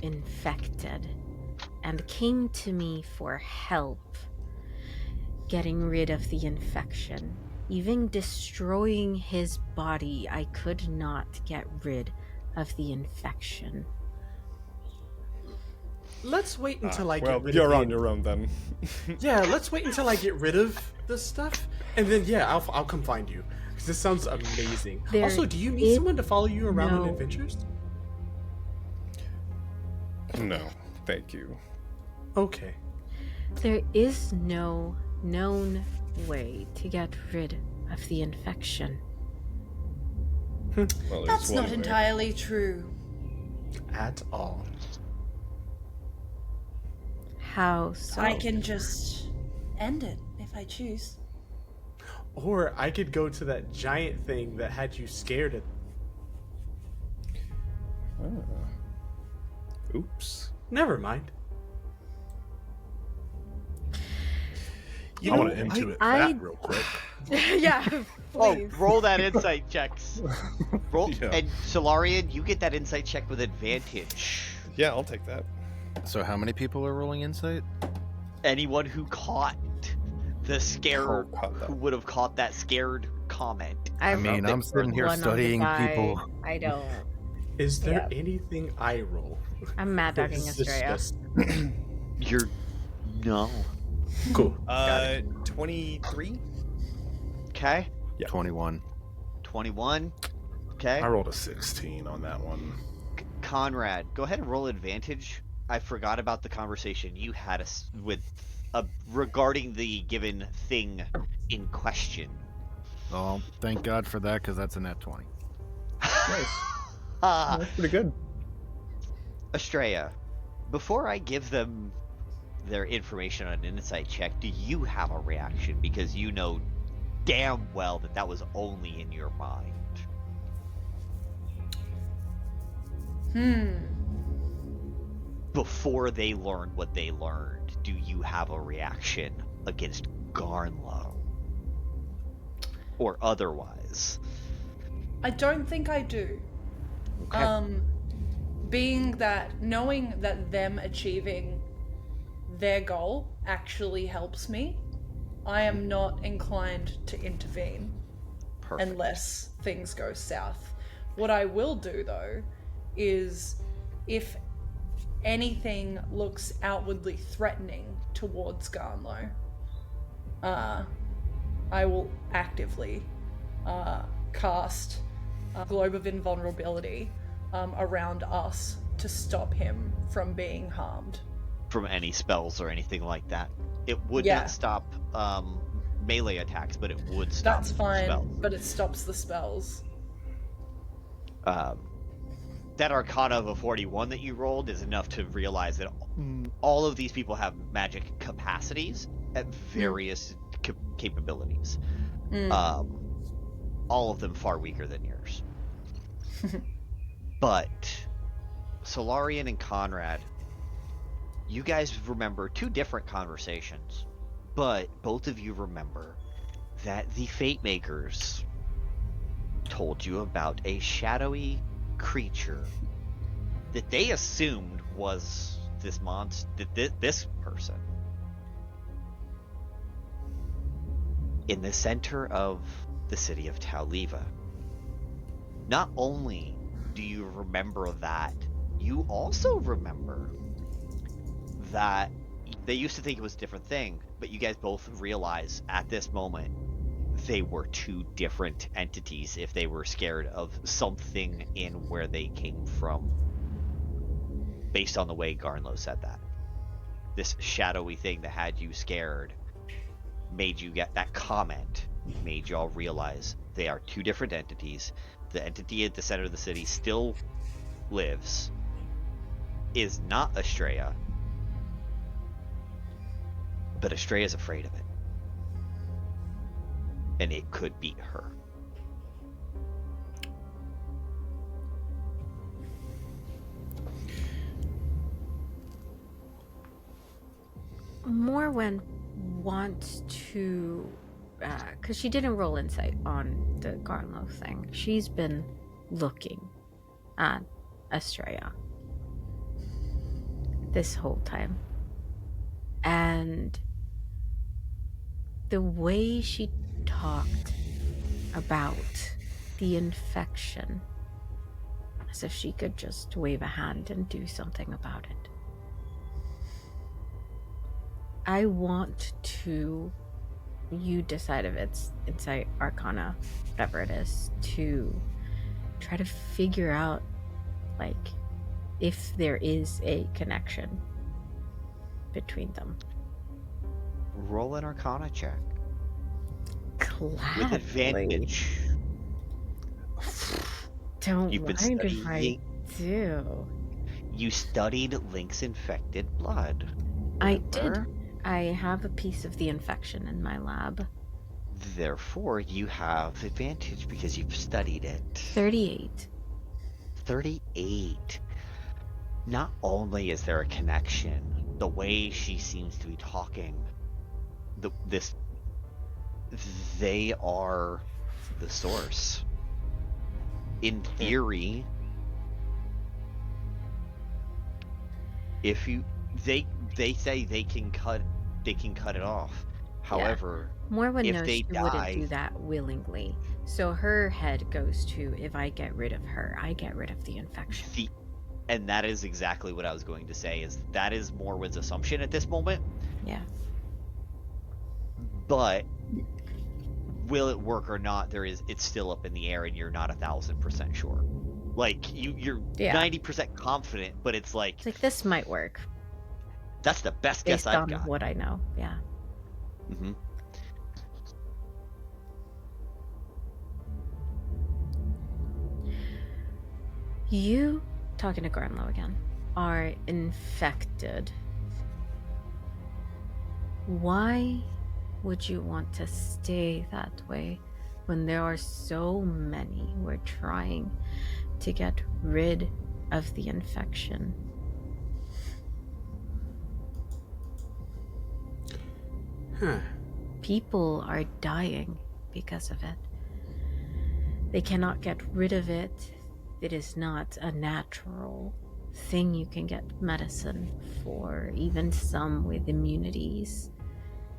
infected and came to me for help getting rid of the infection. Even destroying his body, I could not get rid of the infection. Let's wait until I get Well, rid you're of on your own then. Yeah, let's wait until I get rid of this stuff, and then I'll come find you. Because this sounds amazing. There Also, do you need someone to follow you around on no- adventures? No, thank you. Okay. There is no known way to get rid of the infection. Well, That's not entirely true. At all. How so? I can just end it if I choose. Or I could go to that giant thing that had you scared at. Oops. Never mind. I want to intuit that real quick. Yeah. Oh, Please. roll that insight checks. Roll, Yeah. and Solarian, you get that insight check with advantage. Yeah, I'll take that. So how many people are rolling insight? Anyone who caught the scare, who would have caught that scared comment. I mean, I'm sitting here one on the studying die. people. I don't. Is there Yeah. anything I roll? I'm mad dogging Is this Astraea. just- You're no. Cool. 23? Okay. Yeah. 21. 21. Okay. I rolled a 16 on that one. Conrad, go ahead and roll advantage. I forgot about the conversation you had with regarding the given thing in question. Oh, thank God for that, because that's a net 20. That's pretty good. Astraea, before I give them their information on an insight check, do you have a reaction? Because you know damn well that that was only in your mind. Before they learned what they learned, do you have a reaction against Garnlow? or otherwise? I don't think I do. Okay. Being that, knowing that them achieving their goal actually helps me, I am not inclined to intervene. Perfect. Unless things go south. What I will do, though, is if anything looks outwardly threatening towards Garnlow, I will actively cast a globe of invulnerability around us to stop him from being harmed. From any spells or anything like that. It would Yeah. not stop melee attacks, but it would stop That's fine, spells. but it stops the spells. That Arcana of a 41 that you rolled is enough to realize that all of these people have magic capacities at various capabilities. All of them far weaker than yours. But Solarian and Conrad, you guys remember two different conversations, but both of you remember that the Fate Makers told you about a shadowy creature that they assumed was this monster, this person. In the center of the city of Taoliva. Not only do you remember that, you also remember that they used to think it was a different thing, but you guys both realize at this moment they were two different entities if they were scared of something in where they came from, based on the way Garnlow said that. This shadowy thing that had you scared made you get that comment, made y'all realize they are two different entities. The entity at the center of the city still lives, is not Astraea, but Astraea is afraid of it. And it could beat her. Morwen wants to, because she didn't roll insight on the Garnlow thing. She's been looking at Astraea this whole time. And the way she talked about the infection, as if she could just wave a hand and do something about it. I want to, you decide if it's Insight, Arcana, whatever it is, to try to figure out, like, if there is a connection between them. Roll an Arcana check. Gladly. With advantage. Don't You've been mind if I studying. do. You studied Link's infected blood. I remember? did. I have a piece of the infection in my lab. Therefore, you have advantage because you've studied it. 38. 38. Not only is there a connection, the way she seems to be talking, they are the source. In theory, if you they say they can cut it off. However, Morwen if knows they she die, wouldn't do that willingly. So her head goes to, if I get rid of her, I get rid of the infection. and that is exactly what I was going to say, is that is Morwen's assumption at this moment. Yeah. But will it work or not? It's still up in the air, and you're not 1,000% sure. Like you're 90% confident, but it's like this might work. That's the best Based guess I've on got. what I know. Yeah. Mm-hmm. You, talking to Garnlow again, are infected. Why would you want to stay that way when there are so many who are trying to get rid of the infection? Huh. People are dying because of it. They cannot get rid of it. It is not a natural thing you can get medicine for. Even some with immunities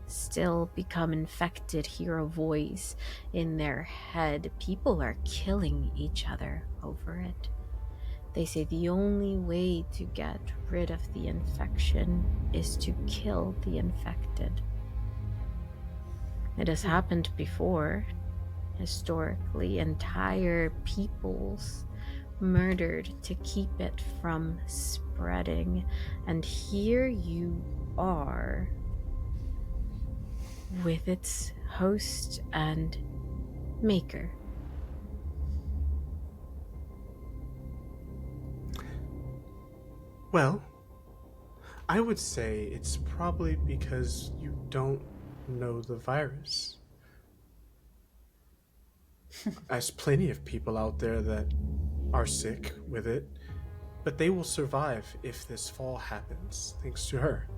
still become infected, hear a voice in their head. People are killing each other over it. They say the only way to get rid of the infection is to kill the infected. It has happened before. Historically, entire peoples murdered to keep it from spreading. And here you are with its host and maker. Well, I would say it's probably because you don't know the virus. There's plenty of people out there that are sick with it, but they will survive if this fall happens, thanks to her.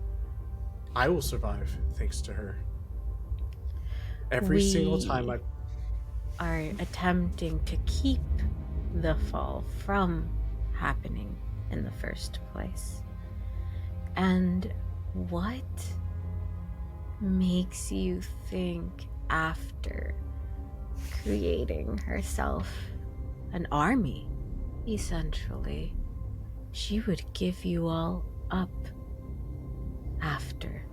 I will survive thanks to her. Every single time I are attempting to keep the fall from happening in the first place. And what makes you think after creating herself an army, essentially, she would give you all up after?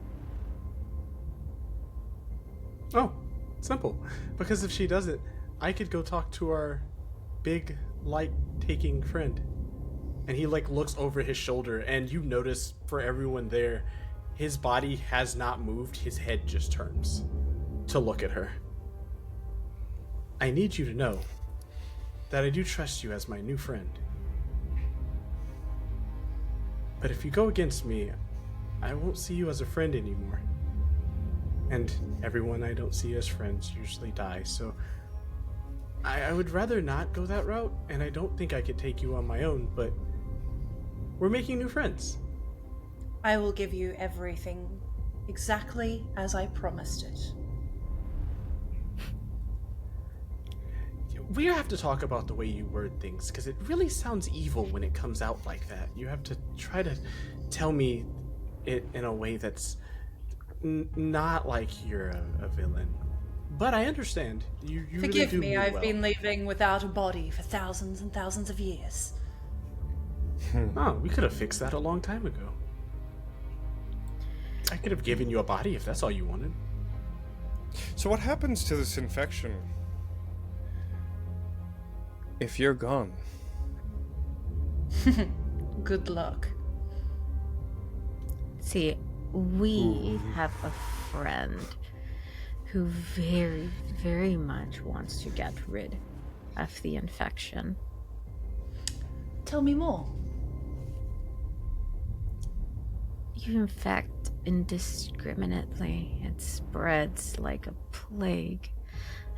Oh, simple. Because if she does it, I could go talk to our big light-taking friend. And he looks over his shoulder, and you notice for everyone there, his body has not moved, his head just turns to look at her. I need you to know that I do trust you as my new friend. But if you go against me, I won't see you as a friend anymore. And everyone I don't see as friends usually die, so I would rather not go that route, and I don't think I could take you on my own, but we're making new friends. I will give you everything exactly as I promised it. We have to talk about the way you word things, because it really sounds evil when it comes out like that. You have to try to tell me it in a way that's not like you're a villain. But I understand. You Forgive really do me, mean I've well. been living without a body for thousands and thousands of years. Oh, we could have fixed that a long time ago. I could have given you a body if that's all you wanted. So what happens to this infection if you're gone? Good luck. See, we have a friend who very, very much wants to get rid of the infection. Tell me more. You infect indiscriminately. It spreads like a plague,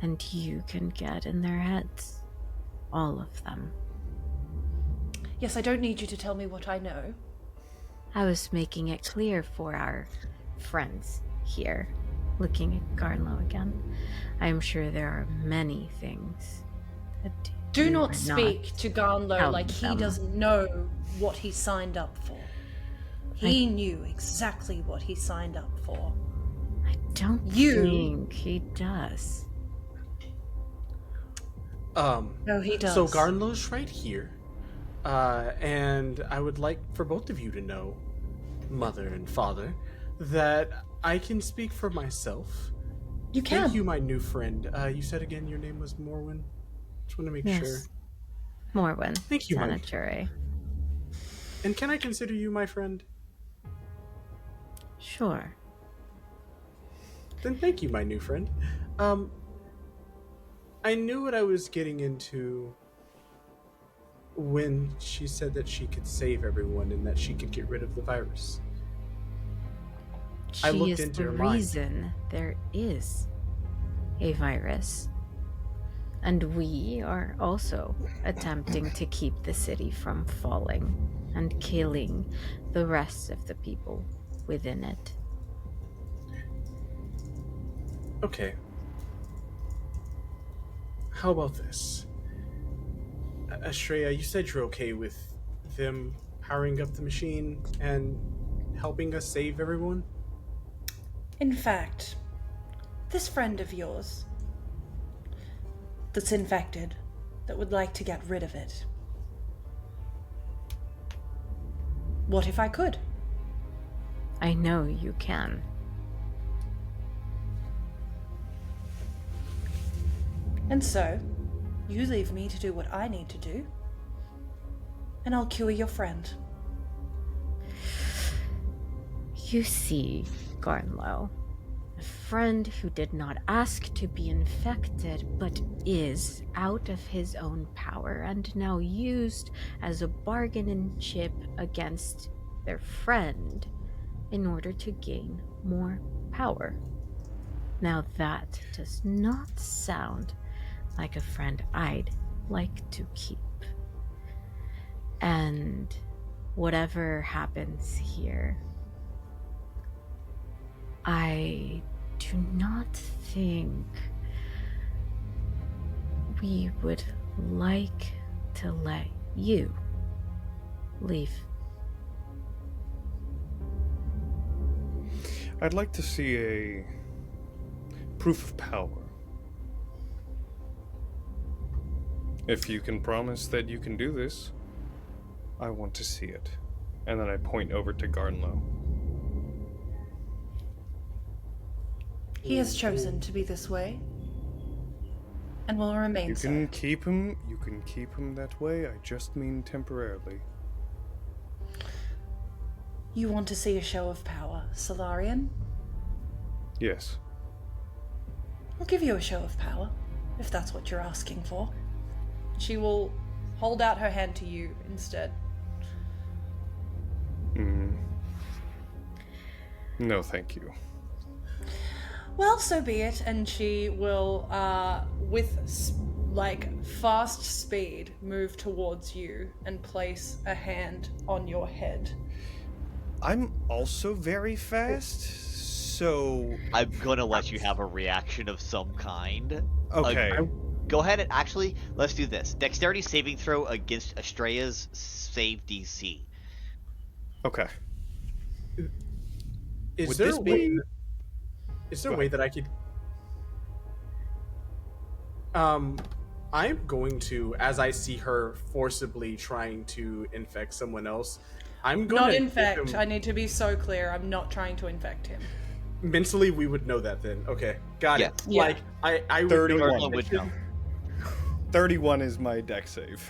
and you can get in their heads. All of them. Yes, I don't need you to tell me what I know. I was making it clear for our friends here. Looking at Garnlow again. I am sure there are many things that Do you not are speak to Garnlow telling like he them. doesn't know what he signed up for. He knew exactly what he signed up for. I don't think he does. No, he does. So Garnlow's right here. And I would like for both of you to know, Mother and Father, that I can speak for myself. You can. Thank you, my new friend. You said again your name was Morwen? Just want to make sure. Morwen. Thank you, Mike. Sanitary. And can I consider you my friend? Sure. Then thank you, my new friend. I knew what I was getting into when she said that she could save everyone and that she could get rid of the virus. I She looked is into the her mind. reason there is a virus. And we are also attempting to keep the city from falling and killing the rest of the people within it. Okay. How about this? Astraea, you said you're okay with them powering up the machine and helping us save everyone? In fact, this friend of yours that's infected, that would like to get rid of it. What if I could? I know you can. And so, you leave me to do what I need to do, and I'll cure your friend. You see, Garnlow, a friend who did not ask to be infected, but is out of his own power and now used as a bargaining chip against their friend in order to gain more power. Now that does not sound like a friend I'd like to keep. And whatever happens here, I do not think we would like to let you leave. I'd like to see a proof of power. If you can promise that you can do this, I want to see it. And then I point over to Garnlow. He has chosen to be this way, and will remain so. You can keep him that way, I just mean temporarily. You want to see a show of power, Solarian? Yes. I'll give you a show of power, if that's what you're asking for. She will hold out her hand to you instead. No, thank you. Well, so be it, and she will, with, fast speed, move towards you and place a hand on your head. I'm also very fast, so... I'm gonna let you have a reaction of some kind. Okay. Go ahead and actually, let's do this. Dexterity saving throw against Astraea's save DC. Okay. Is there a way that I could... I'm going to, as I see her forcibly trying to infect someone else, I'm going Not to infect. him... I need to be so clear. I'm not trying to infect him. Mentally, we would know that then. Okay, got it. Yeah. Like, I would 31 would know. 31 is my dex save.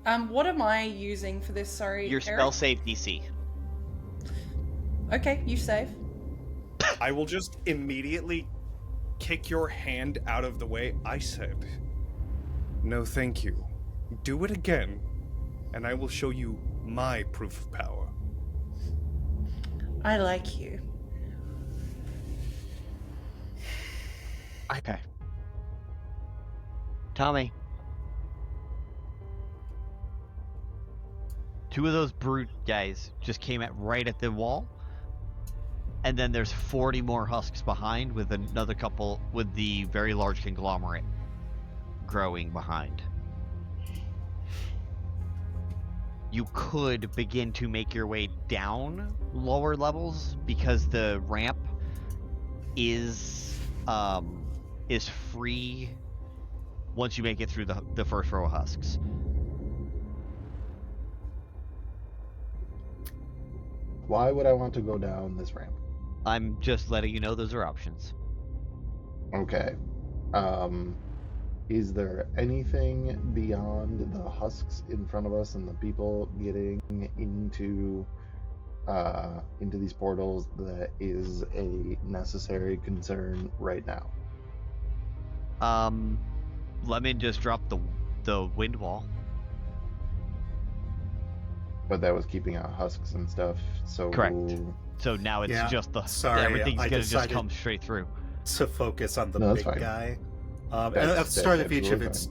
What am I using for this? Sorry, Your Eric? spell save DC. Okay, you save. I will just immediately kick your hand out of the way. I said, no thank you. Do it again, and I will show you my proof of power. I like you. Okay. Tommy. Two of those brute guys just came right at the wall. And then there's 40 more husks behind with another couple with the very large conglomerate growing behind. You could begin to make your way down lower levels because the ramp is free once you make it through the first row of husks. Why would I want to go down this ramp? I'm just letting you know those are options. Okay. Is there anything beyond the husks in front of us and the people getting into these portals that is a necessary concern right now? Lemon just dropped the wind wall. But that was keeping out husks and stuff, so... Correct. So now it's just everything's gonna just come straight through. To focus on the No, big that's fine. guy. And at the start of each of its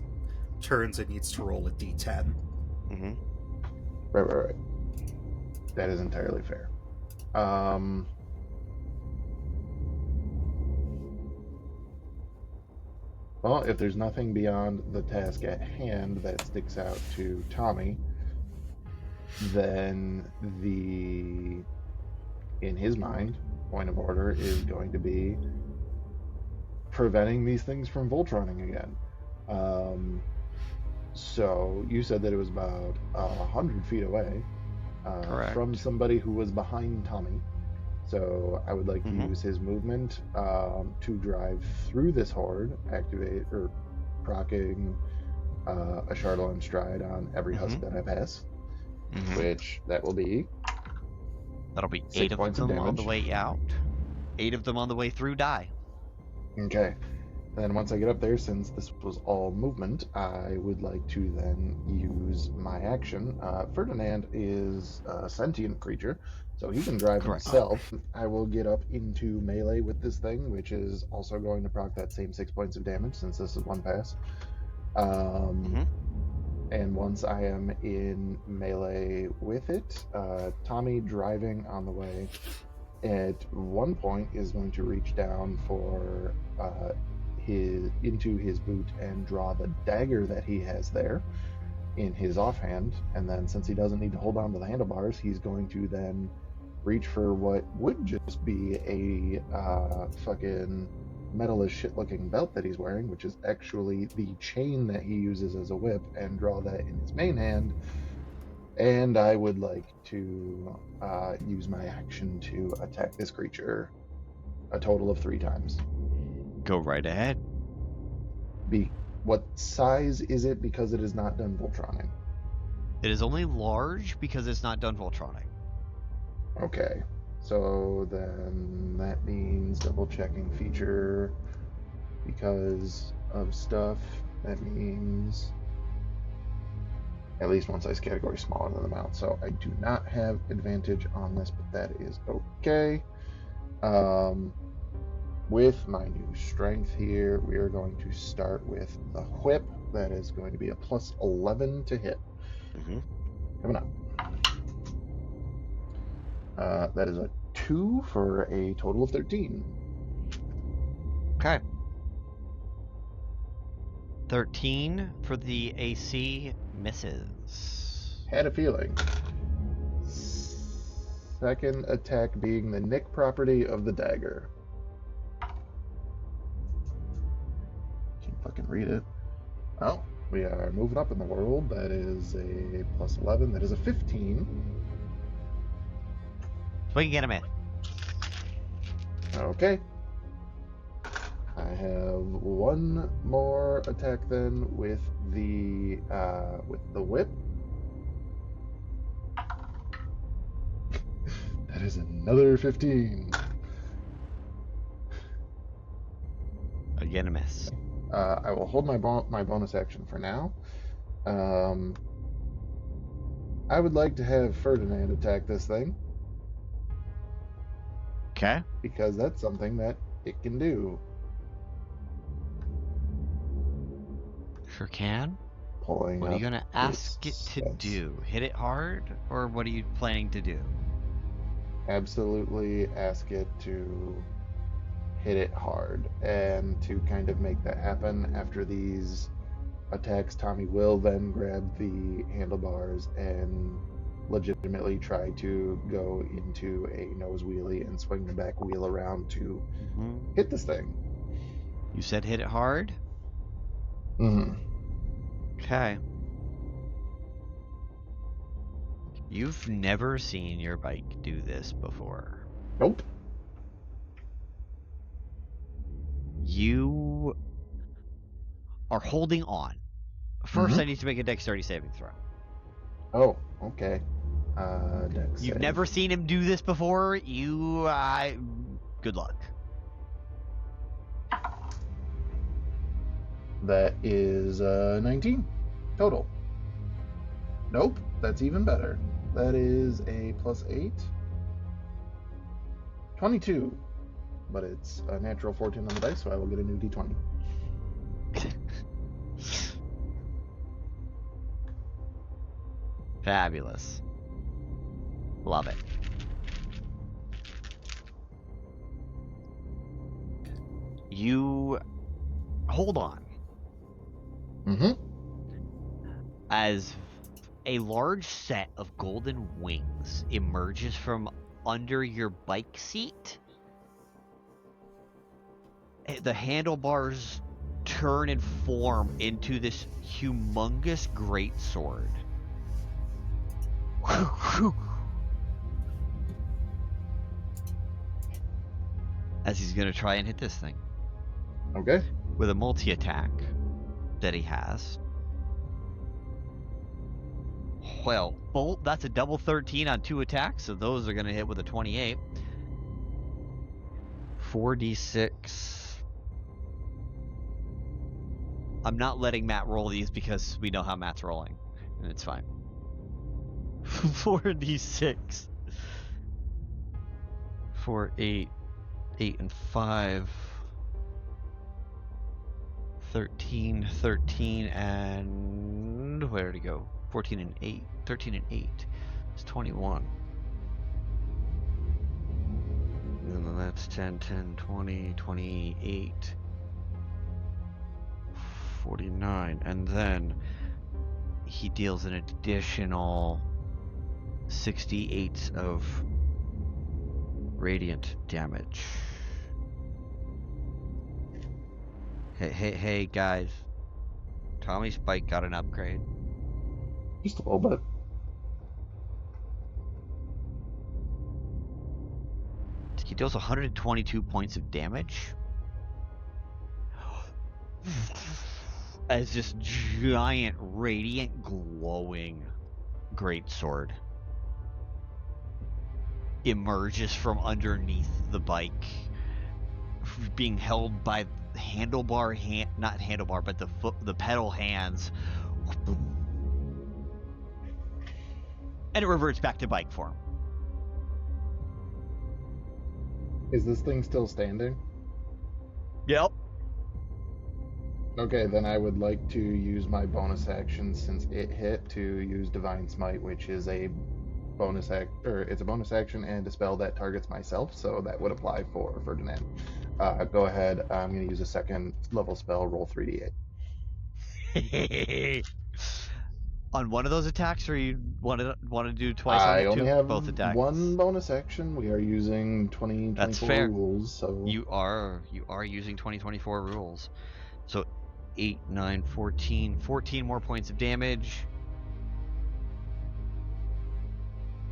turns, it needs to roll a d10. Mm-hmm. Right. That is entirely fair. Well, if there's nothing beyond the task at hand that sticks out to Tommy, then in his mind, point of order is going to be preventing these things from Voltroning again. So you said that it was about 100 feet away from somebody who was behind Tommy. So I would like to use his movement to drive through this horde, activate or procking a Shardolin stride on every husk that I pass, which that will be. That'll be 6 8 of points of them on damage. the way out, 8 of them on the way through die. Okay. Then once I get up there, since this was all movement, I would like to then use my action. Ferdinand is a sentient creature, so he can drive himself. I will get up into melee with this thing, which is also going to proc that same 6 points of damage, since this is one pass. And once I am in melee with it, Tommy driving on the way at one point is going to reach down for into his boot and draw the dagger that he has there in his offhand, and then since he doesn't need to hold on to the handlebars, he's going to then reach for what would just be a fucking metal as shit looking belt that he's wearing, which is actually the chain that he uses as a whip, and draw that in his main hand. And I would like to use my action to attack this creature a total of 3 times. Go right ahead. What size is it because it is not done Voltroning? It is only large because it's not done Voltroning. Okay. So then that means double checking feature because of stuff. That means at least one size category smaller than the mount. So I do not have advantage on this, but that is okay. With my new strength here, we are going to start with the whip. That is going to be a plus 11 to hit. Coming up. That is a 2 for a total of 13. Okay. 13 for the AC misses. Had a feeling. Second attack being the nick property of the dagger. Can't fucking read it. Oh, we are moving up in the world. That is a plus 11. That is a 15. So we can get him in. Okay. I have one more attack then with the whip. That is another 15. Again, a miss. I will hold my bonus action for now. I would like to have Ferdinand attack this thing. Okay. Because that's something that it can do. Sure can. Pulling what are you up going to ask it to do? Hit it hard? Or what are you planning to do? Absolutely ask it to hit it hard. And to kind of make that happen after these attacks, Tommy will then grab the handlebars and legitimately try to go into a nose wheelie and swing the back wheel around to hit this thing. You said hit it hard? Okay. You've never seen your bike do this before. Nope. You are holding on. First, I need to make a dexterity saving throw. Oh, okay. Dex You've save. never seen him do this before. You, good luck. That is 19 total. Nope, that's even better. That is a plus 8. 22. But it's a natural 14 on the dice, so I will get a new d20. Fabulous. Love it. You hold on. Mm-hmm. As a large set of golden wings emerges from under your bike seat, the handlebars turn and form into this humongous greatsword. As he's going to try and hit this thing. Okay. With a multi-attack that he has. Well, that's a double 13 on 2 attacks, so those are going to hit with a 28. 4d6. I'm not letting Matt roll these because we know how Matt's rolling, and it's fine. 4d6. 4, 8, 8 and 5. 13, 13, and where did it go? 14 and 8. 13 and 8. It's 21. And then that's 10, 10, 20, 28. 49. And then he deals an additional 68 of radiant damage. Hey, guys. Tommy's bike got an upgrade. Just a little bit. He deals 122 points of damage. As this giant, radiant, glowing greatsword emerges from underneath the bike, being held by not handlebar, but the pedal hands, and it reverts back to bike form. Is this thing still standing? Yep. Okay, then I would like to use my bonus action since it hit to use Divine Smite, which is a bonus it's a bonus action and a spell that targets myself, so that would apply for Ferdinand. Go ahead. I'm going to use a second level spell. Roll 3d8. On one of those attacks, or you want to do twice I on only have both attacks? one bonus action. We are using 2024 That's fair. rules, so you are using 2024 rules. So 8, 9, 14 more points of damage.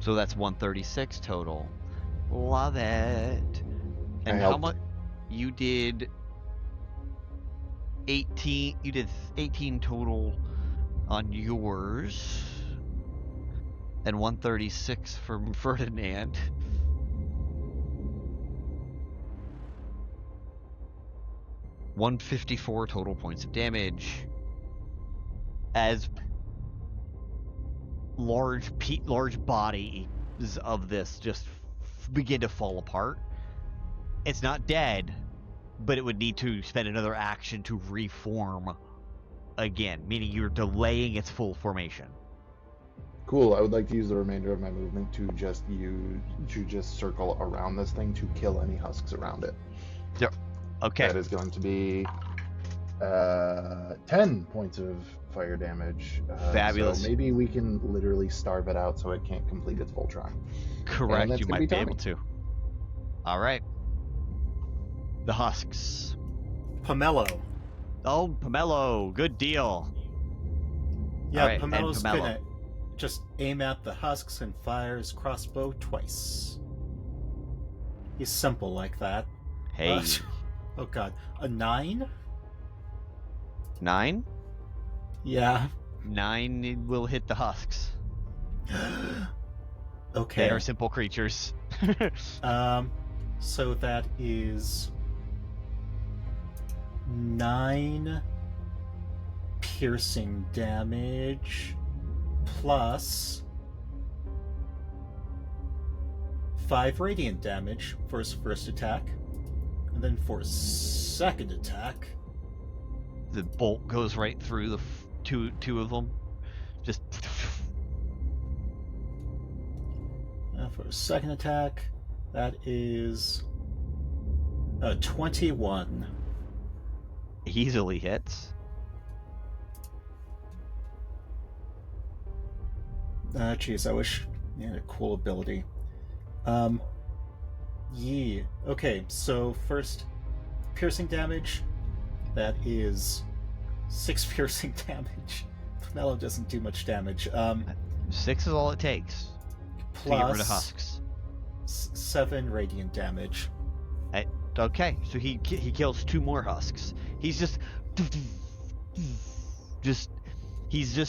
So that's 136 total. Love it. And how much? You did 18. You did 18 total on yours, and 136 from Ferdinand. $154 total points of damage. As large bodies of this just begin to fall apart. It's not dead, but it would need to spend another action to reform again, meaning you're delaying its full formation. cool. I would like to use the remainder of my movement to just circle around this thing to kill any husks around it. Yep. Okay. That is going to be 10 points of fire damage. Fabulous. So maybe we can literally starve it out so it can't complete its Voltron. Correct. You might be able to. All right. The husks. Pomelo. Oh, Pomelo. Good deal. Yeah, right, Pomelo's gonna just aim at the husks and fire his crossbow twice. He's simple like that. Hey. Oh god. A 9? 9? Yeah. 9 will hit the husks. Okay. They are simple creatures. So that is 9 piercing damage plus 5 radiant damage for his first attack. And then for his second attack, the bolt goes right through the two of them. Just for his second attack, that is a 21. Easily hits. Jeez, I wish he had a cool ability. Yeah. Okay, so first, piercing damage. That is 6 piercing damage. Vanilla doesn't do much damage. 6 is all it takes to get rid of husks. 7 radiant damage. Okay, so he kills 2 more husks. He's just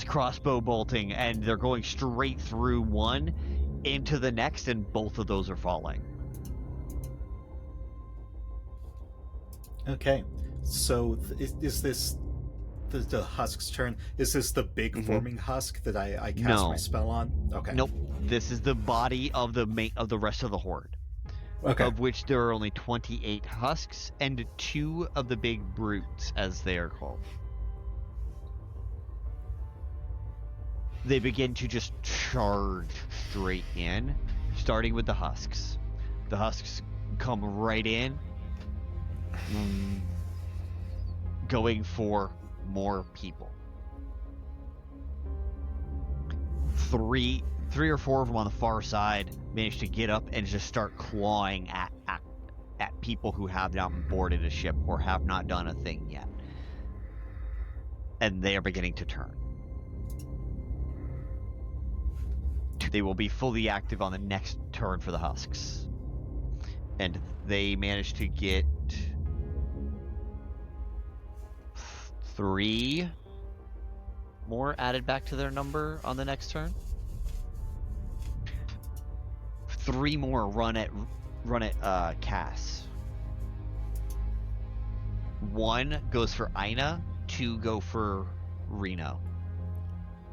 crossbow bolting, and they're going straight through one into the next, and both of those are falling. Okay, so is this the husk's turn? Is this the big forming husk that I cast my spell on? Okay. Nope. This is the body of the rest of the horde. Okay. Of which there are only 28 husks and 2 of the big brutes, as they are called. They begin to just charge straight in, starting with the husks. The husks come right in, going for more people. Three or 4 of them on the far side manage to get up and just start clawing at people who have not boarded a ship or have not done a thing yet. And they are beginning to turn. They will be fully active on the next turn for the husks. And they manage to get 3 more added back to their number on the next turn. 3 more run at Cass. 1 goes for Aina, 2 go for Reno.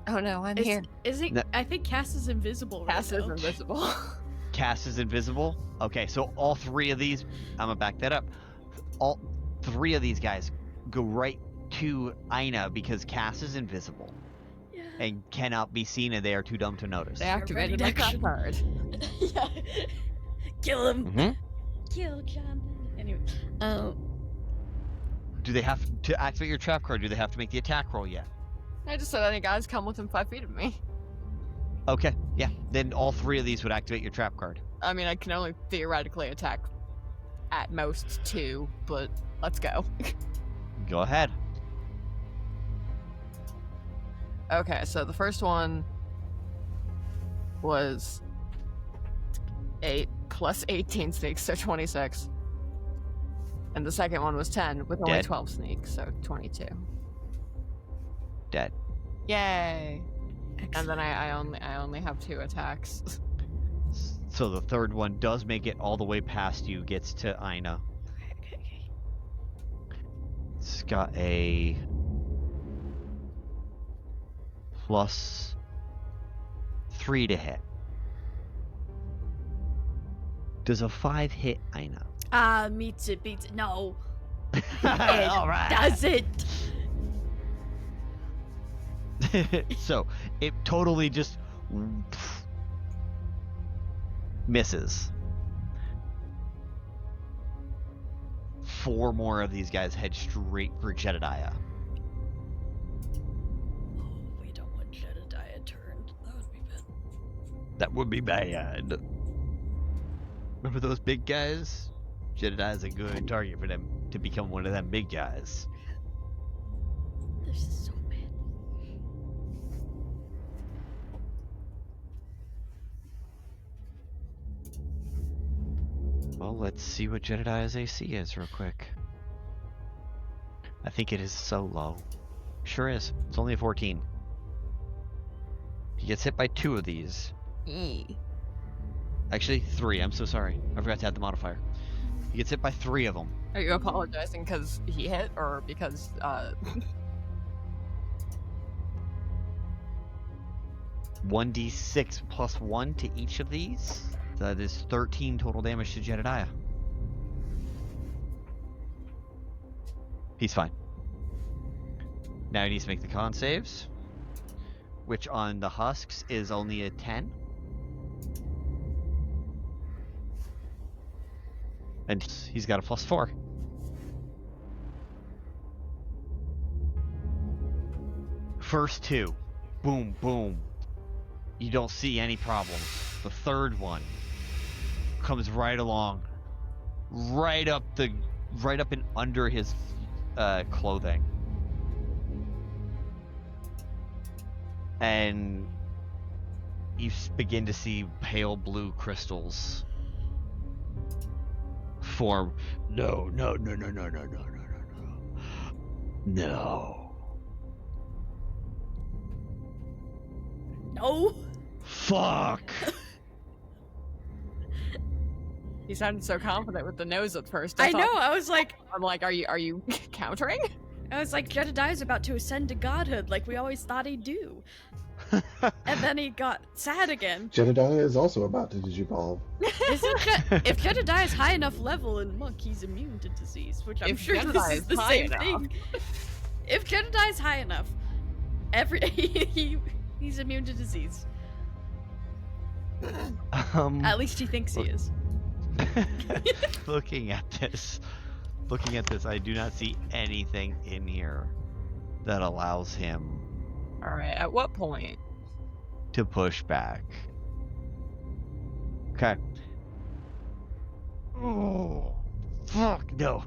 Oh no, I'm here. I think Cass is invisible. Cass right is now. invisible. Cass is invisible? Okay, so all 3 of these, I'm gonna back that up. All 3 of these guys go right to Aina because Cass is invisible. And cannot be seen, and they are too dumb to notice. They activated my trap card. Yeah. Kill him. Mm-hmm. Kill John. Anyway. Do they have to activate your trap card? Do they have to make the attack roll yet? I just said any guys come within 5 feet of me. Okay, yeah. Then all 3 of these would activate your trap card. I mean, I can only theoretically attack at most 2, but let's go. Go ahead. Okay, so the first one was 8 plus 18 sneaks, so 26. And the second one was 10 with only Dead. 12 sneaks, so 22. Dead. Yay! Excellent. And then I only have 2 attacks. So the third one does make it all the way past you, gets to Aina. Okay. It's got a +3 to hit. Does a 5 hit Aina? Meets it. No. All right. Does it? So it totally just misses. 4 more of these guys head straight for Jedediah. We don't want Jedediah turned. That would be bad. Remember those big guys? Jedediah's a good target for them to become one of them big guys. This is so bad. Well, let's see what Jedediah's AC is real quick. I think it is so low. Sure is. It's only a 14. He gets hit by 2 of these. Actually, 3. I'm so sorry. I forgot to add the modifier. He gets hit by 3 of them. Are you apologizing because he hit, or because, 1d6 plus 1 to each of these. That is 13 total damage to Jedediah. He's fine. Now he needs to make the con saves, which on the husks is only a 10. And he's got a +4. First 2. Boom, boom. You don't see any problems. The third one comes right along, right up and under his clothing, and you begin to see pale blue crystals form. No. No. Fuck. He sounded so confident with the nose at first. I know. I was like, I'm like, are you countering? I was like, Jedediah's about to ascend to godhood, like we always thought he'd do. And then he got sad again. Jedediah is also about to digivolve. If Jedediah is high enough level in monk, he's immune to disease, which I'm sure this is the same thing. If Jedediah is high enough, he's immune to disease. At least he thinks he is. Looking at this, I do not see anything in here that allows him. All right. At what point? To push back. Okay. Oh, fuck no!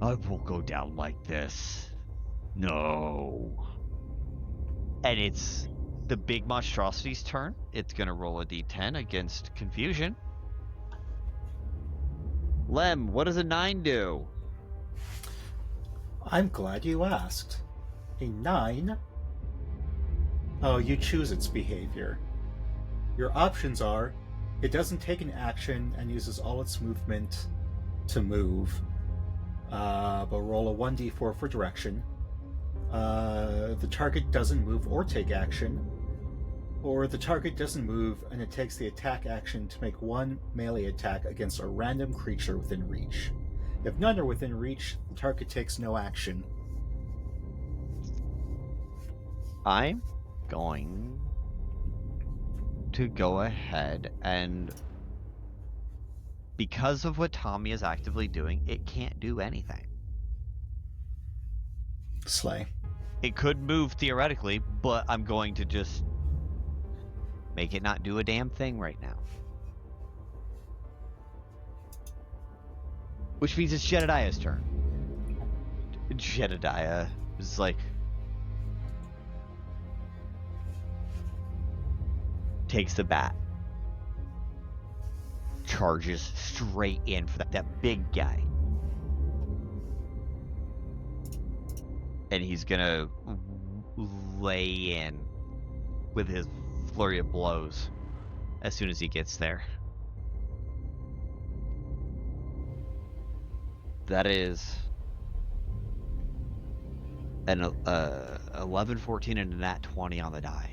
I won't go down like this. No. And it's the big monstrosity's turn. It's gonna roll a d10 against confusion. Lem, what does a 9 do? I'm glad you asked. A 9? Oh, you choose its behavior. Your options are, it doesn't take an action and uses all its movement to move, but roll a 1d4 for direction. The target doesn't move or take action, or the target doesn't move and it takes the attack action to make one melee attack against a random creature within reach. If none are within reach, the target takes no action. I'm going to go ahead and, because of what Tommy is actively doing, it can't do anything. Slay. It could move theoretically, but I'm going to just make it not do a damn thing right now. Which means it's Jedediah's turn. Jedediah is like, takes the bat, charges straight in for that big guy, and he's gonna lay in with his flurry of blows as soon as he gets there. That is an 11, 14, and a nat 20 on the die.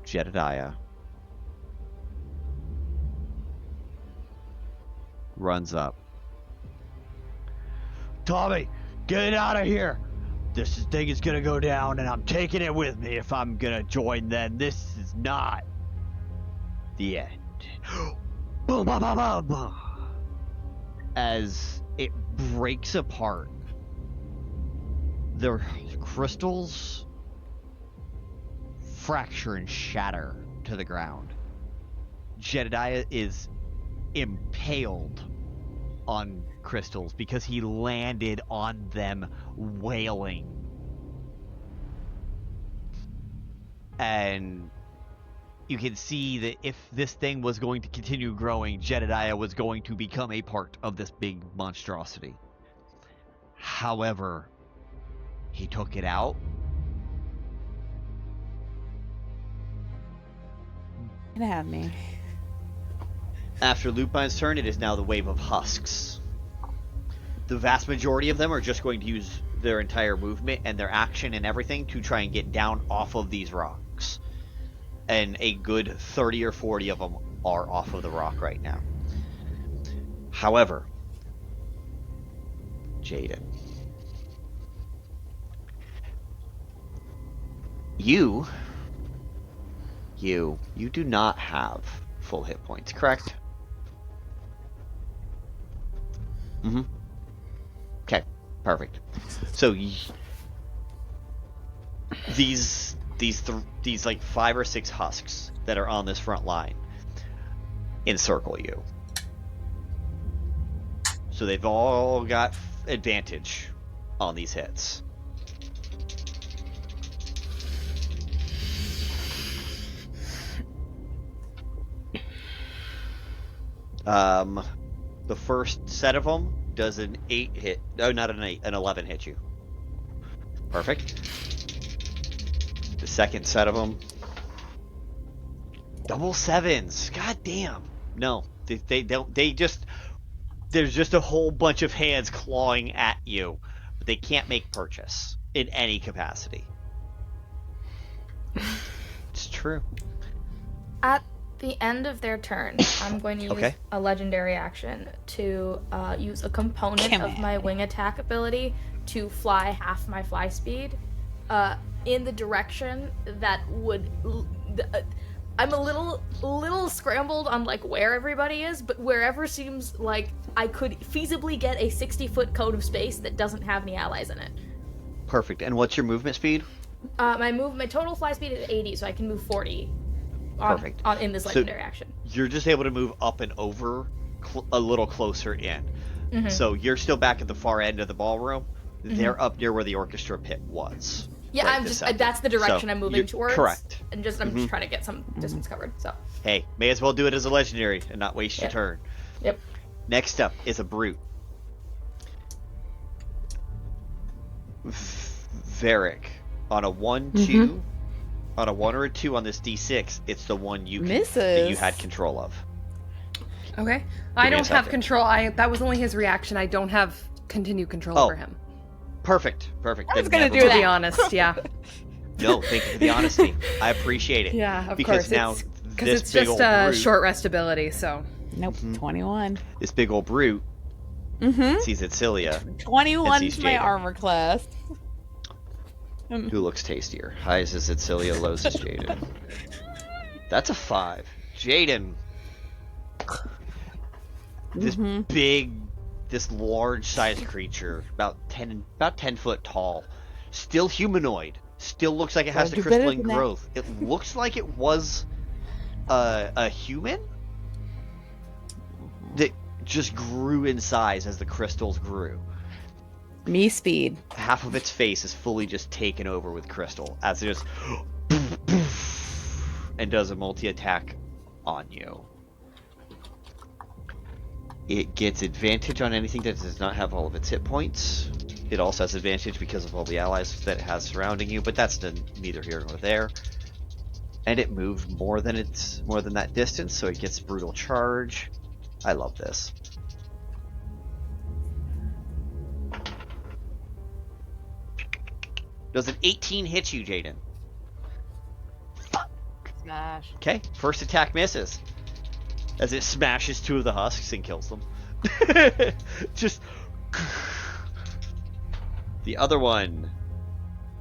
Jedediah runs up. Tommy, get out of here! This thing is gonna go down, and I'm taking it with me if I'm gonna join them. This is not the end. Boom, boom, boom, boom, boom. As it breaks apart, the crystals fracture and shatter to the ground. Jedediah is impaled on crystals because he landed on them wailing. And you can see that if this thing was going to continue growing, Jedediah was going to become a part of this big monstrosity. However, he took it out. It had me. After Lupine's turn, it is now the wave of husks. The vast majority of them are just going to use their entire movement and their action and everything to try and get down off of these rocks. And a good 30 or 40 of them are off of the rock right now. However, Jaden, you do not have full hit points, correct? Mm-hmm. Okay, perfect. So these like 5 or 6 husks that are on this front line encircle you. So they've all got advantage on these hits. The first set of them does an 8 hit. No, not an 8, an 11 hit you. Perfect. The second set of them, double 7s. God damn. No, they don't. They just, there's just a whole bunch of hands clawing at you, but they can't make purchase in any capacity. It's true. At the end of their turn, I'm going to use a legendary action to use a component of my wing attack ability to fly half my fly speed in the direction that would... I'm a little scrambled on like where everybody is, but wherever seems like I could feasibly get a 60-foot cone of space that doesn't have any allies in it. Perfect. And what's your movement speed? My total fly speed is 80, so I can move 40. Perfect. In this legendary action. You're just able to move up and over a little closer in. Mm-hmm. So you're still back at the far end of the ballroom. Mm-hmm. They're up near where the orchestra pit was. Yeah, right that's the direction I'm moving towards. Correct. And I'm just trying to get some distance covered. So. Hey, may as well do it as a legendary and not waste your turn. Yep. Next up is a brute. Varrick. On a 1-2, on a 1 or a 2 on this D6, it's the one that you had control of. Okay. I don't have control. That was only his reaction. I don't have continued control over him. Perfect. I was gonna do that. To be honest, yeah. No, thank you for the honesty. I appreciate it. Yeah, of because course. Now because it's just a short rest ability, so. Nope, 21. This big old brute sees Adsila. 21's my armor class. Who looks tastier? Highs is Adsila, lows is Jaden. That's a 5. Jaden. This large-sized creature, about 10 foot tall, still humanoid, still looks like it has the crystalline growth. It looks like it was a human that just grew in size as the crystals grew. Me speed. Half of its face is fully just taken over with crystal as it just and does a multi-attack on you. It gets advantage on anything that does not have all of its hit points. It also has advantage because of all the allies that it has surrounding you, but that's neither here nor there. And it moved more than that distance, so it gets brutal charge. I love this. Does an 18 hit you, Jaden? Fuck. Smash. Okay, first attack misses. As it smashes 2 of the husks and kills them. Just... The other one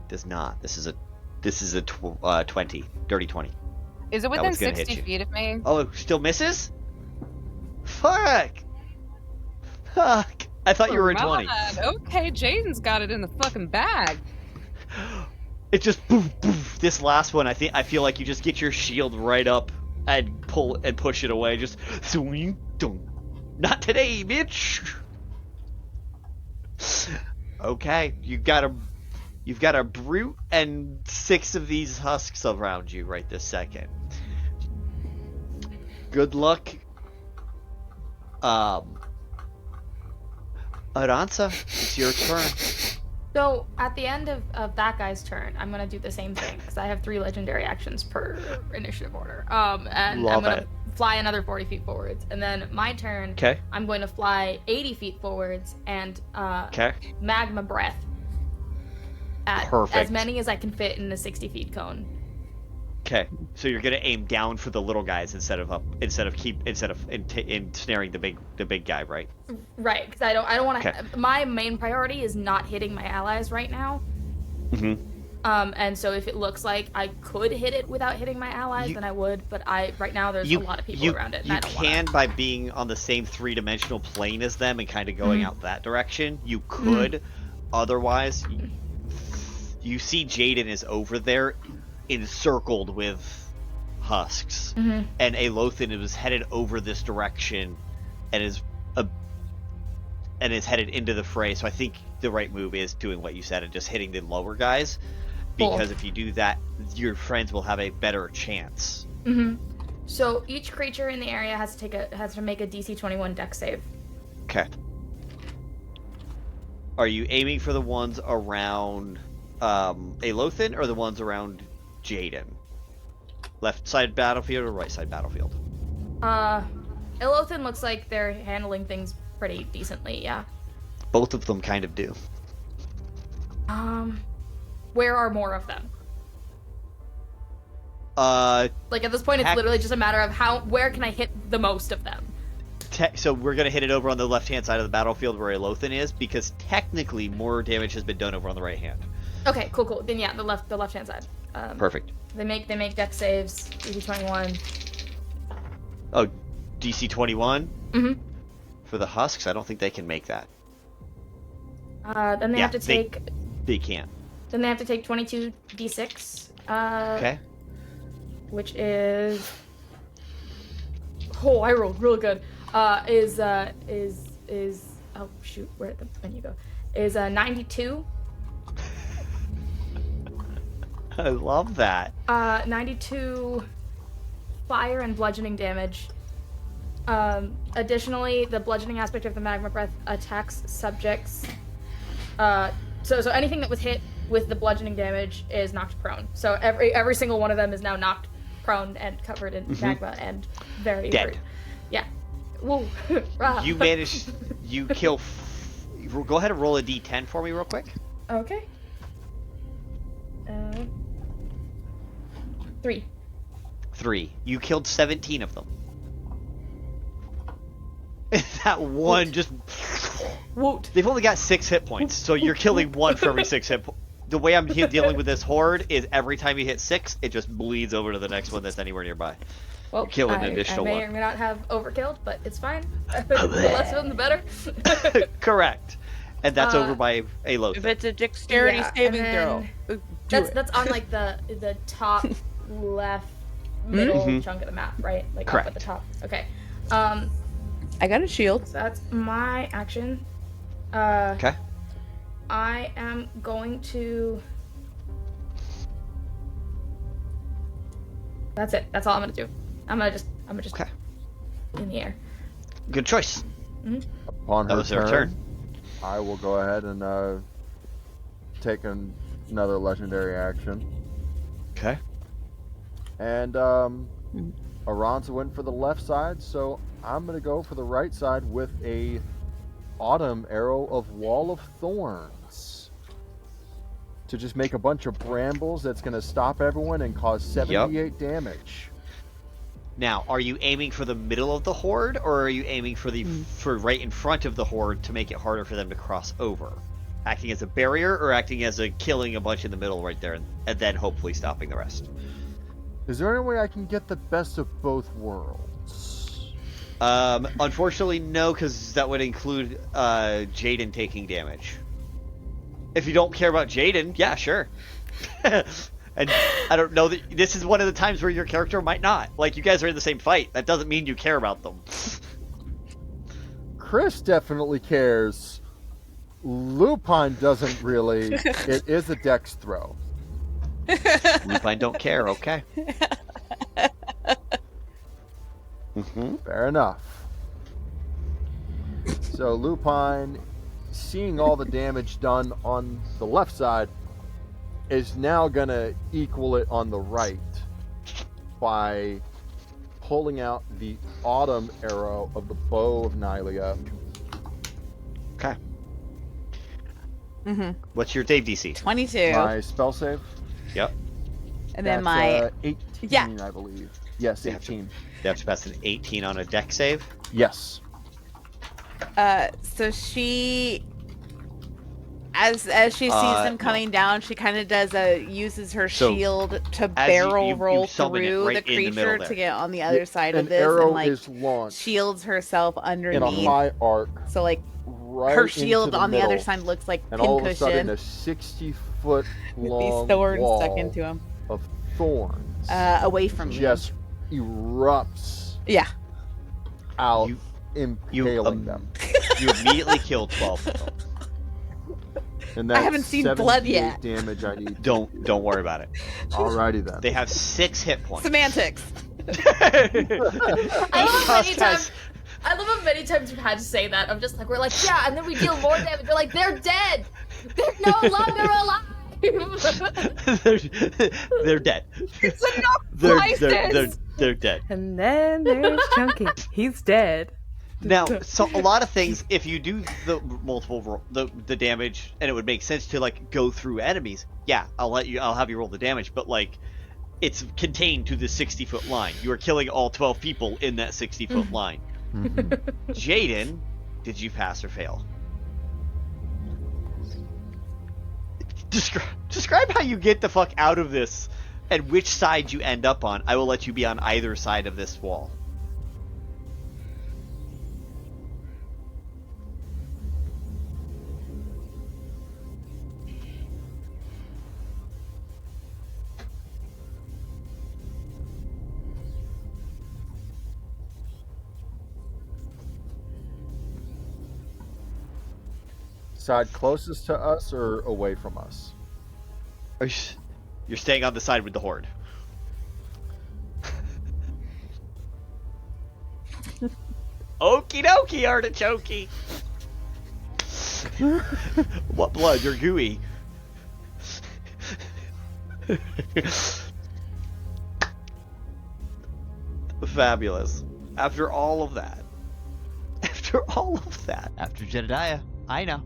does not. This is a 20. Dirty 20. Is it within 60 feet of me? Oh, it still misses? Fuck! Fuck! I thought you were at 20. Okay, Jaden's got it in the fucking bag. It just poof, poof. This last one, I feel like you just get your shield right up and pull and push it away. Just swing, dunk. Not today, bitch. Okay, you've got a brute and 6 of these husks around you right this second. Good luck. Aransa, it's your turn. So, at the end of that guy's turn, I'm going to do the same thing, because I have 3 legendary actions per initiative order. And I'm going to fly another 40 feet forwards. And then my turn, I'm going to fly 80 feet forwards and magma breath at as many as I can fit in the 60 feet cone. Okay, so you're gonna aim down for the little guys instead of ensnaring the big guy, right? Right, because I don't want to. My main priority is not hitting my allies right now. And so if it looks like I could hit it without hitting my allies, then I would. But right now there's a lot of people around it. And You can by being on the same 3-dimensional plane as them and kind of going out that direction. You could, otherwise. you see Jaden is over there, encircled with husks, and Aelothin was headed over this direction, and is headed into the fray. So I think the right move is doing what you said and just hitting the lower guys, because if you do that, your friends will have a better chance. So each creature in the area has to make a DC 21 Dex save. Okay. Are you aiming for the ones around Aelothin or the ones around Jaden? Left side battlefield or right side battlefield? Aelothin looks like they're handling things pretty decently, yeah. Both of them kind of do. Where are more of them? Like at this point, it's literally just a matter of where can I hit the most of them? So we're gonna hit it over on the left-hand side of the battlefield where Aelothin is, because technically more damage has been done over on the right hand. Okay, cool. Then yeah, the left-hand side. Perfect. They make Dex saves. DC 21. Oh, DC 21. For the husks, I don't think they can make that. Then they have to take. They can't. Then they have to take 22 D6. Okay. Which is. Oh, I rolled real good. Is oh shoot, where'd the menu go? Is 92. I love that. 92 fire and bludgeoning damage. Additionally, the bludgeoning aspect of the magma breath attacks subjects. So anything that was hit with the bludgeoning damage is knocked prone. So every single one of them is now knocked prone and covered in magma and very dead. Yeah. Whoa. You managed. You kill. Go ahead and roll a D10 for me real quick. Okay. 3. 3. You killed 17 of them. That one just. Woot. They've only got 6 hit points, so you're killing one for every 6 hit points. The way I'm dealing with this horde is every time you hit 6, it just bleeds over to the next one that's anywhere nearby. Well, you're killing an additional I may one. or may not have overkilled, but it's fine. The less of them, the better. Correct. And that's over by Aelothin. If it's a dexterity saving throw, that's on like the top left middle chunk of the map, right? Like correct. Up at the top. Okay. I got a shield. So that's my action. Okay. I am going to. That's it. That's all I'm gonna do. I'm gonna just okay. In the air. Good choice. Upon her turn, I will go ahead and take another legendary action. Okay. And Aransa went for the left side, so I'm gonna go for the right side with a autumn arrow of Wall of Thorns to just make a bunch of brambles that's gonna stop everyone and cause 78 damage. Now, are you aiming for the middle of the horde, or are you aiming for right in front of the horde to make it harder for them to cross over? Acting as a barrier, or acting as a killing a bunch in the middle right there, and then hopefully stopping the rest? Is there any way I can get the best of both worlds? Unfortunately, no, because that would include Jaden taking damage. If you don't care about Jaden, yeah, sure. And I don't know that this is one of the times where your character might not. Like, you guys are in the same fight. That doesn't mean you care about them. Chris definitely cares. Lupine doesn't really. It is a dex throw. Lupine don't care, okay. Fair enough. So Lupine, seeing all the damage done on the left side, is now going to equal it on the right by pulling out the autumn arrow of the bow of Nylia. Okay. What's your save DC? 22. My spell save? Yep. And then That's, 18, yeah. I believe. Yes, 18. They have to pass an 18 on a dex save? Yes. So she, as she sees them coming down, she kind of uses her shield to barrel roll through the creature to get on the other side of this, arrow and like is launched shields herself underneath in a high arc, so like right her shield into on the other middle, side looks like and all of a pincushion. sudden a 60-foot With long these thorns wall stuck into him. of thorns Away from you. just erupts Yeah. out, impaling them. You immediately kill 12 of them. And I haven't seen blood yet. Damage I need. Don't worry about it. Alrighty then. They have 6 hit points. Semantics. I love how many times you've had to say that. I'm just like, we're like, yeah, and then we deal more damage. We're like, they're dead. They're no longer alive. they're dead. It's enough they're dead. And then there's Chunky. He's dead. Now, so a lot of things, if you do the multiple the damage, and it would make sense to like go through enemies. Yeah, I'll have you roll the damage, but like, it's contained to the 60-foot line. You are killing all 12 people in that 60-foot line. Jaden, did you pass or fail? Describe how you get the fuck out of this and which side you end up on. I will let you be on either side of this wall. Side closest to us or away from us? You're staying on the side with the horde. Okie dokie, artichoke. What blood? You're gooey. Fabulous. After all of that. After Jedediah, Aina.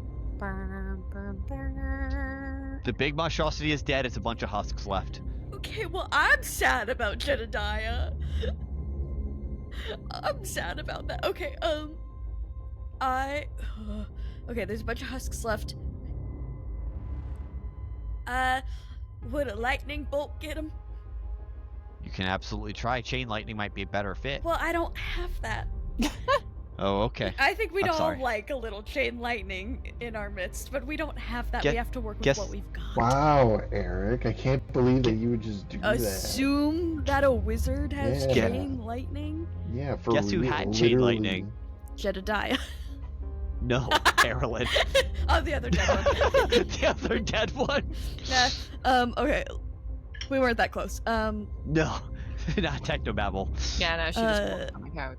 The big monstrosity is dead. It's a bunch of husks left. Okay, well, I'm sad about Jedediah. I'm sad about that. Okay, okay, there's a bunch of husks left. Would a lightning bolt get him? You can absolutely try. Chain lightning might be a better fit. Well, I don't have that. Oh, okay. I think we'd I'm all sorry. like a little chain lightning in our midst, but we don't have that. We have to work with what we've got. Wow, Eric, I can't believe that you would just do Assume that a wizard has Yeah. chain lightning? Yeah, for Guess who real, had chain literally. lightning? Jedediah. No, Carolyn. Oh, the other dead one. The other dead one? Nah, okay. We weren't that close. No, not technobabble. Yeah, no, she just walked on the couch.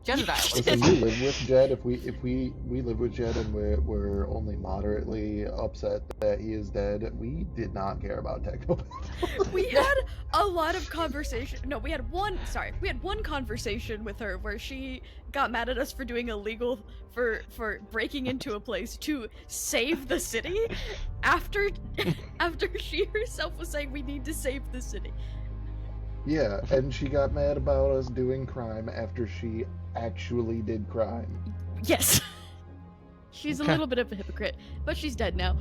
Jedediah. Listen, we live with Jed. If we live with Jed and we're only moderately upset that he is dead, we did not care about techno. We had a lot of conversation. No, we had one conversation with her where she got mad at us for doing illegal for breaking into a place to save the city after she herself was saying we need to save the city. Yeah, and she got mad about us doing crime after she actually did crime. Yes. She's a little bit of a hypocrite, but she's dead now.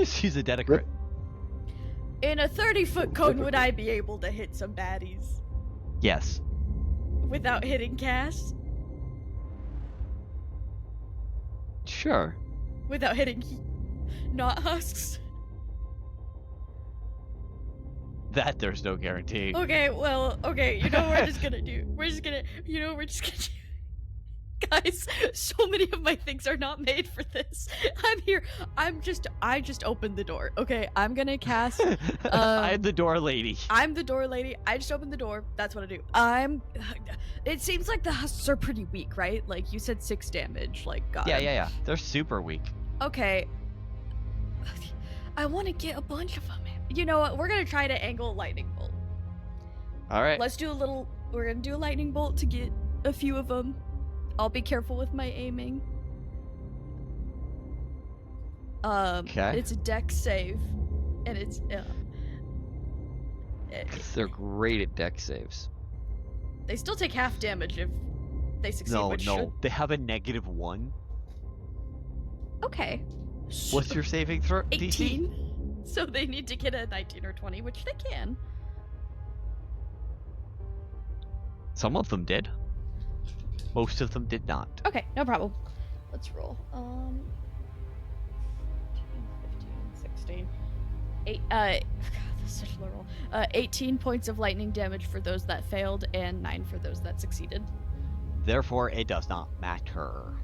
She's a dedicate. In a 30-foot cone, would I be able to hit some baddies Yes. without hitting Cass? Sure. Without hitting not husks? That there's no guarantee. Okay, well, okay, you know what we're just gonna do? We're just gonna do... Guys, so many of my things are not made for this. I'm here. I just opened the door. Okay, I'm gonna cast... I'm the door lady. I'm the door lady. I just opened the door. That's what I do. It seems like the husks are pretty weak, right? Like, you said 6 damage. Like, God. Yeah. They're super weak. Okay. I want to get a bunch of them. You know what? We're gonna try to angle a lightning bolt. All right. We're gonna do a lightning bolt to get a few of them. I'll be careful with my aiming. Okay. It's a dex save, and it's They're great at deck saves. they still take half damage if they succeed. Which should... They have a -1. Okay. What's your saving throw? 18. DC? So they need to get a 19 or 20, which they can. Some of them did. Most of them did not. Okay, no problem. Let's roll. 15, 16. 8, God, that's such a low roll. 18 points of lightning damage for those that failed, and 9 for those that succeeded. Therefore, it does not matter.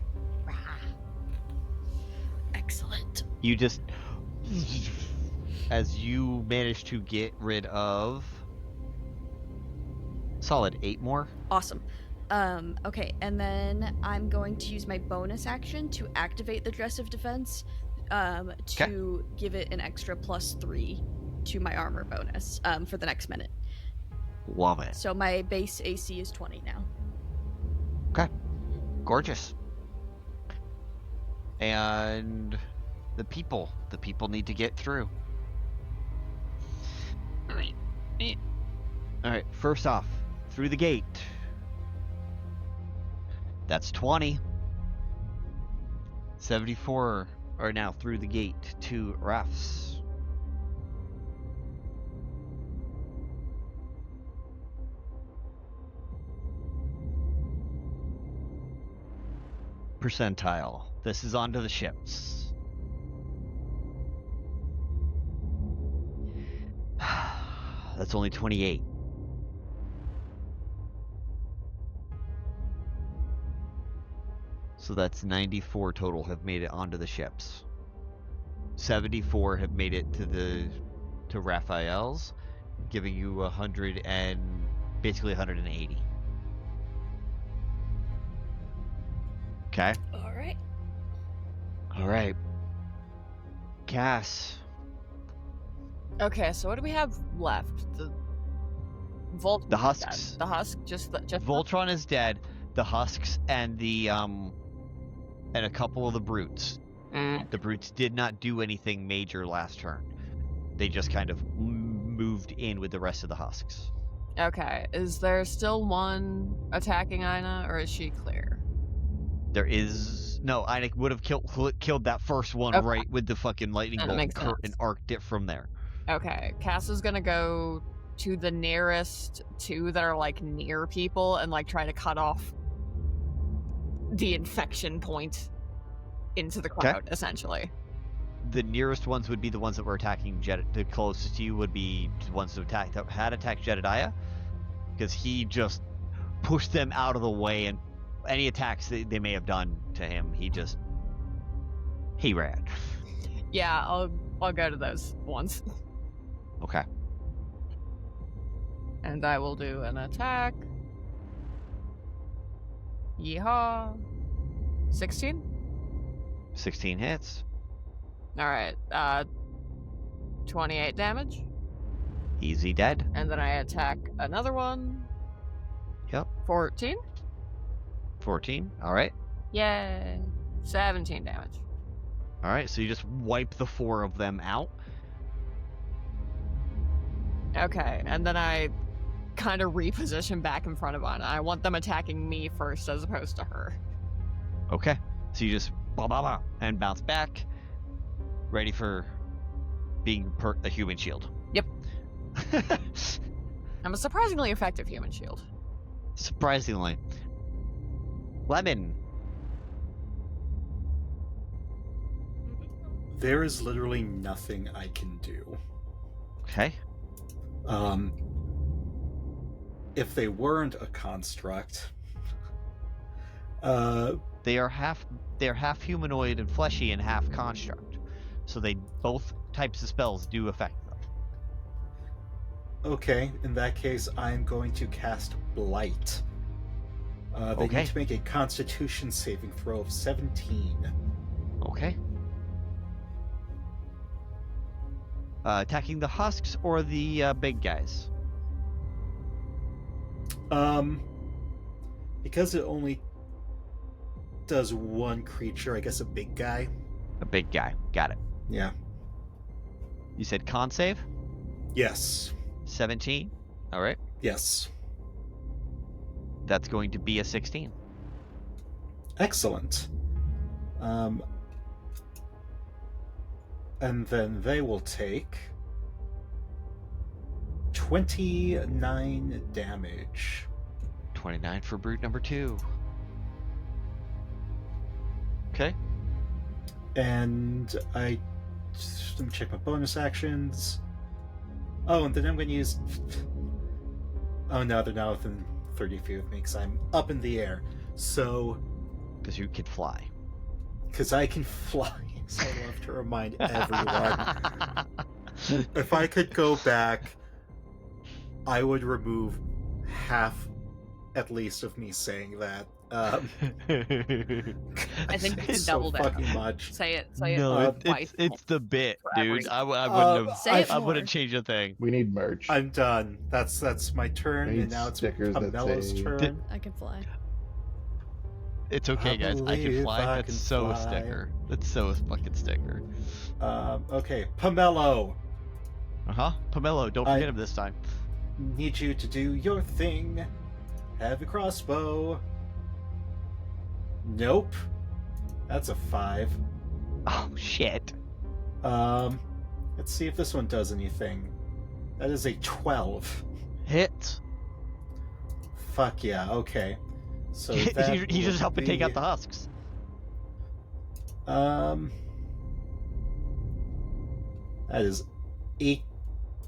Excellent. You just... As you manage to get rid of... Solid 8 more. Awesome. Okay, and then I'm going to use my bonus action to activate the Dress of Defense, to give it an extra +3 to my armor bonus, for the next minute. Love it. So my base AC is 20 now. Okay. Gorgeous. And the people need to get through. Alright, first off, through the gate. That's 20. 74 are now through the gate to Rafs. Percentile. This is onto the ships. That's only 28. So that's 94 total have made it onto the ships. 74 have made it to Raphael's, giving you 100 and basically 180. Okay. All right. Cass. Okay, so what do we have left? The Voltron. The husks. Dead. The husk. Just Voltron is dead. The husks and the and a couple of the brutes. The brutes did not do anything major last turn. They just kind of moved in with the rest of the husks. Okay, is there still one attacking Aina, or is she clear? There is no. Aina would have killed that first one right with the fucking lightning bolt and arced it from there. Okay, Cass is gonna go to the nearest two that are like near people and like try to cut off the infection point into the crowd, essentially. The nearest ones would be the ones that were attacking the closest to you would be the ones that had attacked Jedediah, because he just pushed them out of the way, and any attacks that they may have done to him, he ran. Yeah, I'll go to those ones. Okay. And I will do an attack. Yeehaw. 16? 16 hits. Alright, 28 damage. Easy dead. And then I attack another one. Yep. 14? 14, alright. Yay. 17 damage. Alright, so you just wipe the 4 of them out. Okay, and then I kind of reposition back in front of Aina. I want them attacking me first as opposed to her. Okay, so you just blah blah blah and bounce back, ready for being a human shield. Yep. I'm a surprisingly effective human shield. Surprisingly. Lemon. There is literally nothing I can do. Okay. If they weren't a construct, they are half humanoid and fleshy and half construct, so they both types of spells do affect them. Okay, in that case, I'm going to cast Blight. They need to make a Constitution saving throw of 17. Okay. Attacking the husks or the big guys? Because it only does one creature, I guess a big guy. A big guy. Got it. Yeah. You said con save? Yes. 17? Alright. Yes. That's going to be a 16. Excellent. And then they will take 29 damage. 29 for brute number 2. Okay. And let me check my bonus actions. Oh, and then I'm going to use... Oh no, they're not within 30 feet of me because I'm up in the air. So... Because you can fly. Because I can fly. So I love to remind everyone. If I could go back, I would remove half, at least, of me saying that. I think you can double that. Fucking much. Say it. No, twice. it's the bit, dude. I wouldn't change a thing. We need merch. I'm done. That's my turn, and now it's Pamelo's turn. I can fly. It's okay, guys. I can fly. That's so a sticker. That's so a fucking sticker. Okay, Pamelo. Pamelo. Don't forget him this time. Need you to do your thing. Have a crossbow. Nope. That's a 5. Oh shit. Let's see if this one does anything. That is a 12. Hit. Fuck yeah. Okay. So he's just helping take out the husks. That is 8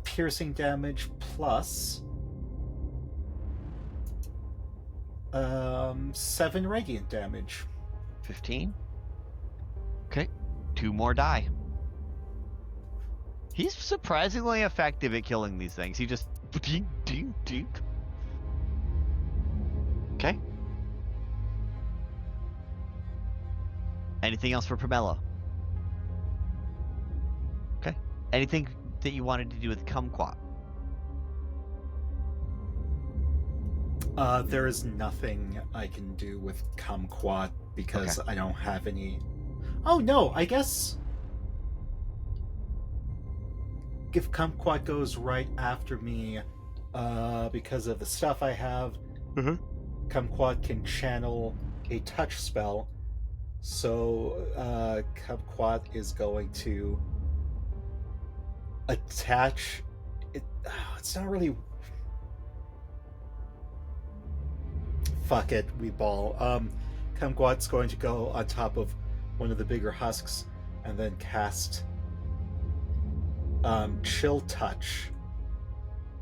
piercing damage plus 7 radiant damage. 15. Okay, 2 more die. He's surprisingly effective at killing these things. He just ding ding ding. Okay. Anything else for Pamela? Okay. Anything that you wanted to do with Kumquat? There is nothing I can do with Kumquat because I don't have any... Oh no, I guess... If Kumquat goes right after me, because of the stuff I have, Kumquat can channel a touch spell. So, Kumquat is going to attach... It's not really... Fuck it, we ball. Kumquat's going to go on top of one of the bigger husks and then cast Chill Touch.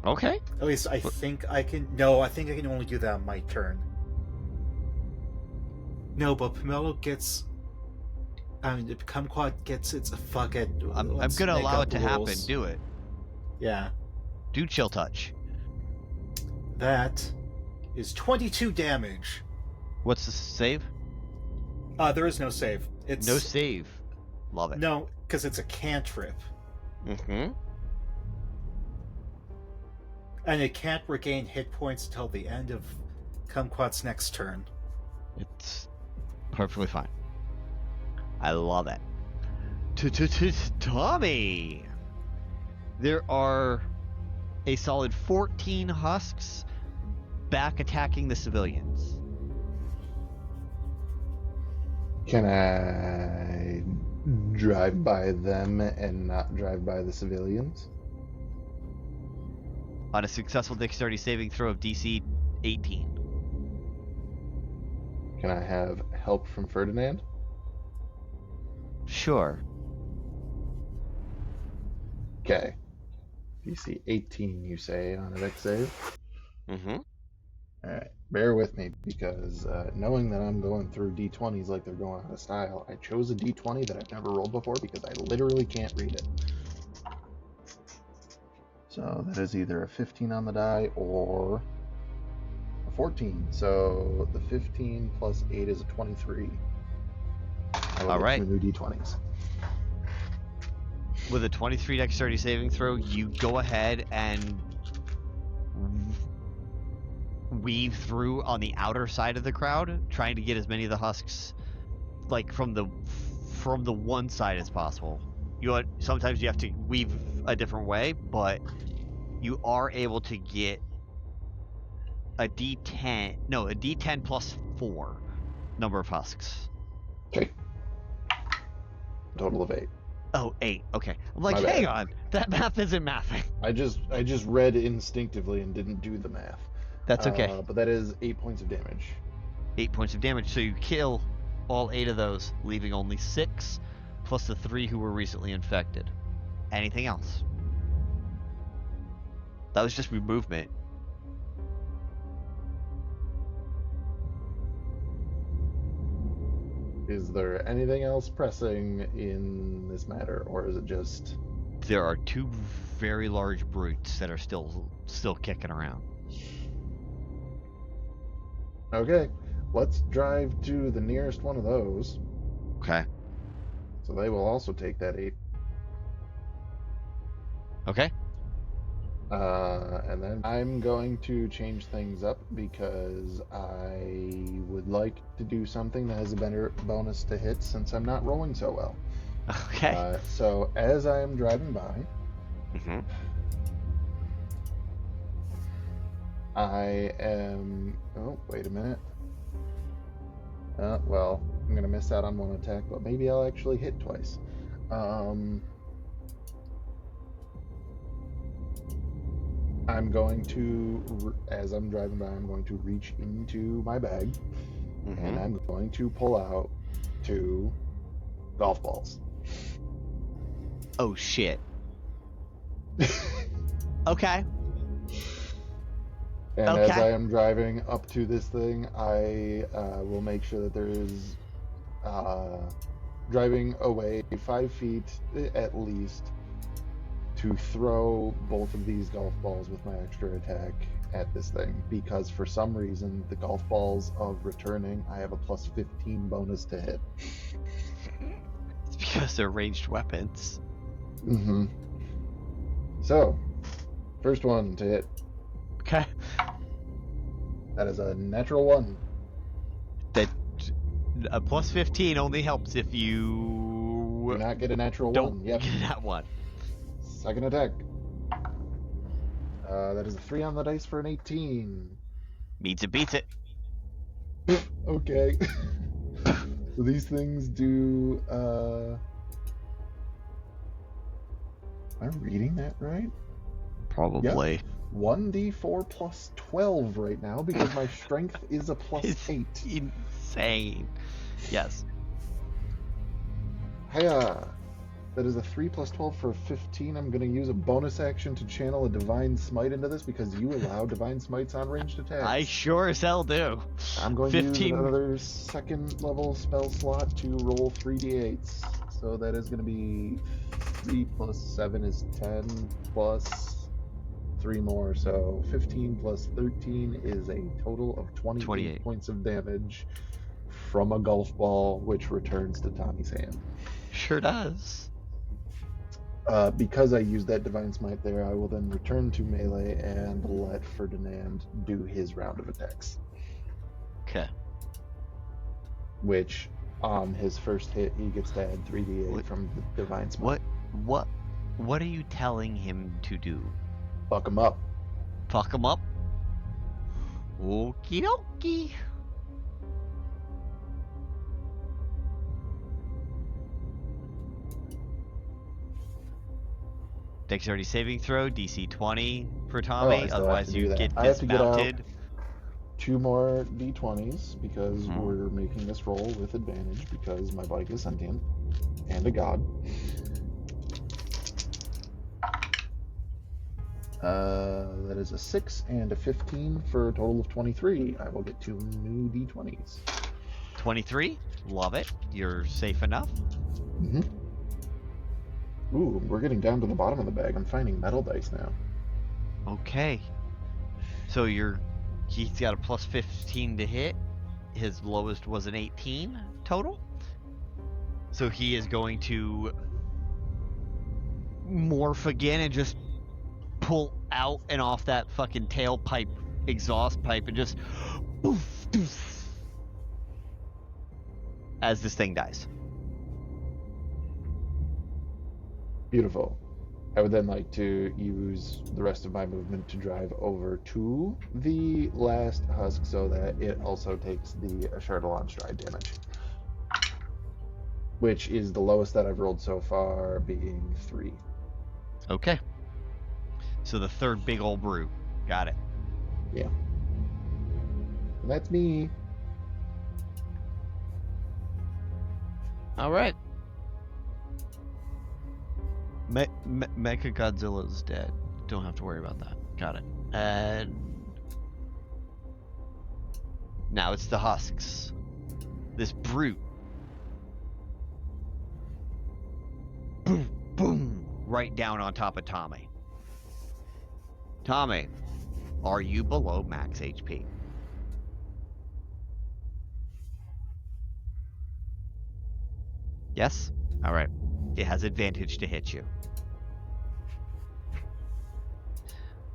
Okay. At least I think I can... No, I think I can only do that on my turn. No, but Pamelo gets... I mean, if Kumquat gets its... Fuck it. I'm gonna allow it to happen. Do it. Yeah. Do Chill Touch. That is 22 damage. What's the save? There is no save. It's no save. Love it. No, because it's a cantrip. Mm-hmm. And it can't regain hit points until the end of Kumquat's next turn. It's perfectly fine. I love it. Tommy! There are a solid 14 husks back attacking the civilians. Can I drive by them and not drive by the civilians? On a successful dexterity saving throw of DC 18. Can I have help from Ferdinand? Sure. Okay. DC 18, you say, on a dex save? Mm-hmm. Alright. Bear with me, because knowing that I'm going through D20s like they're going out of style, I chose a D20 that I've never rolled before because I literally can't read it. So that is either a 15 on the die or a 14. So the 15 plus 8 is a 23. All right. 2 new D20s. With a 23 dexterity saving throw, you go ahead and weave through on the outer side of the crowd, trying to get as many of the husks like from the one side as possible. Sometimes you have to weave a different way, but you are able to get a D10 plus 4 number of husks. Okay. Total of 8. Oh, 8. Okay. I'm like, hang on. That math isn't mathing. I just read instinctively and didn't do the math. That's okay. But that is 8 points of damage. 8 points of damage. So you kill all 8 of those, leaving only 6, plus the 3 who were recently infected. Anything else? That was just movement. Is there anything else pressing in this matter, or is it just... There are 2 very large brutes that are still kicking around. Okay, let's drive to the nearest one of those. Okay. So they will also take that 8. Okay. And then I'm going to change things up because I would like to do something that has a better bonus to hit since I'm not rolling so well. Okay. So as I am driving by, I am... Oh, wait a minute. Well, I'm going to miss out on 1 attack, but maybe I'll actually hit twice. I'm going to, as I'm driving by, I'm going to reach into my bag, and I'm going to pull out 2 golf balls. Oh, shit. Okay. And as I am driving up to this thing, I will make sure that there is driving away 5 feet at least to throw both of these golf balls with my extra attack at this thing, because for some reason the golf balls of returning, I have a plus 15 bonus to hit. It's because they're ranged weapons. So, first one to hit. Okay. That is a natural 1. That a plus 15 only helps if you do not get a natural 1. Yep. Get that one. Second attack. That is a 3 on the dice for an 18. Meets it, beats it. Okay. So these things do... Am I reading that right? Probably. Yep. 1d4 plus 12 right now because my strength is a plus 8. Insane. Yes. Hiya! That is a 3 plus 12 for 15. I'm going to use a bonus action to channel a Divine Smite into this because you allow Divine Smites on ranged attacks. I sure as hell do. I'm going to use another 2nd level spell slot to roll 3d8s. So that is going to be 3 plus 7 is 10 plus 3 more. So 15 plus 13 is a total of 28 points of damage from a golf ball, which returns to Tommy's hand. Sure does. Because I used that Divine Smite there, I will then return to melee and let Ferdinand do his round of attacks. Okay. Which, on his first hit, he gets to add 3d8 from the Divine Smite. What are you telling him to do? Fuck him up. Fuck him up? Okie dokie. Dexterity saving throw, DC 20 for Tommy, otherwise you get I have to dismounted. get out 2 more d20s because we're making this roll with advantage because my bike is sentient and a god. That is a 6 and a 15 for a total of 23. I will get 2 new d20s. 23? Love it. You're safe enough. Ooh, we're getting down to the bottom of the bag. I'm finding metal dice now. Okay. So he's got a plus 15 to hit. His lowest was an 18 total. So he is going to morph again and just pull out and off that fucking tailpipe, exhaust pipe, and just poof, poof, as this thing dies. Beautiful. I would then like to use the rest of my movement to drive over to the last husk so that it also takes the Chardalon Stride damage. Which is the lowest that I've rolled so far, being 3. Okay. So the 3rd big old brute. Got it. Yeah. And that's me. All right. Mecha Godzilla's dead. Don't have to worry about that. Got it. And now it's the husks. This brute. Boom, boom, right down on top of Tommy. Tommy, are you below max HP? Yes? Alright. It has advantage to hit you.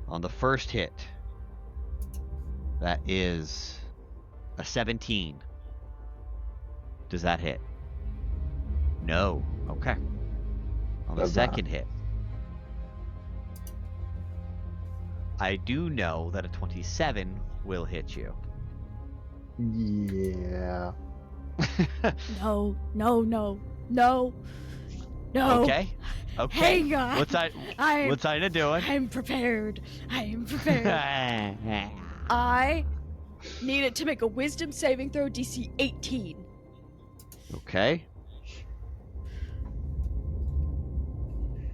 On the first hit, that is a 17. Does that hit? No. Okay. On the second hit, I do know that a 27 will hit you. Yeah. No. Okay. Hang on. What's Aina doing? I'm prepared. I need it to make a wisdom saving throw DC 18. Okay.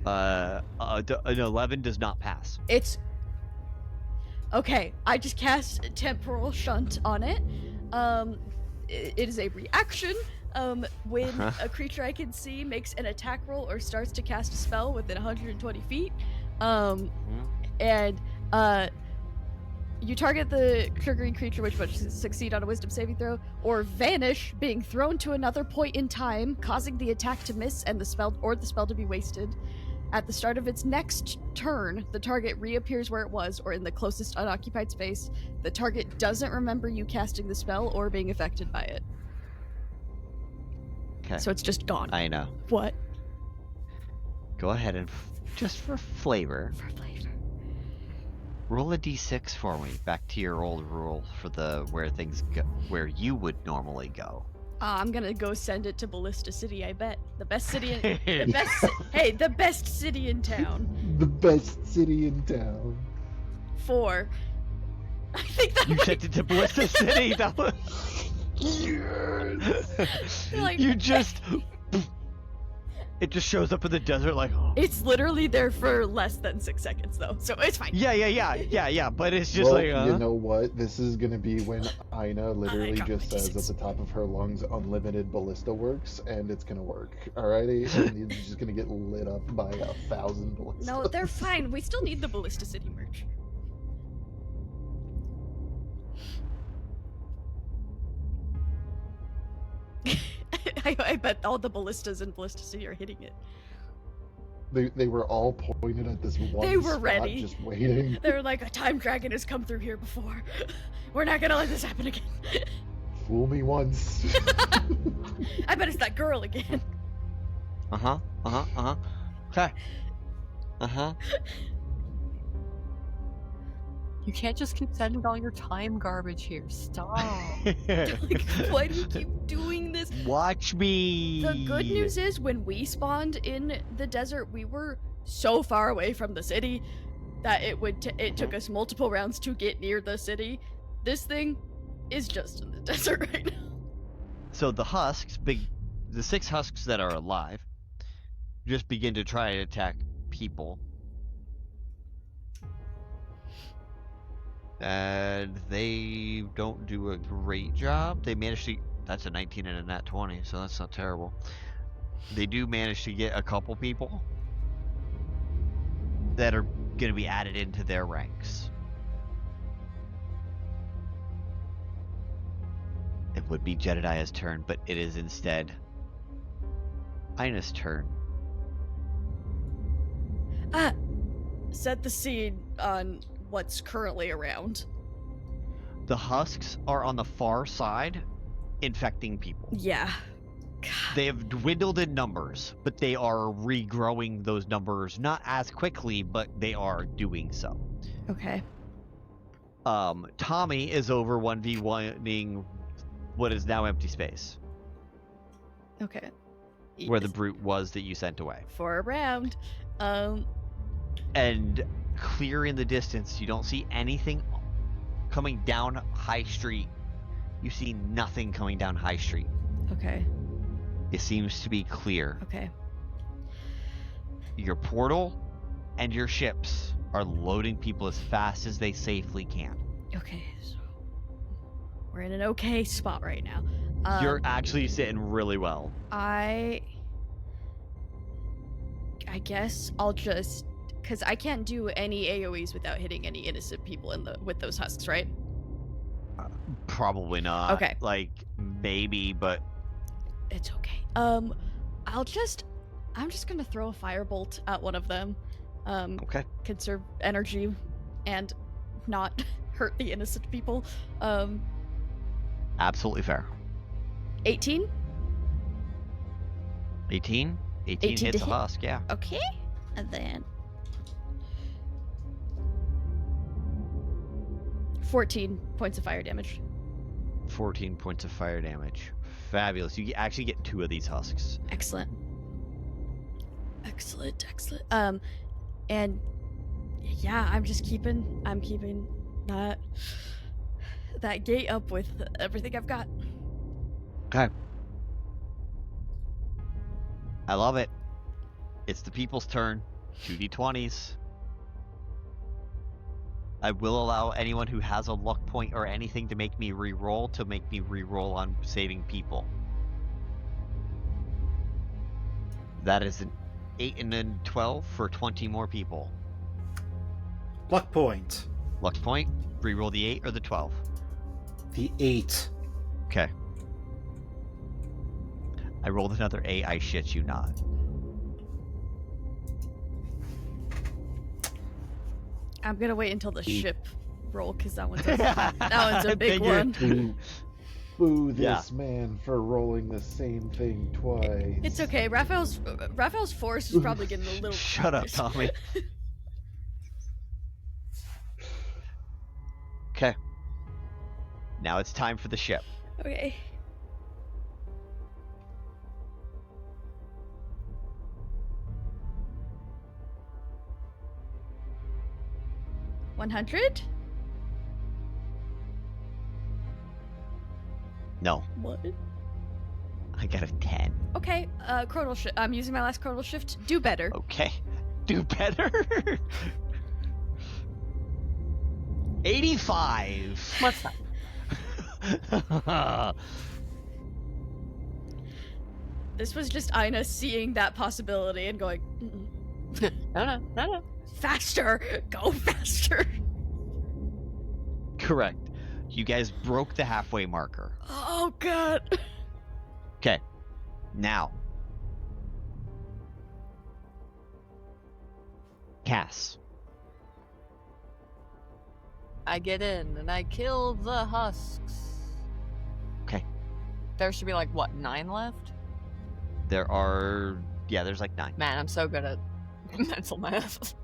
An 11 does not pass. It's okay. I just cast temporal shunt on it. It is a reaction. When a creature I can see makes an attack roll or starts to cast a spell within 120 feet, and you target the triggering creature which must succeed on a wisdom saving throw, or vanish, being thrown to another point in time, causing the attack to miss and the spell to be wasted. At the start of its next turn, the target reappears where it was, or in the closest unoccupied space. The target doesn't remember you casting the spell or being affected by it. Okay. So it's just gone. I know. What? Go ahead and, just for flavor, roll a d6 for me. Back to your old rule for where things go, where you would normally go. I'm gonna go send it to Ballista City. I bet the best city in the best city in town. The best city in town. 4. I think that you sent it to Ballista City. That was... Like, you just it just shows up in the desert like It's literally there for less than 6 seconds though, so it's fine. Yeah, but it's just like you know what, this is gonna be when Aina literally just says at the top of her lungs unlimited ballista works, and it's gonna work. Alrighty, and you're just gonna get lit up by 1,000 ballistas. No, they're fine. We still need the Ballista City merch. I bet all the ballistas in Ballista City are hitting it. They were all pointed at this one They were spot, ready. just waiting. They were like, a time dragon has come through here before. We're not gonna let this happen again. Fool me once. I bet it's that girl again. Okay. You can't just keep sending all your time garbage here. Stop. Like, why do you keep doing this? Watch me. The good news is, when we spawned in the desert, we were so far away from the city that it took us multiple rounds to get near the city. This thing is just in the desert right now. So the husks, the 6 husks that are alive, just begin to try to attack people. And they don't do a great job. They manage to... That's a 19 and a nat 20, so that's not terrible. They do manage to get a couple people that are going to be added into their ranks. It would be Jedediah's turn, but it is instead Aina's turn. Set the scene on what's currently around. The husks are on the far side, infecting people. Yeah. They have dwindled in numbers, but they are regrowing those numbers not as quickly, but they are doing so. Okay. Tommy is over 1v1ing what is now empty space. Okay. Where the brute was that you sent away. For a round. And clear in the distance, you don't see anything coming down High Street. You see nothing coming down High Street. Okay. It seems to be clear. Okay. Your portal and your ships are loading people as fast as they safely can. Okay, so we're in an okay spot right now. You're actually sitting really well. I guess I'll just, because I can't do any AoEs without hitting any innocent people with those husks, right? Probably not. Okay. Like, maybe, but it's okay. I'm just gonna throw a firebolt at one of them. Okay. Conserve energy and not hurt the innocent people. Absolutely fair. 18? 18? 18 hits a husk, yeah. Okay. And then 14 points of fire damage. 14 points of fire damage. Fabulous. You actually get 2 of these husks. Excellent. Excellent. And yeah, I'm keeping that gate up with everything I've got. Okay. I love it. It's the people's turn. 2d20s. I will allow anyone who has a luck point or anything to make me re-roll on saving people. That is an 8 and then 12 for 20 more people. Luck point. Luck point. Re-roll the 8 or the 12. The 8. Okay. I rolled another 8. I shit you not. I'm gonna wait until the ship roll because that one's a big one. Boo this man for rolling the same thing twice. It's okay. Raphael's force is probably getting a little. Shut up, Tommy. Okay. Now it's time for the ship. Okay. $100? No. What? I got a 10. Okay, chronal shift. I'm using my last chronal shift. Do better. Okay. Do better? 85. What's that? This was just Aina seeing that possibility and going, No. Faster! Go faster! Correct. You guys broke the halfway marker. Oh, God. Okay. Now. Cass. I get in and I kill the husks. Okay. There should be like, what, 9 left? There are... Yeah, there's like 9. Man, I'm so good at mental math.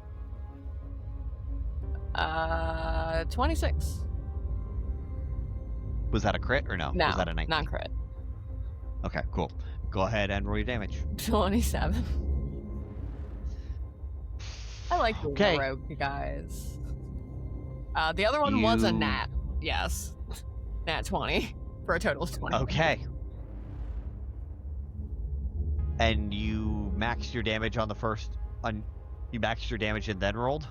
26. Was that a crit or no? No, Was that a 19? non-crit. Okay, cool. Go ahead and roll your damage. 27. I like the Okay. rogue, you guys. The other one was a nat. Yes. Nat 20. For a total of 20. Okay. And you maxed your damage on the first... You maxed your damage and then rolled?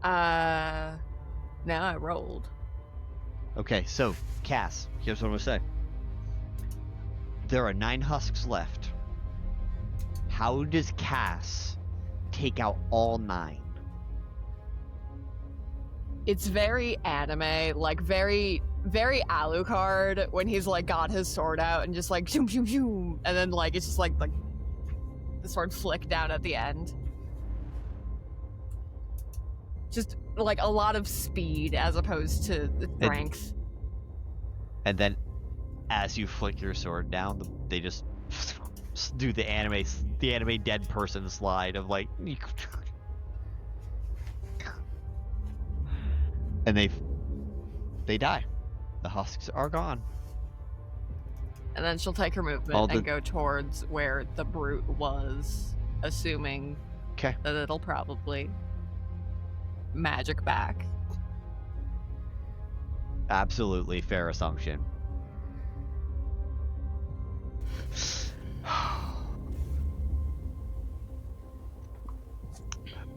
No, I rolled. Okay, so, Cass, here's what I'm going to say. There are 9 husks left. How does Cass take out all 9? It's very anime, like very, very Alucard when he's like got his sword out and just like zoom, zoom, zoom, and then like it's just like the sword flick down at the end. Just like a lot of speed as opposed to strength. And then, as you flick your sword down, they just do the anime dead person slide of like, and they die. The husks are gone. And then she'll take her movement and go towards where the brute was, assuming that it'll probably magic back. Absolutely fair assumption.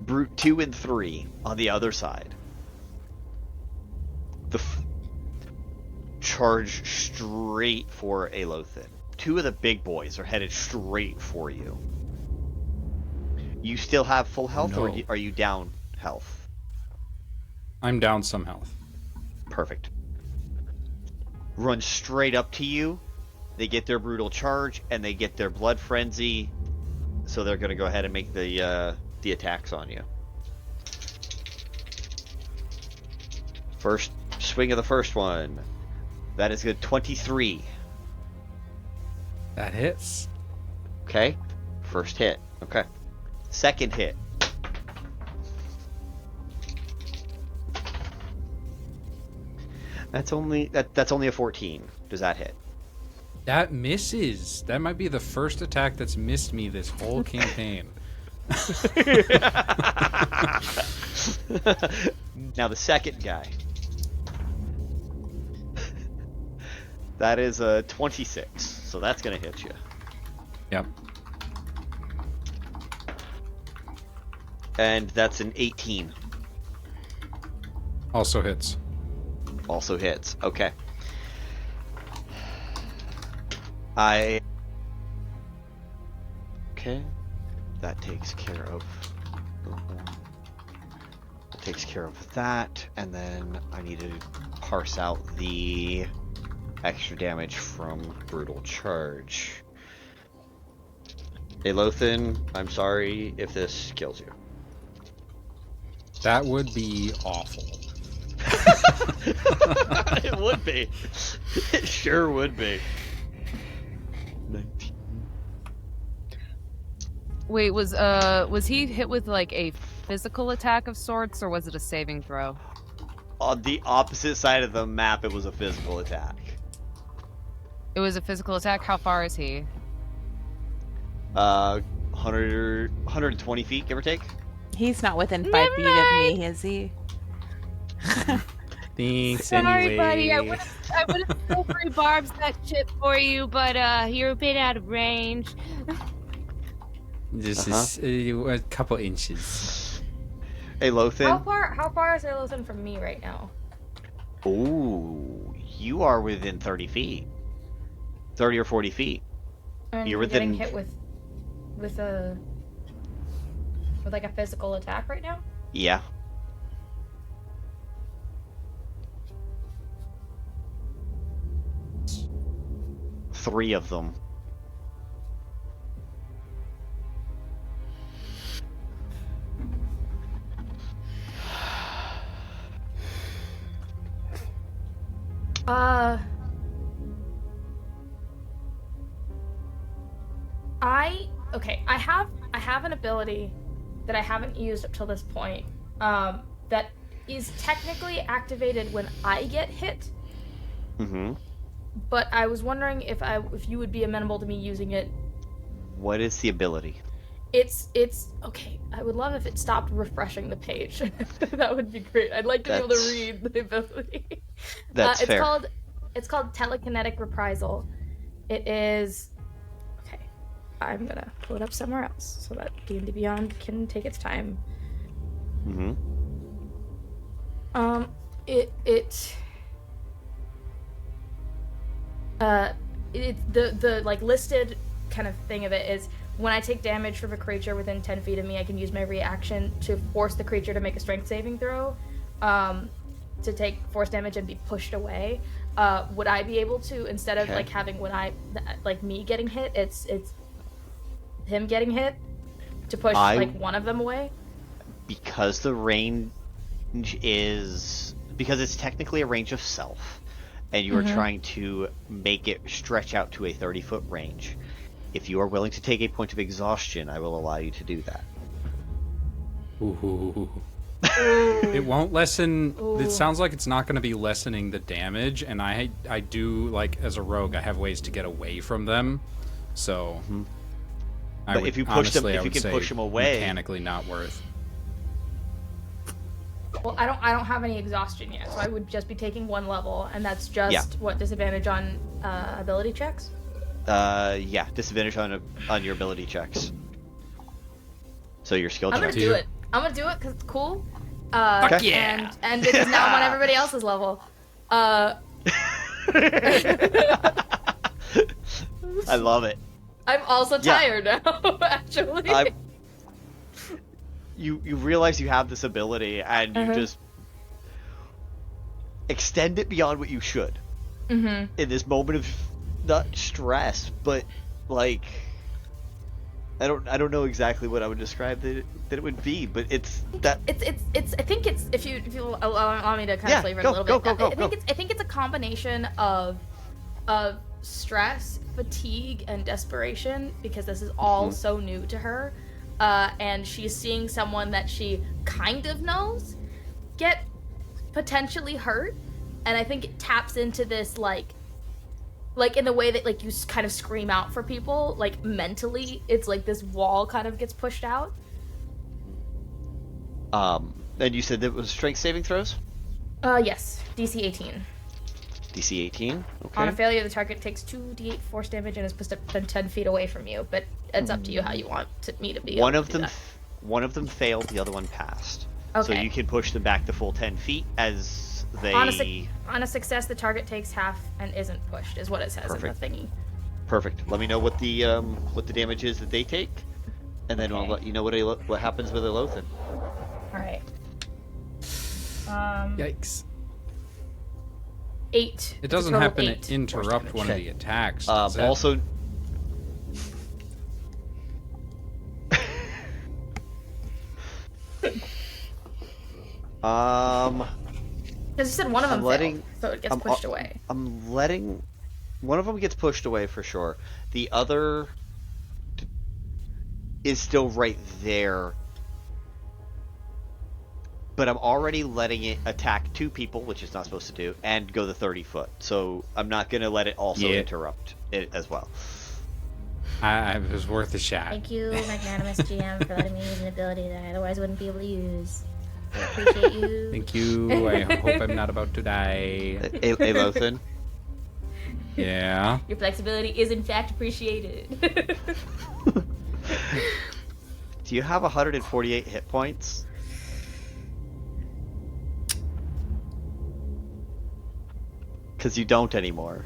Brute 2 and 3 on the other side. Charge straight for Aelothin. 2 of the big boys are headed straight for you. You still have full health, or are you down health? I'm down some health. Perfect. Run straight up to you. They get their brutal charge, and they get their blood frenzy. So they're going to go ahead and make the attacks on you. First swing of the first one. That is good. 23. That hits. Okay. First hit. Okay. Second hit. That's only a 14. Does that hit? That misses. That might be the first attack that's missed me this whole campaign. Now the second guy. That is a 26, so that's gonna hit you. Yep. And that's an 18. Also hits. Also hits. Okay. Okay. That takes care of that, and then I need to parse out the extra damage from brutal charge. Aelothin, I'm sorry if this kills you. That would be awful. It would be. It sure would be. Wait, was he hit with like a physical attack of sorts, or was it a saving throw? On the opposite side of the map, it was a physical attack. It was a physical attack. How far is he? 120 feet, give or take. He's not within 5 feet of me, is he? Thanks, Sorry, anyway. buddy. I would have silvery barbs that shit for you, but you're a bit out of range. Just a couple inches. Aelothin. How far is Aelothin from me right now? Ooh, you are within 30 feet. 30 or 40 feet. And You're getting within... hit with like a physical attack right now? Yeah. Three of them. I have an ability that I haven't used up till this point, that is technically activated when I get hit. Mm-hmm. But I was wondering if you would be amenable to me using it. What is the ability? It's okay. I would love if it stopped refreshing the page. That would be great. I'd like to be able to read the ability. That's fair. It's called telekinetic reprisal. It is okay. I'm gonna pull it up somewhere else so that D&D Beyond can take its time. Mm-hmm. The like listed kind of thing of it is when I take damage from a creature within 10 feet of me, I can use my reaction to force the creature to make a strength saving throw, to take force damage and be pushed away. Would I be able to, instead of like having me getting hit, it's him getting hit, to push like one of them away? Because the range is, because it's technically a range of self, and you are trying to make it stretch out to a 30-foot range. If you are willing to take a point of exhaustion, I will allow you to do that. Ooh. It won't lessen. Ooh. It sounds like it's not going to be lessening the damage, and I do, like, as a rogue, I have ways to get away from them. So, But if you push them, if you can push them away, mechanically not worth. Well, I don't have any exhaustion yet, so I would just be taking one level, and that's just what, disadvantage on ability checks? Yeah, disadvantage on your ability checks. So your skill I'm check. gonna do it. I'm gonna do it because it's cool. Fuck yeah! And because now I'm on everybody else's level. I love it. I'm also tired now, actually. You realize you have this ability, and you just extend it beyond what you should. In this moment of not stress, but like I don't know exactly what I would describe that it would be, but it's that it's I think it's if you allow me to kind of flavor it a little bit. I think it's a combination of stress, fatigue, and desperation because this is all so new to her, and she's seeing someone that she kind of knows get potentially hurt, and I think it taps into this like in the way that like you kind of scream out for people, like mentally it's like this wall kind of gets pushed out. And you said that was strength saving throws? Yes, DC 18. DC 18. Okay. On a failure, the target takes 2d8 force damage and is pushed up 10 feet away from you. But it's up to you how you want me to be. One of them failed. The other one passed. Okay. So you can push them back the full 10 feet as they. On a success, the target takes half and isn't pushed. Is what it says in the thingy. Perfect. Let me know what the damage is that they take, and then I'll let you know what happens with Aelothin. All right. Yikes. 8. It doesn't happen to interrupt one of the attacks. Also. Because you said one of them failed, so it gets pushed away. I'm letting one of them gets pushed away for sure. The other is still right there. But I'm already letting it attack 2 people, which it's not supposed to do, and go the 30 foot. So I'm not going to let it also interrupt it as well. It was worth a shot. Thank you, magnanimous GM, for letting me use an ability that I otherwise wouldn't be able to use. I appreciate you. Thank you. I hope I'm not about to die. Aelothin? Yeah? Your flexibility is in fact appreciated. Do you have 148 hit points? Because you don't anymore.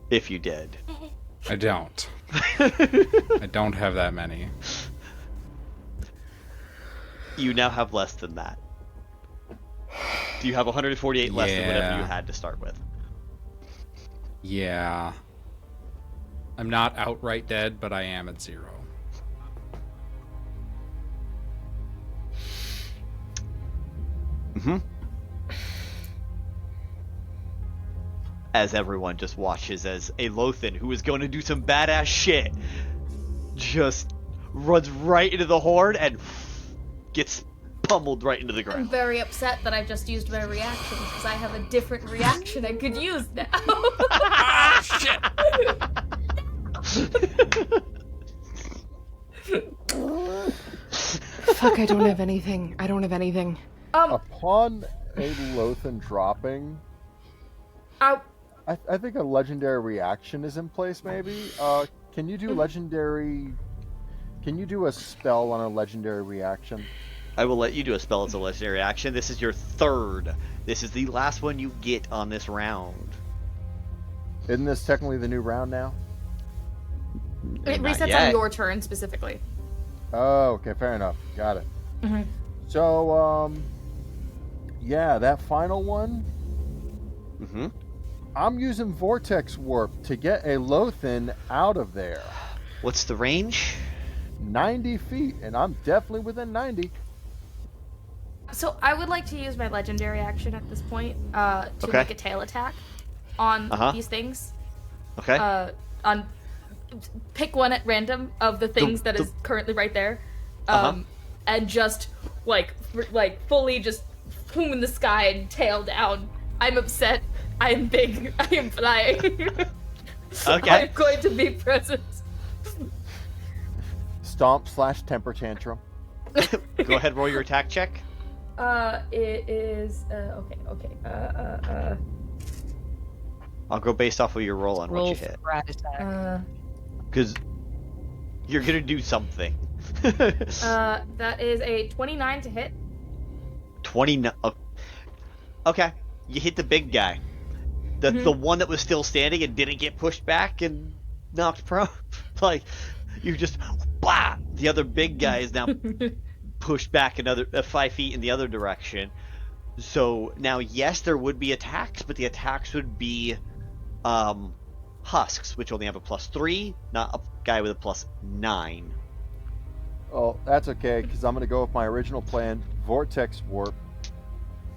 If you did. I don't. I don't have that many. You now have less than that. Do you have 148 less than whatever you had to start with? Yeah. I'm not outright dead, but I am at 0. As everyone just watches as Aelothin, who is going to do some badass shit, just runs right into the horde and gets pummeled right into the ground. I'm very upset that I just used my reaction because I have a different reaction I could use now. Shit! Fuck, I don't have anything. Upon Aelothin dropping, I think a legendary reaction is in place, maybe? Can you do legendary... Can you do a spell on a legendary reaction? I will let you do a spell as a legendary action. This is your 3rd. This is the last one you get on this round. Isn't this technically the new round now? It resets on your turn specifically. Oh, okay, fair enough. Got it. So, yeah, that final one... I'm using Vortex Warp to get Aelothin out of there. What's the range? 90 feet, and I'm definitely within 90. So I would like to use my legendary action at this point to make a tail attack on these things. Okay. Pick one at random of the things that is currently right there, and just like fully just boom in the sky and tail down. I'm upset. I am big. I am flying. Okay. I'm going to be present. Stomp/temper tantrum. Go ahead, roll your attack check. It is okay. I'll go based off of your roll on what you hit. Because you're gonna do something. That is a 29 to hit. 29. Okay, you hit the big guy. The one that was still standing and didn't get pushed back and knocked prone. Like, you just, blah! The other big guy is now pushed back another 5 feet in the other direction. So now, yes, there would be attacks, but the attacks would be husks, which only have a +3, not a guy with a +9. Oh, that's okay, because I'm going to go with my original plan, Vortex Warp.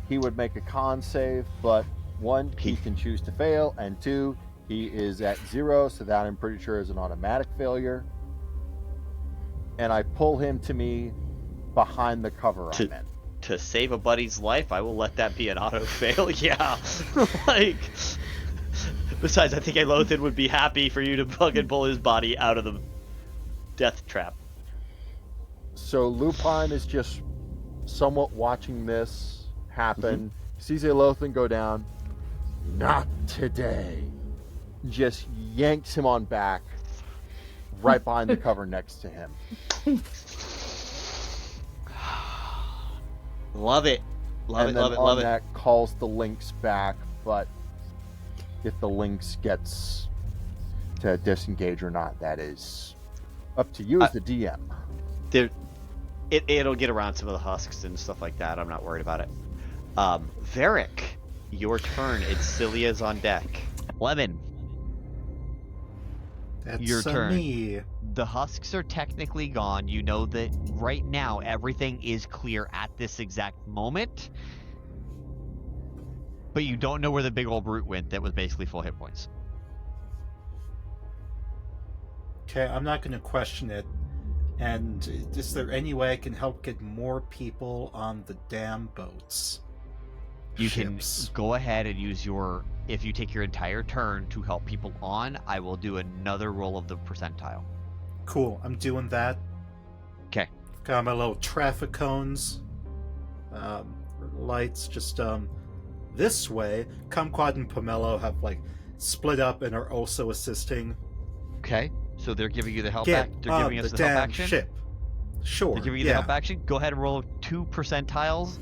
He would make a con save, but 1, he can choose to fail, and 2, he is at 0, so that I'm pretty sure is an automatic failure. And I pull him to me behind the cover I'm in. To save a buddy's life, I will let that be an auto fail. Yeah. Like, besides, I think Aelothin would be happy for you to fucking pull his body out of the death trap. So Lupine is just somewhat watching this happen. Sees Aelothin go down. Not today. Just yanks him on back, right behind the cover next to him. Love it. Love and it, love it, on love it. that calls the lynx back, but if the lynx gets to disengage or not, that is up to you as the DM. It'll get around some of the husks and stuff like that. I'm not worried about it. Varrick, your turn. It's Celia's on deck. 11. That's your turn. Me. The husks are technically gone. You know that right now everything is clear at this exact moment. But you don't know where the big old brute went that was basically full hit points. Okay, I'm not going to question it. And is there any way I can help get more people on the damn boats? You can go ahead and use your... If you take your entire turn to help people on, I will do another roll of the percentile. Cool, I'm doing that. Okay. Got my little traffic cones. Lights, just, this way. Kumquat and Pomelo have, like, split up and are also assisting. Okay, so they're giving you the help Get They're giving us the help action? Ship. Sure, They're giving you the help action? Go ahead and roll 2 percentiles,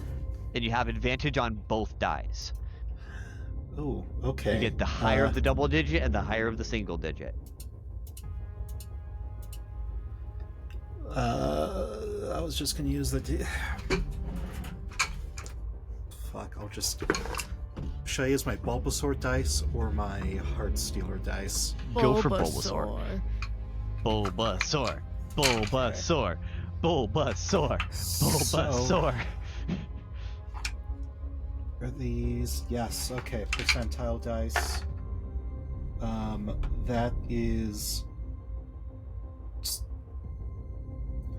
and you have advantage on both dice. Ooh, okay. You get the higher of the double digit and the higher of the single digit. I was just gonna use the... Fuck, I'll just... Should I use my Bulbasaur dice or my Heartstealer dice? Go for Bulbasaur. Bulbasaur. Bulbasaur. Bulbasaur. Bulbasaur. Are these... Yes, okay, percentile dice. That is...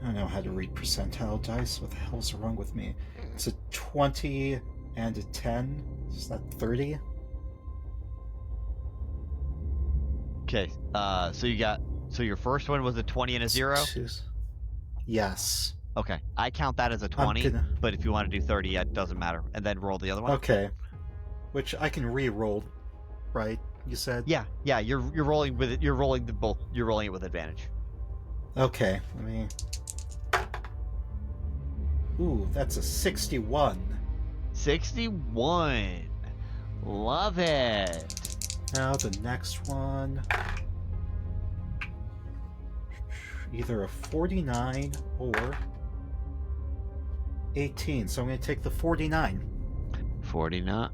I don't know how to read percentile dice. What the hell's wrong with me? It's a 20 and a 10. Is that 30? Okay, so you got... So your first one was a 20 and a 0? Yes. Okay, I count that as a 20, but if you want to do 30, it doesn't matter. And then roll the other one. Okay. Which I can re-roll, right? You said? Yeah, you're rolling with it. You're rolling it with advantage. Okay, let me... Ooh, that's a 61. 61. Love it. Now the next one... Either a 49 or 18, so I'm going to take the 49. 49.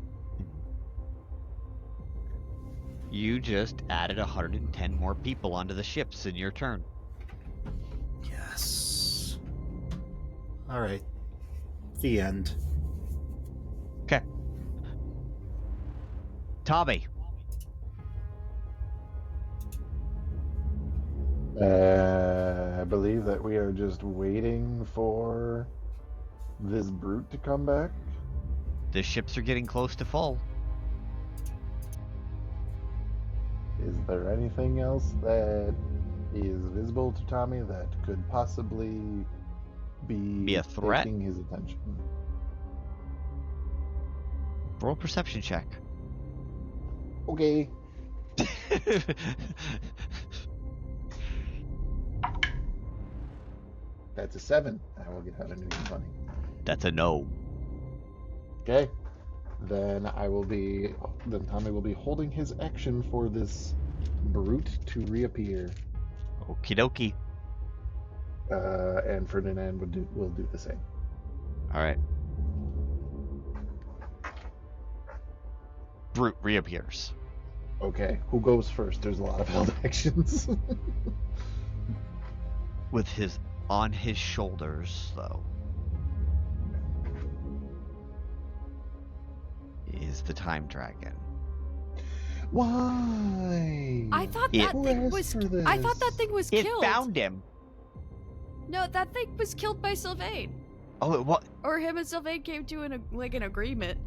You just added 110 more people onto the ships in your turn. Yes. Alright. The end. Okay. Tommy. I believe that we are just waiting for this brute to come back. The ships are getting close to full. Is there anything else that is visible to Tommy that could possibly be a threat? taking his attention? Roll a perception check. Okay. That's a 7. I will get out a new money. That's a no. Okay. Then Tommy will be holding his action for this brute to reappear. Okie dokie. And Ferdinand will do the same. All right. Brute reappears. Okay, who goes first? There's a lot of held actions. With his on his shoulders, though, is the time dragon. Why? I thought that thing was. I thought that thing was killed. It found him. No, that thing was killed by Sylvain. Oh, what? Or him and Sylvain came to an agreement.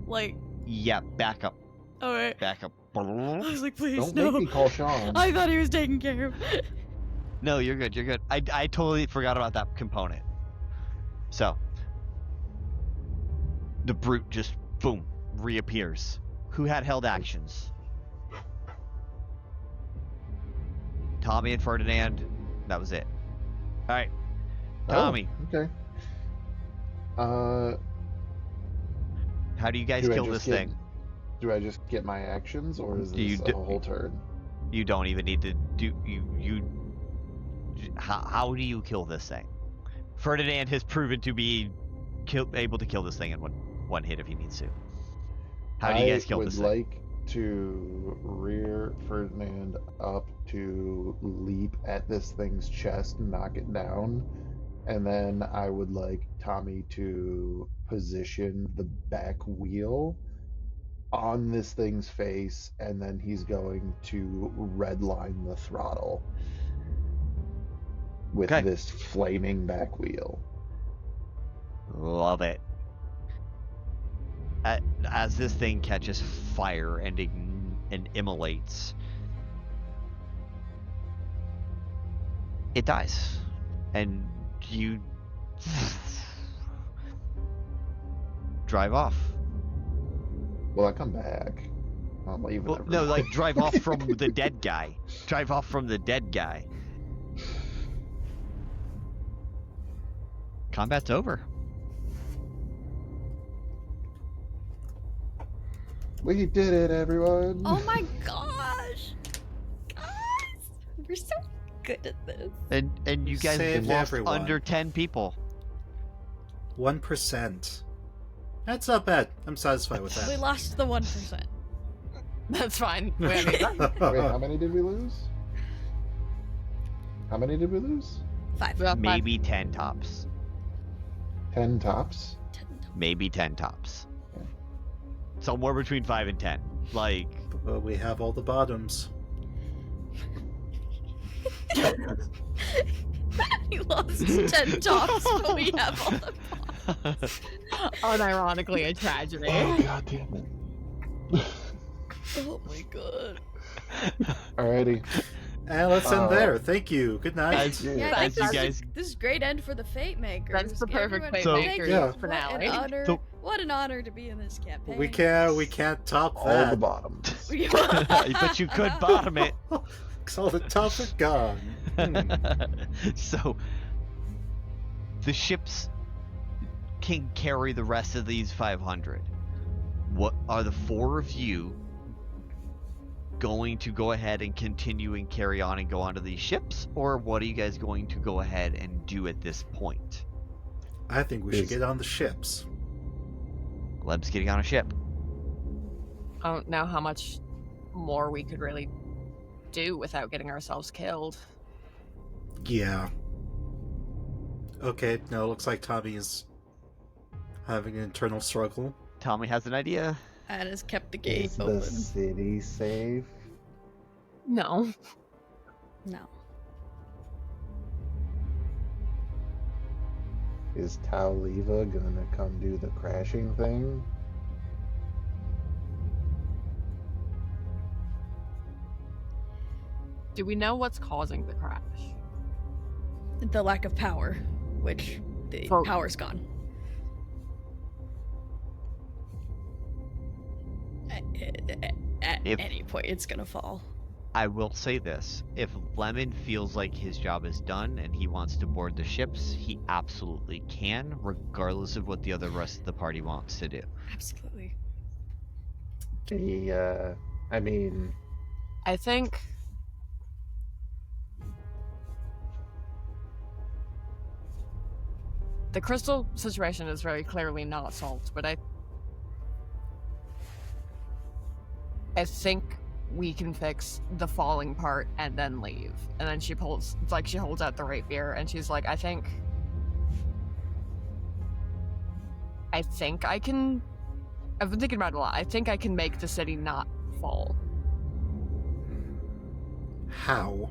Like. Yeah, back up. All right. Back up. I was like, please, Don't no. make me call Sean. I thought he was taken care of. No, you're good. You're good. I totally forgot about that component. So, the brute just boom reappears. Who had held actions? Tommy and Ferdinand. That was it. All right, Tommy. Oh, okay. How do you guys kill this thing? Do I just get my actions, or is this a whole turn? You don't even need to do you. How do you kill this thing? Ferdinand has proven to be able to kill this thing in one hit if he needs to. How do you guys kill this thing? I would like to rear Ferdinand up to leap at this thing's chest and knock it down. And then I would like Tommy to position the back wheel on this thing's face, and then he's going to redline the throttle with this flaming back wheel. Love it. As this thing catches fire and immolates, it dies, and you drive off. Will I come back? I'll leave it. No, like drive off from the dead guy. Drive off from the dead guy. Combat's over. We did it, everyone! Oh my gosh! We're so good at this. And you guys Saved lost everyone. under 10 people. 1%. That's not bad. I'm satisfied with We that. lost the 1%. That's fine. Wait, how many did we lose? How many did we lose? 5. Maybe 10 tops. 10 tops? Maybe 10 tops. Somewhere between 5 and 10. Like. But we have all the bottoms. We lost 10 tops, but we have all the bottoms. Unironically a tragedy. Oh, god damn it. Oh my god. Alrighty. And let's end there. Thank you. Good night. Yeah, I think this is a great end for the Fate Makers. That's the perfect Everyone, Fate thank Makers you. finale. What an honor. So- What an honor to be in this campaign. We can't top All that. the bottoms. But you could bottom it. Cause all the tops are gone. So the ships can carry the rest of these 500. What are the 4 of you going to go ahead and continue and carry on and go onto these ships, or what are you guys going to go ahead and do at this point? I think we should get on the ships. Leb's getting on a ship. I don't know how much more we could really do without getting ourselves killed. Yeah. Okay, no, it looks like Tommy is having an internal struggle. Tommy has an idea. And has kept the gate Is open. the city safe? No. No. Is Taoliva gonna come do the crashing thing? Do we know what's causing the crash? The lack of power, which the power's gone. at any point it's gonna fall. I will say this. If Lemon feels like his job is done and he wants to board the ships, he absolutely can, regardless of what the rest of the party wants to do. Absolutely. I mean... I think... the crystal situation is very clearly not solved, but I think we can fix the falling part and then leave. And then she holds out the rapier and she's like, I think I can... I've been thinking about it a lot. I think I can make the city not fall. How?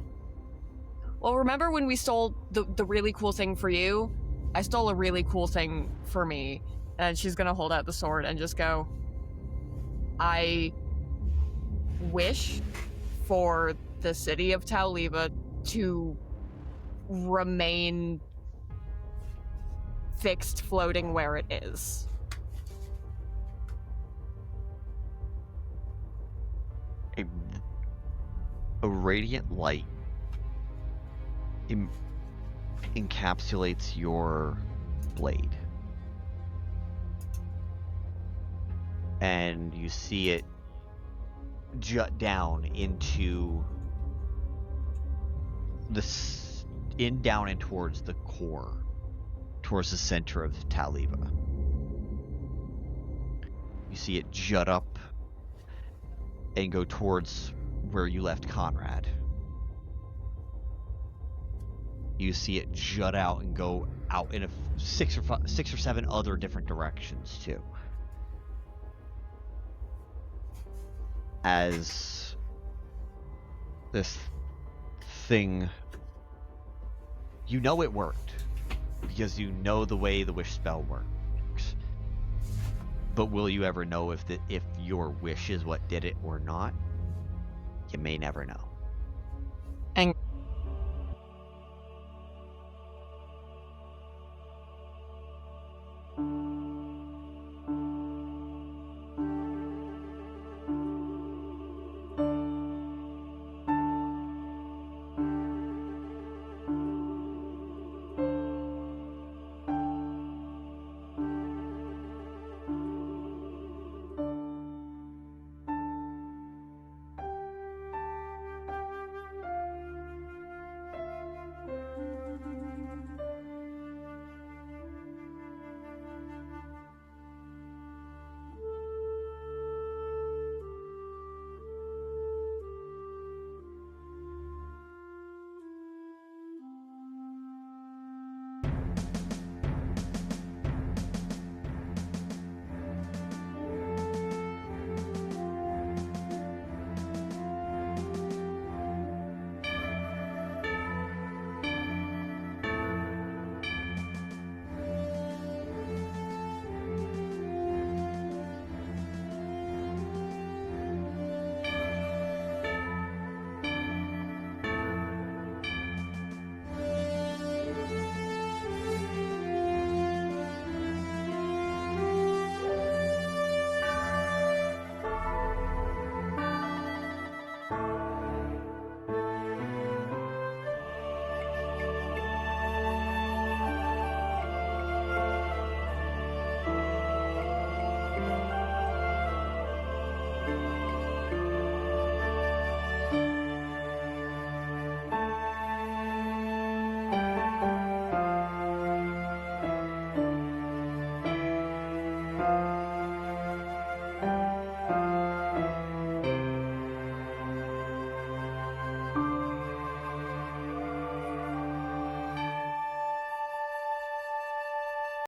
Well, remember when we stole the really cool thing for you? I stole a really cool thing for me. And she's gonna hold out the sword and just go, I wish for the city of Taoliva to remain fixed, floating where it is. A radiant light encapsulates your blade. And you see it jut down into down and towards the core, towards the center of Taoliva. You see it jut up and go towards where you left Conrad. You see it jut out and go out in six or seven other different directions too. As this thing, you know it worked because you know the way the wish spell works. But will you ever know if your wish is what did it or not? You may never know. And